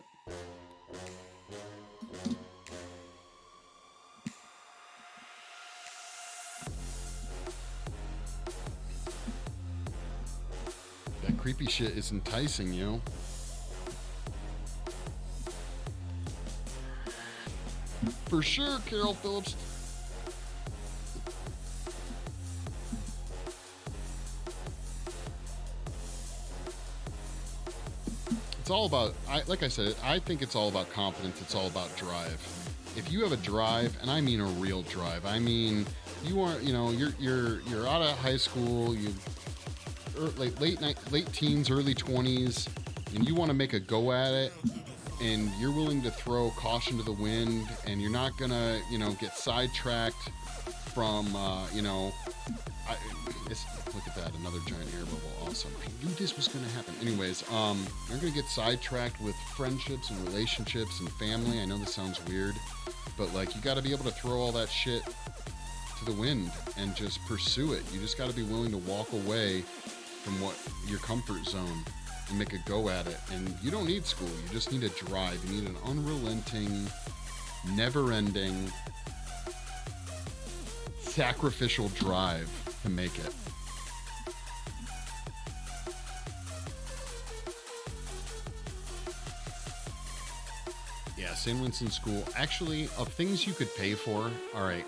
That creepy shit is enticing, you. For sure, Carol Phillips. It's all about, like I said, I think it's all about confidence. It's all about drive. If you have a drive, and I mean a real drive, I mean you are, you know, you're out of high school, you late teens, early 20s, and you want to make a go at it, and you're willing to throw caution to the wind, and you're not gonna, you know, get sidetracked from, you know, look at that, another giant air bubble. Awesome. I knew this was going to happen. Anyways, you're going to get sidetracked with friendships and relationships and family. I know this sounds weird, but like, you got to be able to throw all that shit to the wind and just pursue it. You just got to be willing to walk away from what your comfort zone and make a go at it. And you don't need school. You just need a drive. You need an unrelenting, never-ending, sacrificial drive to make it. Yeah, St. Winston School. Actually, of things you could pay for, all right,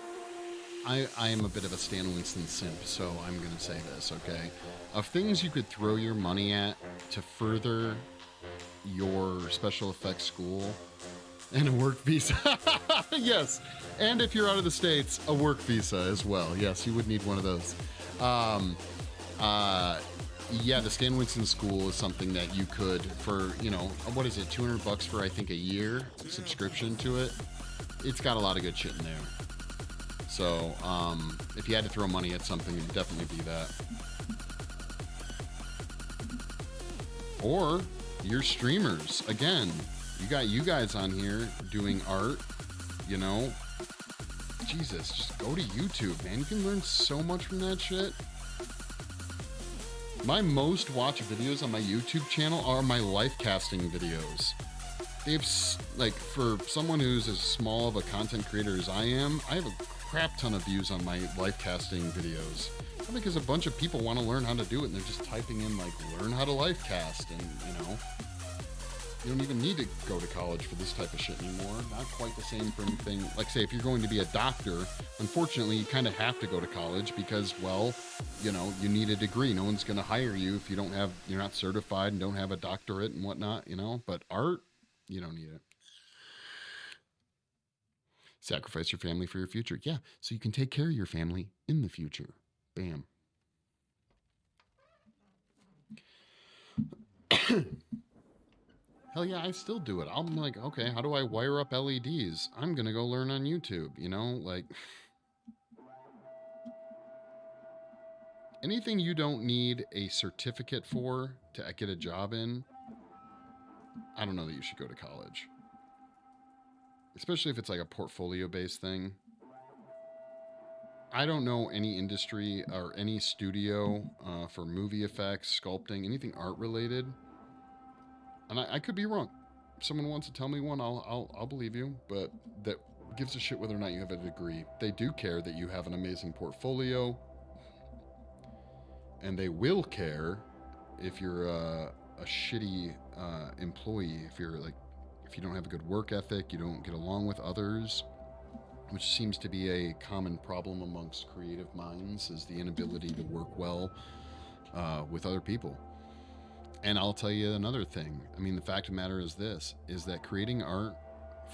I am a bit of a Stan Winston simp, so I'm going to say this, okay? Of things you could throw your money at to further your special effects school, and a work visa. Yes, and if you're out of the States, a work visa as well. Yes, you would need one of those. Yeah, the Stan Winston School is something that you could, for, you know, what is it, $200 for, I think, a year subscription to it. It's got a lot of good shit in there. So, if you had to throw money at something, it'd definitely be that. Or your streamers. Again, you got you guys on here doing art, you know. Jesus, just go to YouTube, man. You can learn so much from that shit. My most watched videos on my YouTube channel are my life casting videos. They've, like, for someone who's as small of a content creator as I am, I have a crap ton of views on my life casting videos. Probably because a bunch of people want to learn how to do it, and they're just typing in, like, learn how to life cast, and, you know, you don't even need to go to college for this type of shit anymore. Not quite the same for anything. Like, say, if you're going to be a doctor, unfortunately, you kind of have to go to college because, well, you know, you need a degree. No one's going to hire you if you don't have, you're not certified and don't have a doctorate and whatnot, you know. But art, you don't need it. Sacrifice your family for your future. Yeah, so you can take care of your family in the future. Bam. Hell yeah, I still do it. I'm like, okay, how do I wire up LEDs? I'm going to go learn on YouTube, you know? Like, anything you don't need a certificate for to get a job in, I don't know that you should go to college. Especially if it's like a portfolio-based thing. I don't know any industry or any studio for movie effects, sculpting, anything art-related. And I could be wrong. If someone wants to tell me one, I'll believe you. But that gives a shit whether or not you have a degree. They do care that you have an amazing portfolio. And they will care if you're a shitty employee, if you don't have a good work ethic, you don't get along with others, which seems to be a common problem amongst creative minds, is the inability to work well with other people. And I'll tell you another thing. I mean, the fact of the matter is this, is that creating art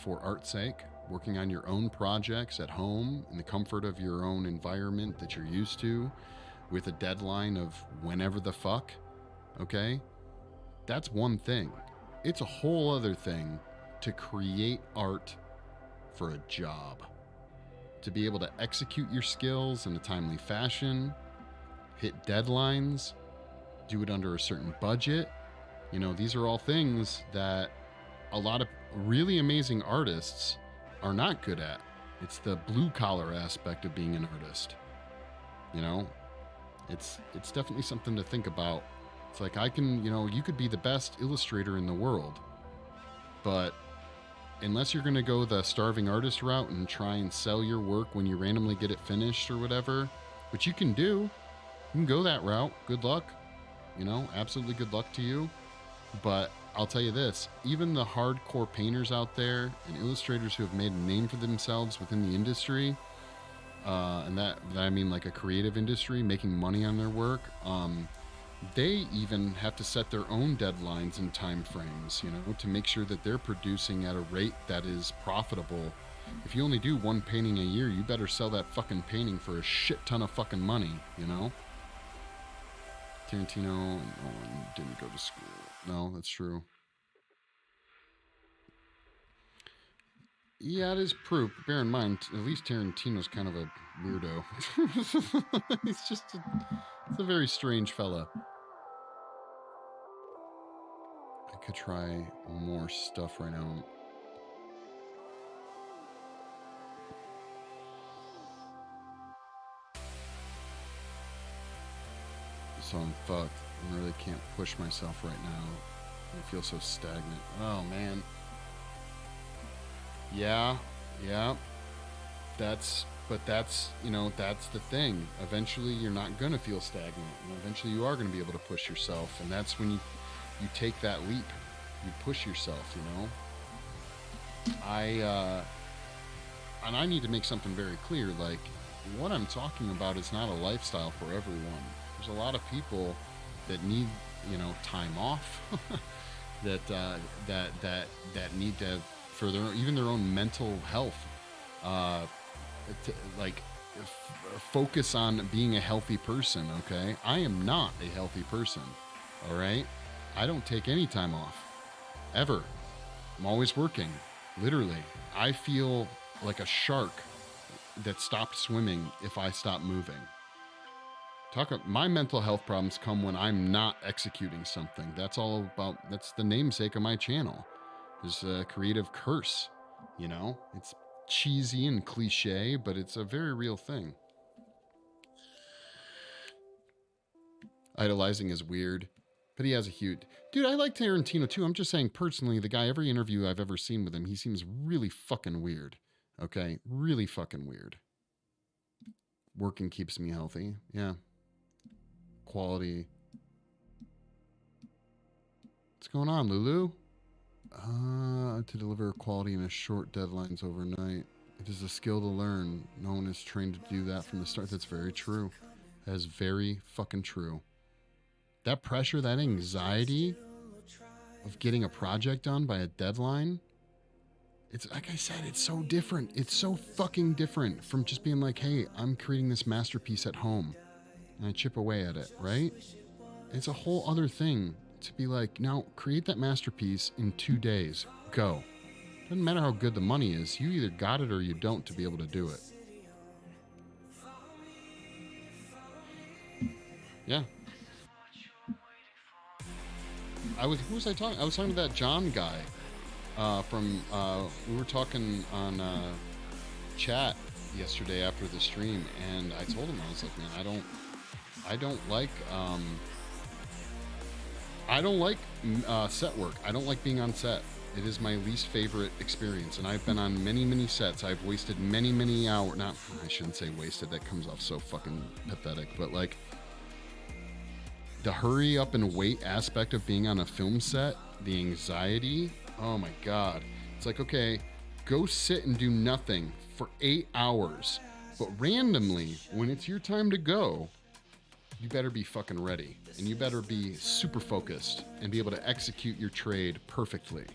for art's sake, working on your own projects at home in the comfort of your own environment that you're used to, with a deadline of whenever the fuck, okay? That's one thing. It's a whole other thing to create art for a job. To be able to execute your skills in a timely fashion, hit deadlines, do it under a certain budget. You know, these are all things that a lot of really amazing artists are not good at. It's the blue collar aspect of being an artist. You know, it's definitely something to think about. It's like you could be the best illustrator in the world, but unless you're going to go the starving artist route and try and sell your work when you randomly get it finished or whatever, which you can do, you can go that route. Good luck. Absolutely good luck to you. But I'll tell you this, even the hardcore painters out there and illustrators who have made a name for themselves within the industry, and that I mean like a creative industry, making money on their work, they even have to set their own deadlines and time frames, to make sure that they're producing at a rate that is profitable. If you only do one painting a year, you better sell that fucking painting for a shit ton of fucking money, Tarantino and Nolan didn't go to school. No, that's true. Yeah, it is proof. Bear in mind, at least Tarantino's kind of a weirdo. He's a very strange fella. I could try more stuff right now. So I'm fucked. I really can't push myself right now. I feel so stagnant. Oh, man. Yeah. That's the thing. Eventually you're not going to feel stagnant. And eventually you are going to be able to push yourself. And that's when you take that leap. You push yourself, And I need to make something very clear. Like, what I'm talking about is not a lifestyle for everyone. There's a lot of people that need, time off, that need to, for even their own mental health, focus on being a healthy person. Okay, I am not a healthy person. All right, I don't take any time off, ever. I'm always working. Literally, I feel like a shark that stopped swimming if I stop moving. My mental health problems come when I'm not executing something. That's the namesake of my channel. There's a creative curse, It's cheesy and cliche, but it's a very real thing. Idolizing is weird, but he has a huge... Dude, I like Tarantino too. I'm just saying personally, the guy, every interview I've ever seen with him, he seems really fucking weird. Okay? Really fucking weird. Working keeps me healthy. Yeah. Quality. What's going on, Lulu? To deliver quality in a short deadlines overnight. It is a skill to learn. No one is trained to do that from the start. That's very true. That is very fucking true. That pressure, that anxiety of getting a project done by a deadline, it's like I said, it's so different. It's so fucking different from just being like, hey, I'm creating this masterpiece at home and I chip away at it, right? It's a whole other thing to be like, now create that masterpiece in 2 days. Go. Doesn't matter how good the money is. You either got it or you don't to be able to do it. Yeah. who was I talking? I was talking to that John guy we were talking on chat yesterday after the stream, and I told him, I was like, man, I don't like set work. I don't like being on set. It is my least favorite experience, and I've been on many sets. I've wasted many hours. Not, I shouldn't say wasted. That comes off so fucking pathetic. But like the hurry up and wait aspect of being on a film set, the anxiety. Oh my God! It's like, okay, go sit and do nothing for 8 hours, but randomly when it's your time to go, you better be fucking ready, and you better be super focused and be able to execute your trade perfectly,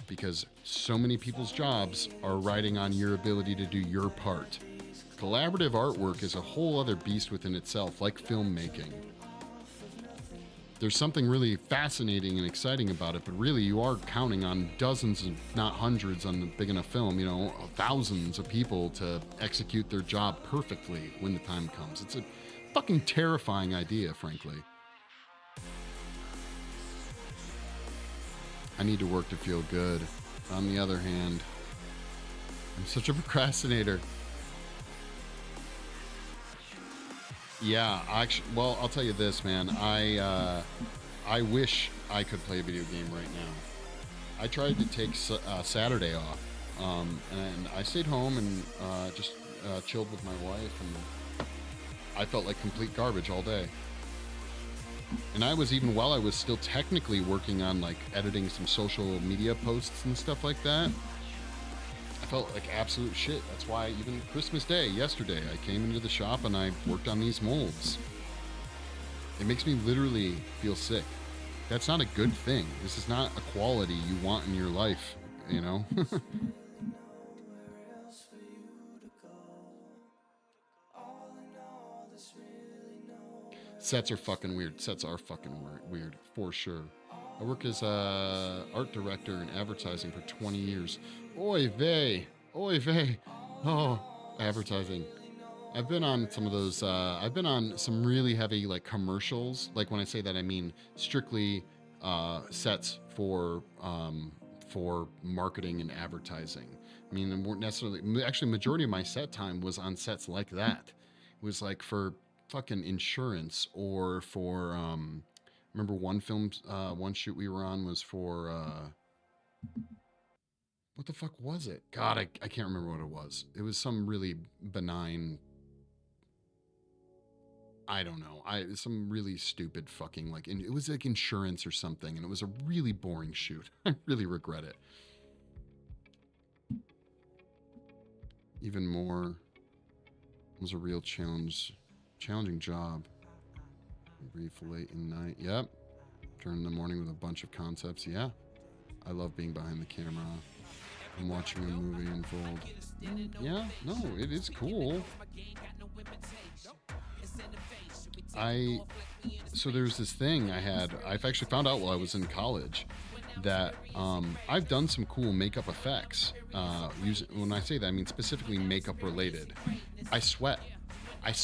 because so many people's jobs are riding on your ability to do your part. Collaborative artwork is a whole other beast within itself, like filmmaking. There's something really fascinating and exciting about it, but really you are counting on dozens, if not hundreds, on the big enough film, you know, thousands of people to execute their job perfectly when the time comes. It's a fucking terrifying idea, frankly. I need to work to feel good. On the other hand, I'm such a procrastinator. Yeah, actually, well, I'll tell you this, man. I wish I could play a video game right now. I tried to take Saturday off, and I stayed home and just chilled with my wife, and I felt like complete garbage all day. And I was, even while I was still technically working on like editing some social media posts and stuff like that, I felt like absolute shit. That's why even Christmas Day, yesterday, I came into the shop and I worked on these molds. It makes me literally feel sick. That's not a good thing. This is not a quality you want in your life, you know? Sets are fucking weird. Sets are fucking weird, for sure. I work as a art director in advertising for 20 years. Oy vey. Oy vey. Oh, advertising. I've been on some of those, I've been on some really heavy like commercials. Like when I say that, I mean strictly sets for marketing and advertising. I mean, they weren't necessarily, actually majority of my set time was on sets like that. It was like for fucking insurance, or for remember one shoot we were on was for what the fuck was it? God, I can't remember what it was. It was some really benign, I don't know, some really stupid fucking, like, it was like insurance or something, and it was a really boring shoot. I really regret it. Even more, it was a real challenging job. Brief late in night. Yep. Turn in the morning with a bunch of concepts. Yeah. I love being behind the camera. I'm watching a movie unfold. Yeah, no, it is cool. So there's this thing I've actually found out while I was in college, that I've done some cool makeup effects. When I say that, I mean specifically makeup related. I sweat. I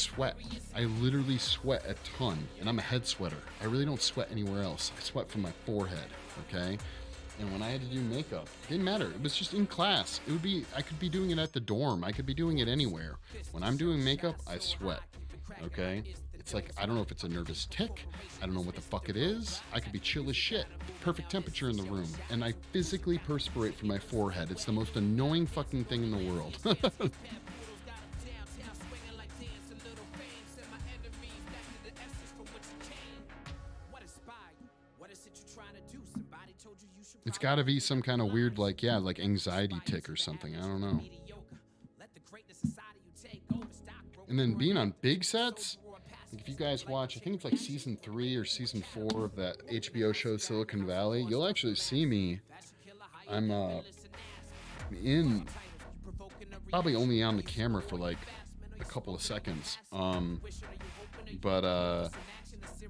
literally sweat a ton, and I'm a head sweater. I really don't sweat anywhere else. I sweat from my forehead, okay? And when I had to do makeup, it didn't matter. It was just in class. I could be doing it at the dorm. I could be doing it anywhere. When I'm doing makeup, I sweat, okay? It's like, I don't know if it's a nervous tick. I don't know what the fuck it is. I could be chill as shit. Perfect temperature in the room. And I physically perspirate from my forehead. It's the most annoying fucking thing in the world. It's got to be some kind of weird, like, yeah, like anxiety tick or something. I don't know. And then being on big sets, like if you guys watch, I think it's like season 3 or season 4 of that HBO show Silicon Valley, you'll actually see me. I'm in, probably only on the camera for like a couple of seconds. But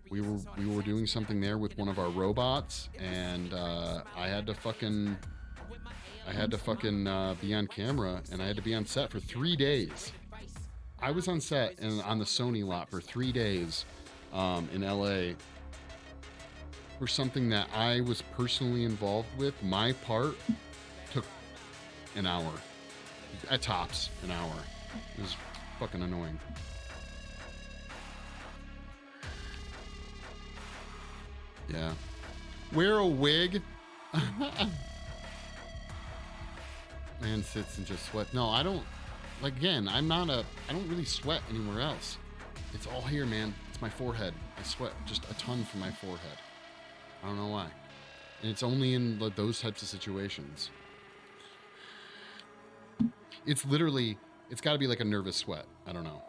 we were doing something there with one of our robots, and I had to fucking be on camera, and I had to be on set for 3 days. I was on set and on the Sony lot for 3 days in LA, for something that I was personally involved with, my part took an hour. At tops, an hour. It was fucking annoying. Yeah. Wear a wig? Man sits and just sweat. No, I don't. Like, again, I don't really sweat anywhere else. It's all here, man. It's my forehead. I sweat just a ton from my forehead. I don't know why. And it's only in those types of situations. It's literally, it's got to be like a nervous sweat. I don't know.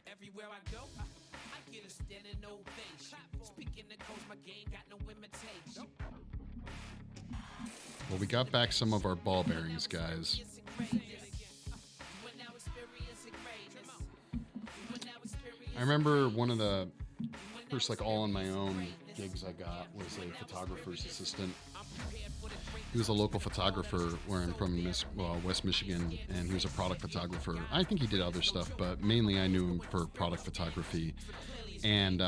Everywhere I go, I get a standing ovation. Speaking the coast, my game got no imitation. Well, we got back some of our ball bearings, guys. I remember one of the first, like, all on my own gigs I got was a photographer's assistant. He was a local photographer where I'm from, West Michigan, and he was a product photographer. I think he did other stuff, but mainly I knew him for product photography. And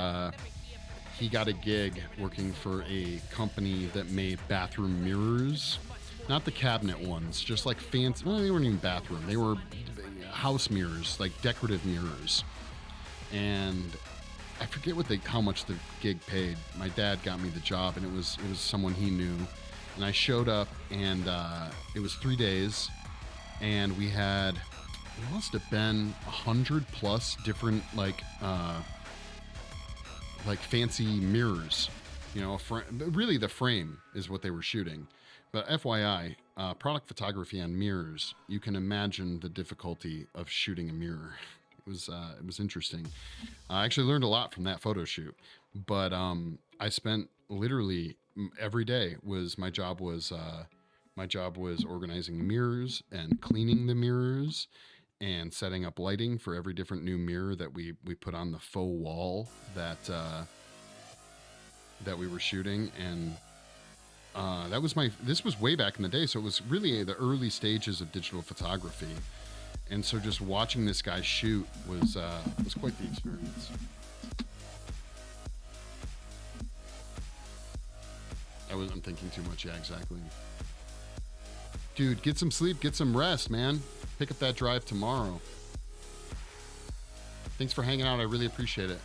he got a gig working for a company that made bathroom mirrors. Not the cabinet ones, just like fancy. Well, they weren't even bathroom. They were house mirrors, like decorative mirrors. And I forget how much the gig paid. My dad got me the job, and it was someone he knew. And I showed up, and it was 3 days, and we had, it must have been 100 plus different like fancy mirrors. You know, really the frame is what they were shooting. But FYI, product photography on mirrors, you can imagine the difficulty of shooting a mirror. It was interesting. I actually learned a lot from that photo shoot. But I spent literally every day my job was organizing mirrors and cleaning the mirrors and setting up lighting for every different new mirror that we put on the faux wall that we were shooting. And this was way back in the day, so it was really the early stages of digital photography. And so just watching this guy shoot was quite the experience. I wasn't thinking too much. Yeah, exactly. Dude, get some sleep, get some rest, man. Pick up that drive tomorrow. Thanks for hanging out. I really appreciate it.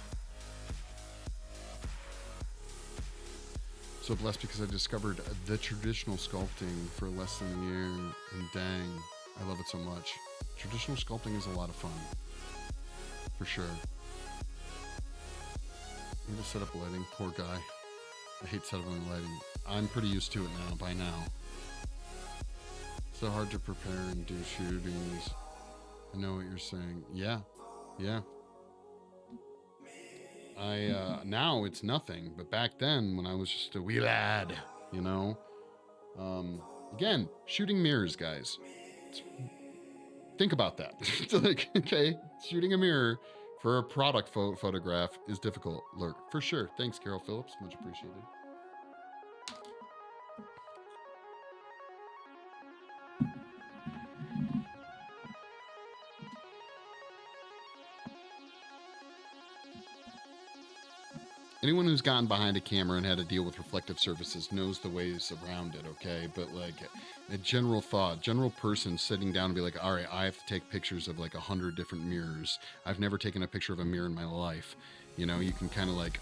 So blessed because I discovered the traditional sculpting for less than a year, and dang, I love it so much. Traditional sculpting is a lot of fun, for sure. Need to set up lighting, poor guy. I hate setting up lighting. I'm pretty used to it now, by now. So hard to prepare and do shootings. I know what you're saying. Yeah. Now it's nothing, but back then when I was just a wee lad, you know. Again, shooting mirrors, guys. Think about that. Like, okay, shooting a mirror for a product photograph is difficult. Lurk, for sure. Thanks, Carol Phillips. Much appreciated. Anyone who's gotten behind a camera and had to deal with reflective surfaces knows the ways around it, okay? But like a general person sitting down and be like, all right, I have to take pictures of like 100 different mirrors. I've never taken a picture of a mirror in my life. You know, you can kind of like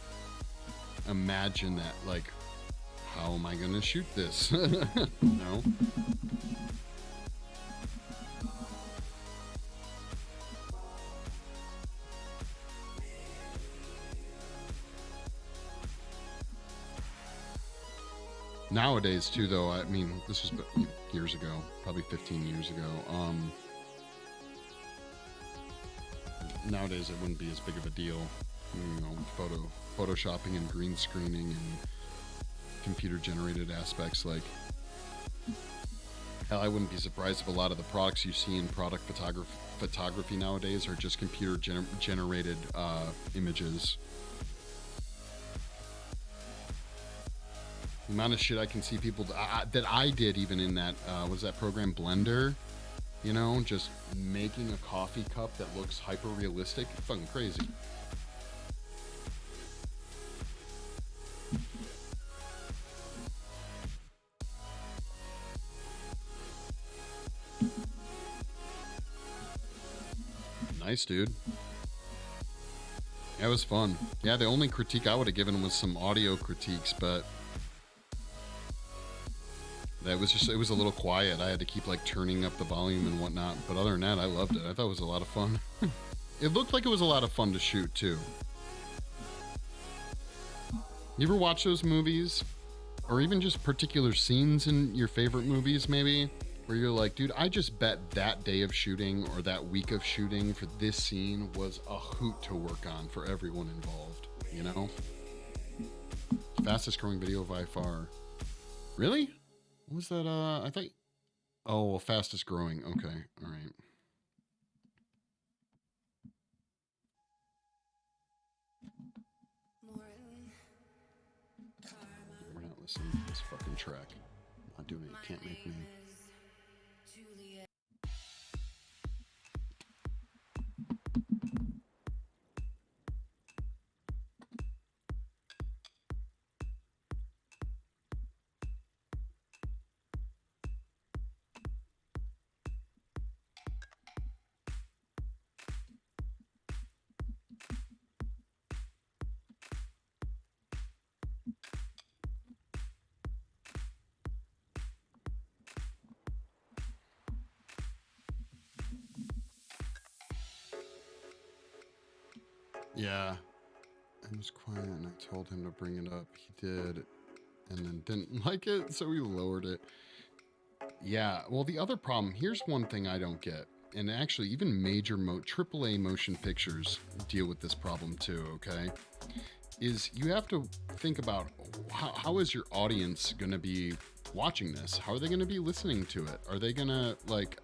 imagine that, like, how am I going to shoot this? No? Nowadays, too, though, I mean, this was years ago, probably 15 years ago. Nowadays, it wouldn't be as big of a deal, you know, photoshopping and green screening and computer-generated aspects. Like, hell, I wouldn't be surprised if a lot of the products you see in product photography nowadays are just computer-generated images. The amount of shit I can see people that I did even in that was that program Blender. You know, just making a coffee cup that looks hyper realistic. Fucking crazy. Nice, dude. That was fun. Yeah, the only critique I would have given was some audio critiques, but that was just, it was a little quiet. I had to keep like turning up the volume and whatnot. But other than that, I loved it. I thought it was a lot of fun. It looked like it was a lot of fun to shoot too. You ever watch those movies? Or even just particular scenes in your favorite movies maybe? Where you're like, dude, I just bet that day of shooting or that week of shooting for this scene was a hoot to work on for everyone involved, you know? Fastest growing video by far. Really? What was that? I thought... Oh, well, fastest growing. Okay, all right. We're not listening to this fucking track. I'm not doing it. You can't make me... Yeah, I was quiet and I told him to bring it up. He did, and then didn't like it, so he lowered it. Yeah, well, the other problem, here's one thing I don't get, and actually even major AAA motion pictures deal with this problem too, okay? Is you have to think about how is your audience going to be watching this? How are they going to be listening to it? Are they going to like,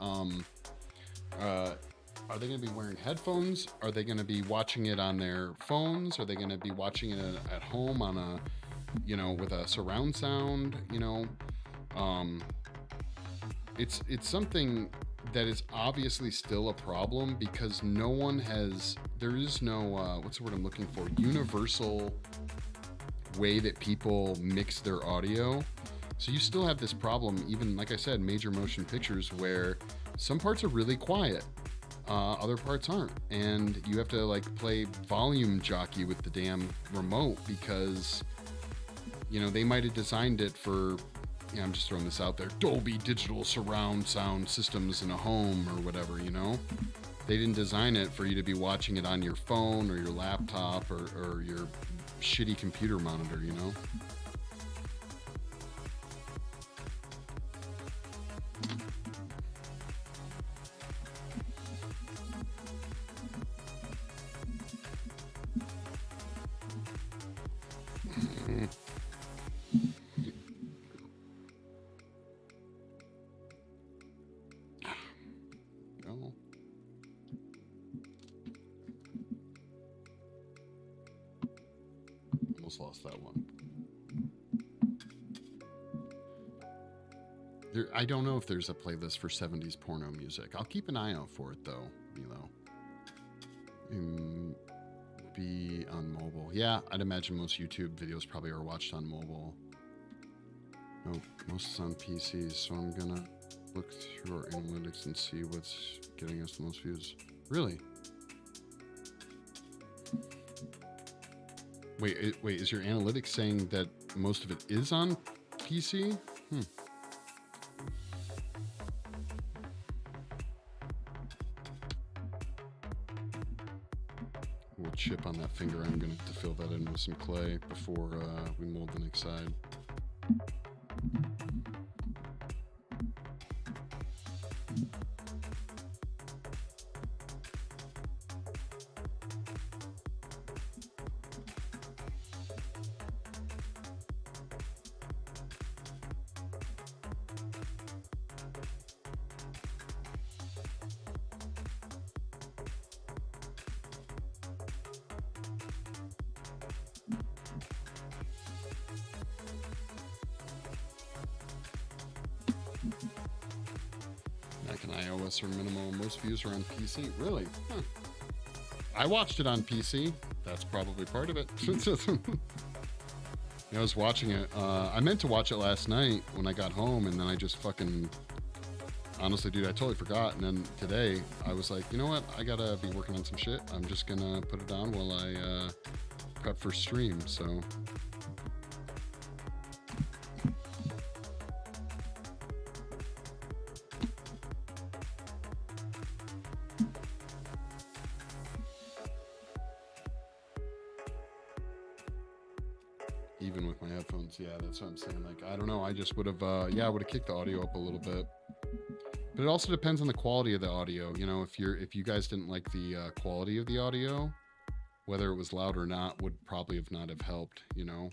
are they going to be wearing headphones? Are they going to be watching it on their phones? Are they going to be watching it at home on a, you know, with a surround sound, you know? It's something that is obviously still a problem because no one has, there is no, what's the word I'm looking for? Universal way that people mix their audio. So you still have this problem, even like I said, major motion pictures where some parts are really quiet. Other parts aren't, and you have to like play volume jockey with the damn remote because, you know, they might have designed it for, yeah, I'm just throwing this out there, Dolby Digital surround sound systems in a home or whatever, you know? They didn't design it for you to be watching it on your phone or your laptop or your shitty computer monitor, you know? Almost lost that one. I don't know if there's a playlist for 70s porno music. I'll keep an eye out for it though, Milo. Be on mobile. Yeah, I'd imagine most YouTube videos probably are watched on mobile. Nope, most is on PCs, so I'm gonna look through our analytics and see what's getting us the most views. Really? Wait, is your analytics saying that most of it is on PC? We'll chip on that finger. I'm going to have to fill that in with some clay before we mold the next side. iOS are minimal. Most views are on PC. Really? Huh. I watched it on PC. That's probably part of it. I was watching it. I meant to watch it last night when I got home, and then I just fucking... Honestly, dude, I totally forgot. And then today, I was like, you know what? I gotta be working on some shit. I'm just gonna put it on while I prep for stream, so... Even with my headphones, yeah, that's what I'm saying. Like, I don't know. I just would have, yeah, I would have kicked the audio up a little bit. But it also depends on the quality of the audio. You know, if you guys didn't like the quality of the audio, whether it was loud or not would probably have not have helped, you know.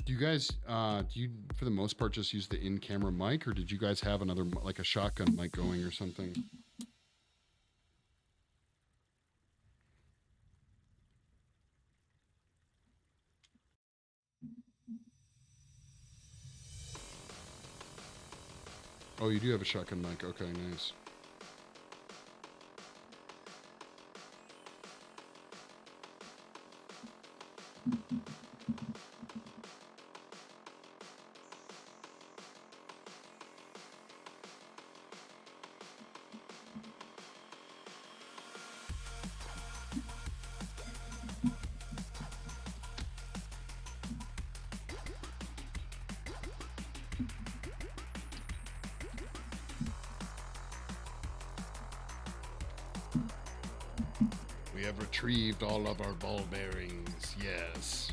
Do you guys, do you, for the most part, just use the in-camera mic, or did you guys have another, like a shotgun mic going or something? Oh, you do have a shotgun mic. Okay, nice. We have retrieved all of our ball bearings, yes.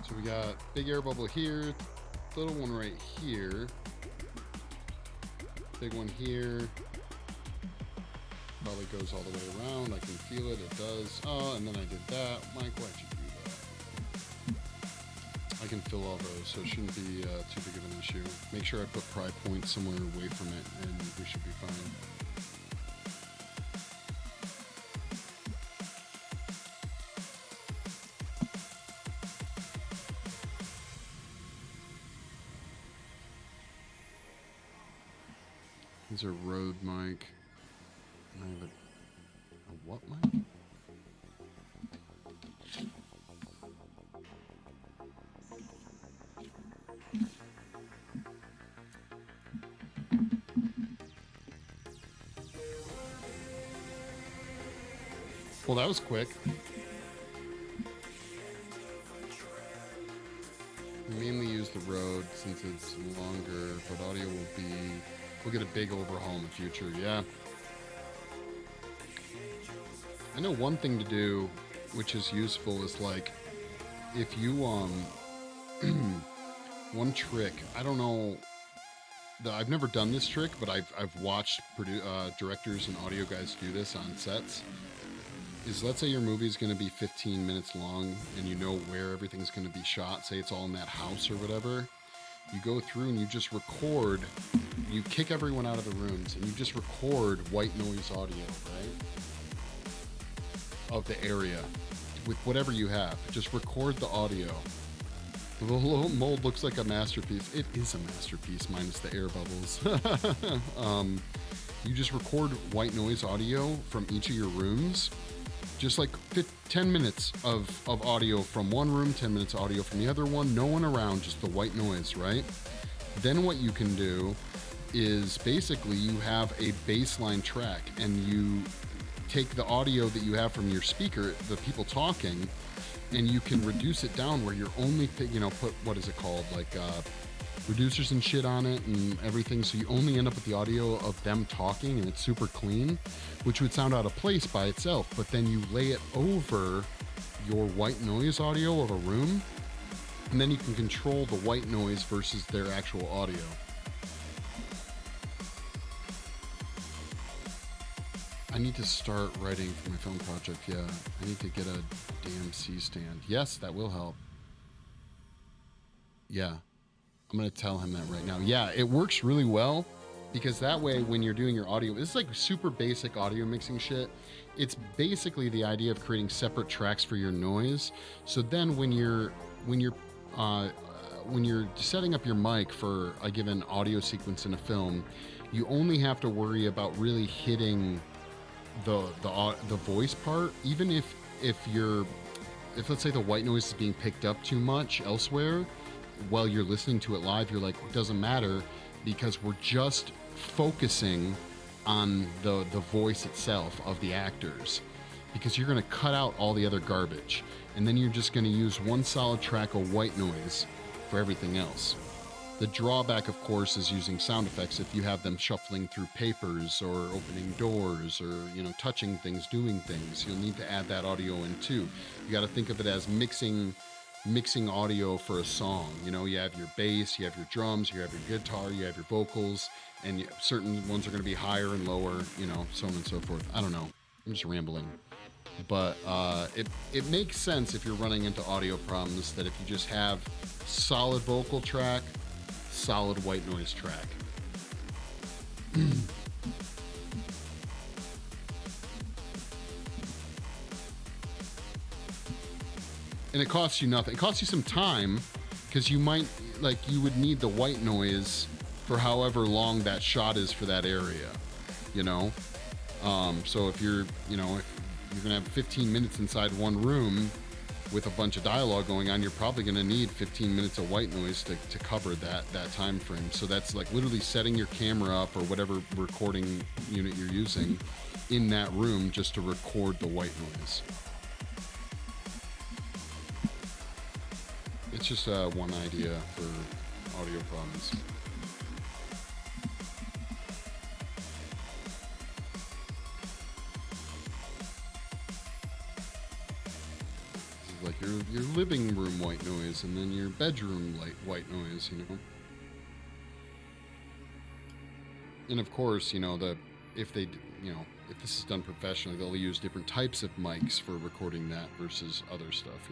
So we got big air bubble here, little one right here, big one here. Probably goes all the way around. I can feel it. It does. Oh, and then I did that. Mike, why'd you do that? I can fill all those, so it shouldn't be too big of an issue. Make sure I put pry point somewhere away from it, and we should be fine. These are Rode mic. I have a what mic? Well, that was quick. We mainly use the Rode since it's longer, but audio will be... We'll get a big overhaul in the future, yeah. I know one thing to do, which is useful, is like, if you, one trick, I don't know, I've never done this trick, but I've watched directors and audio guys do this on sets, is let's say your movie's going to be 15 minutes long, and you know where everything's going to be shot, say it's all in that house or whatever, you go through and you just record, you kick everyone out of the rooms, and you just record white noise audio, right? Of the area with whatever you have. Just record the audio. The little mold looks like a masterpiece. It is a masterpiece minus the air bubbles. You just record white noise audio from each of your rooms. Just like 10 minutes of audio from one room, 10 minutes of audio from the other one, no one around, just the white noise, right? Then what you can do is basically you have a baseline track, and you take the audio that you have from your speaker, the people talking, and you can reduce it down where you're only, you know, put, what is it called, like reducers and shit on it and everything, so you only end up with the audio of them talking, and it's super clean, which would sound out of place by itself, but then you lay it over your white noise audio of a room, and then you can control the white noise versus their actual audio. I need to start writing for my film project, yeah. I need to get a damn C stand. Yes, that will help. Yeah. I'm going to tell him that right now. Yeah, it works really well because that way when you're doing your audio, it's like super basic audio mixing shit. It's basically the idea of creating separate tracks for your noise. So then when you're setting up your mic for a given audio sequence in a film, you only have to worry about really hitting the voice part. Even if let's say the white noise is being picked up too much elsewhere while you're listening to it live, you're like, it doesn't matter because we're just focusing on the voice itself of the actors, because you're going to cut out all the other garbage and then you're just going to use one solid track of white noise for everything else. The drawback, of course, is using sound effects. If you have them shuffling through papers or opening doors or, touching things, doing things, you'll need to add that audio in too. You got to think of it as mixing audio for a song. You have your bass, you have your drums, you have your guitar, you have your vocals, and certain ones are going to be higher and lower, so on and so forth. I don't know. I'm just rambling. But it makes sense if you're running into audio problems that if you just have solid vocal track, solid white noise track. And it costs you nothing. It costs you some time because you would need the white noise for however long that shot is for that area, So if you're gonna have 15 minutes inside one room with a bunch of dialogue going on, you're probably gonna need 15 minutes of white noise to cover that time frame. So that's like literally setting your camera up or whatever recording unit you're using in that room just to record the white noise. It's just one idea for audio problems. Like your living room white noise and then your bedroom white noise, And of course, if this is done professionally, they'll use different types of mics for recording that versus other stuff,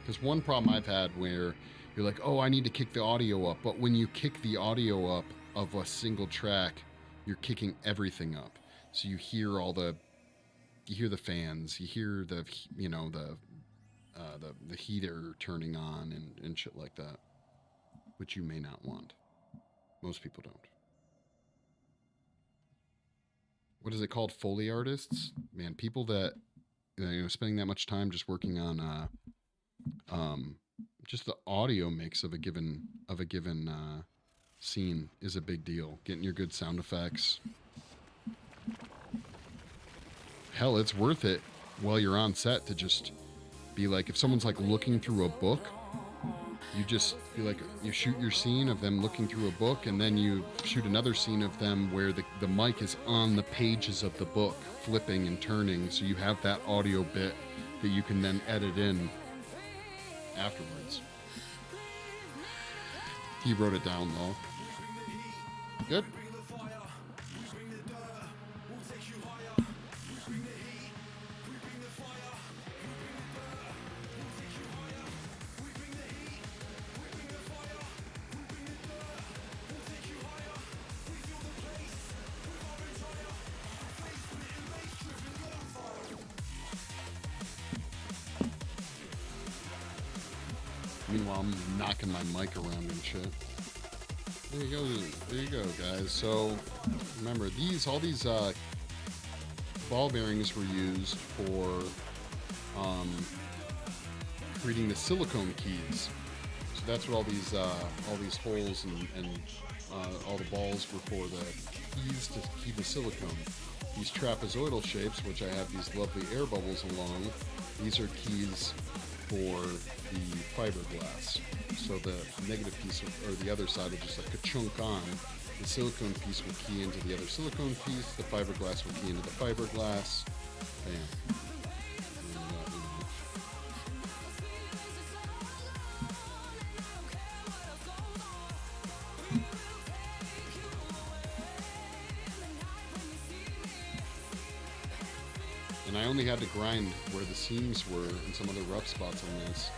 Because one problem I've had where you're like, oh, I need to kick the audio up. But when you kick the audio up of a single track, you're kicking everything up. So you hear the fans, you hear the heater turning on and shit like that, which you may not want. Most people don't. What is it called? Foley artists? Man, people that spending that much time just working on just the audio mix of a given scene is a big deal. Getting your good sound effects. Hell, it's worth it while you're on set to just be like, if someone's like looking through a book, you just be like, you shoot your scene of them looking through a book, and then you shoot another scene of them where the mic is on the pages of the book, flipping and turning, so you have that audio bit that you can then edit in afterwards. He wrote it down though. Good. Meanwhile, I'm knocking my mic around and shit. There you go, guys. So, remember, all these ball bearings were used for creating the silicone keys. So that's what all these holes and all the balls were for, the keys to key the silicone. These trapezoidal shapes, which I have these lovely air bubbles along, these are keys for the fiberglass. So the negative piece or the other side will just like a chunk on. The silicone piece will key into the other silicone piece. The fiberglass will key into the fiberglass. Bam. And I only had to grind where the seams were and some other rough spots on this.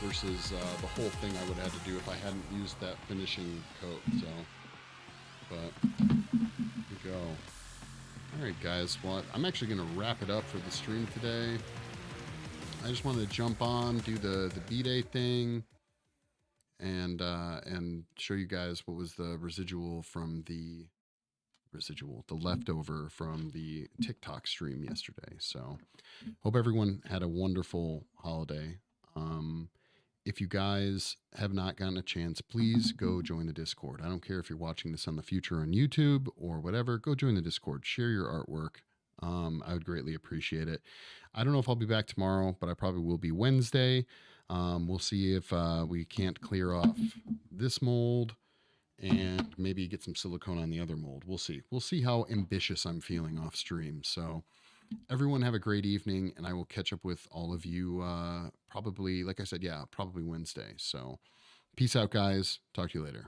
versus the whole thing I would have had to do if I hadn't used that finishing coat. So, but here we go. All right, guys. Well, I'm actually going to wrap it up for the stream today. I just wanted to jump on, do the BDAY thing, and show you guys what was the leftover from the TikTok stream yesterday. So, hope everyone had a wonderful holiday. If you guys have not gotten a chance, please go join the Discord. I don't care if you're watching this on the future on YouTube or whatever. Go join the Discord. Share your artwork. I would greatly appreciate it. I don't know if I'll be back tomorrow, but I probably will be Wednesday. We'll see if we can't clear off this mold and maybe get some silicone on the other mold. We'll see. We'll see how ambitious I'm feeling off stream. So everyone have a great evening, and I will catch up with all of you probably, like I said, probably Wednesday. So peace out, guys. Talk to you later.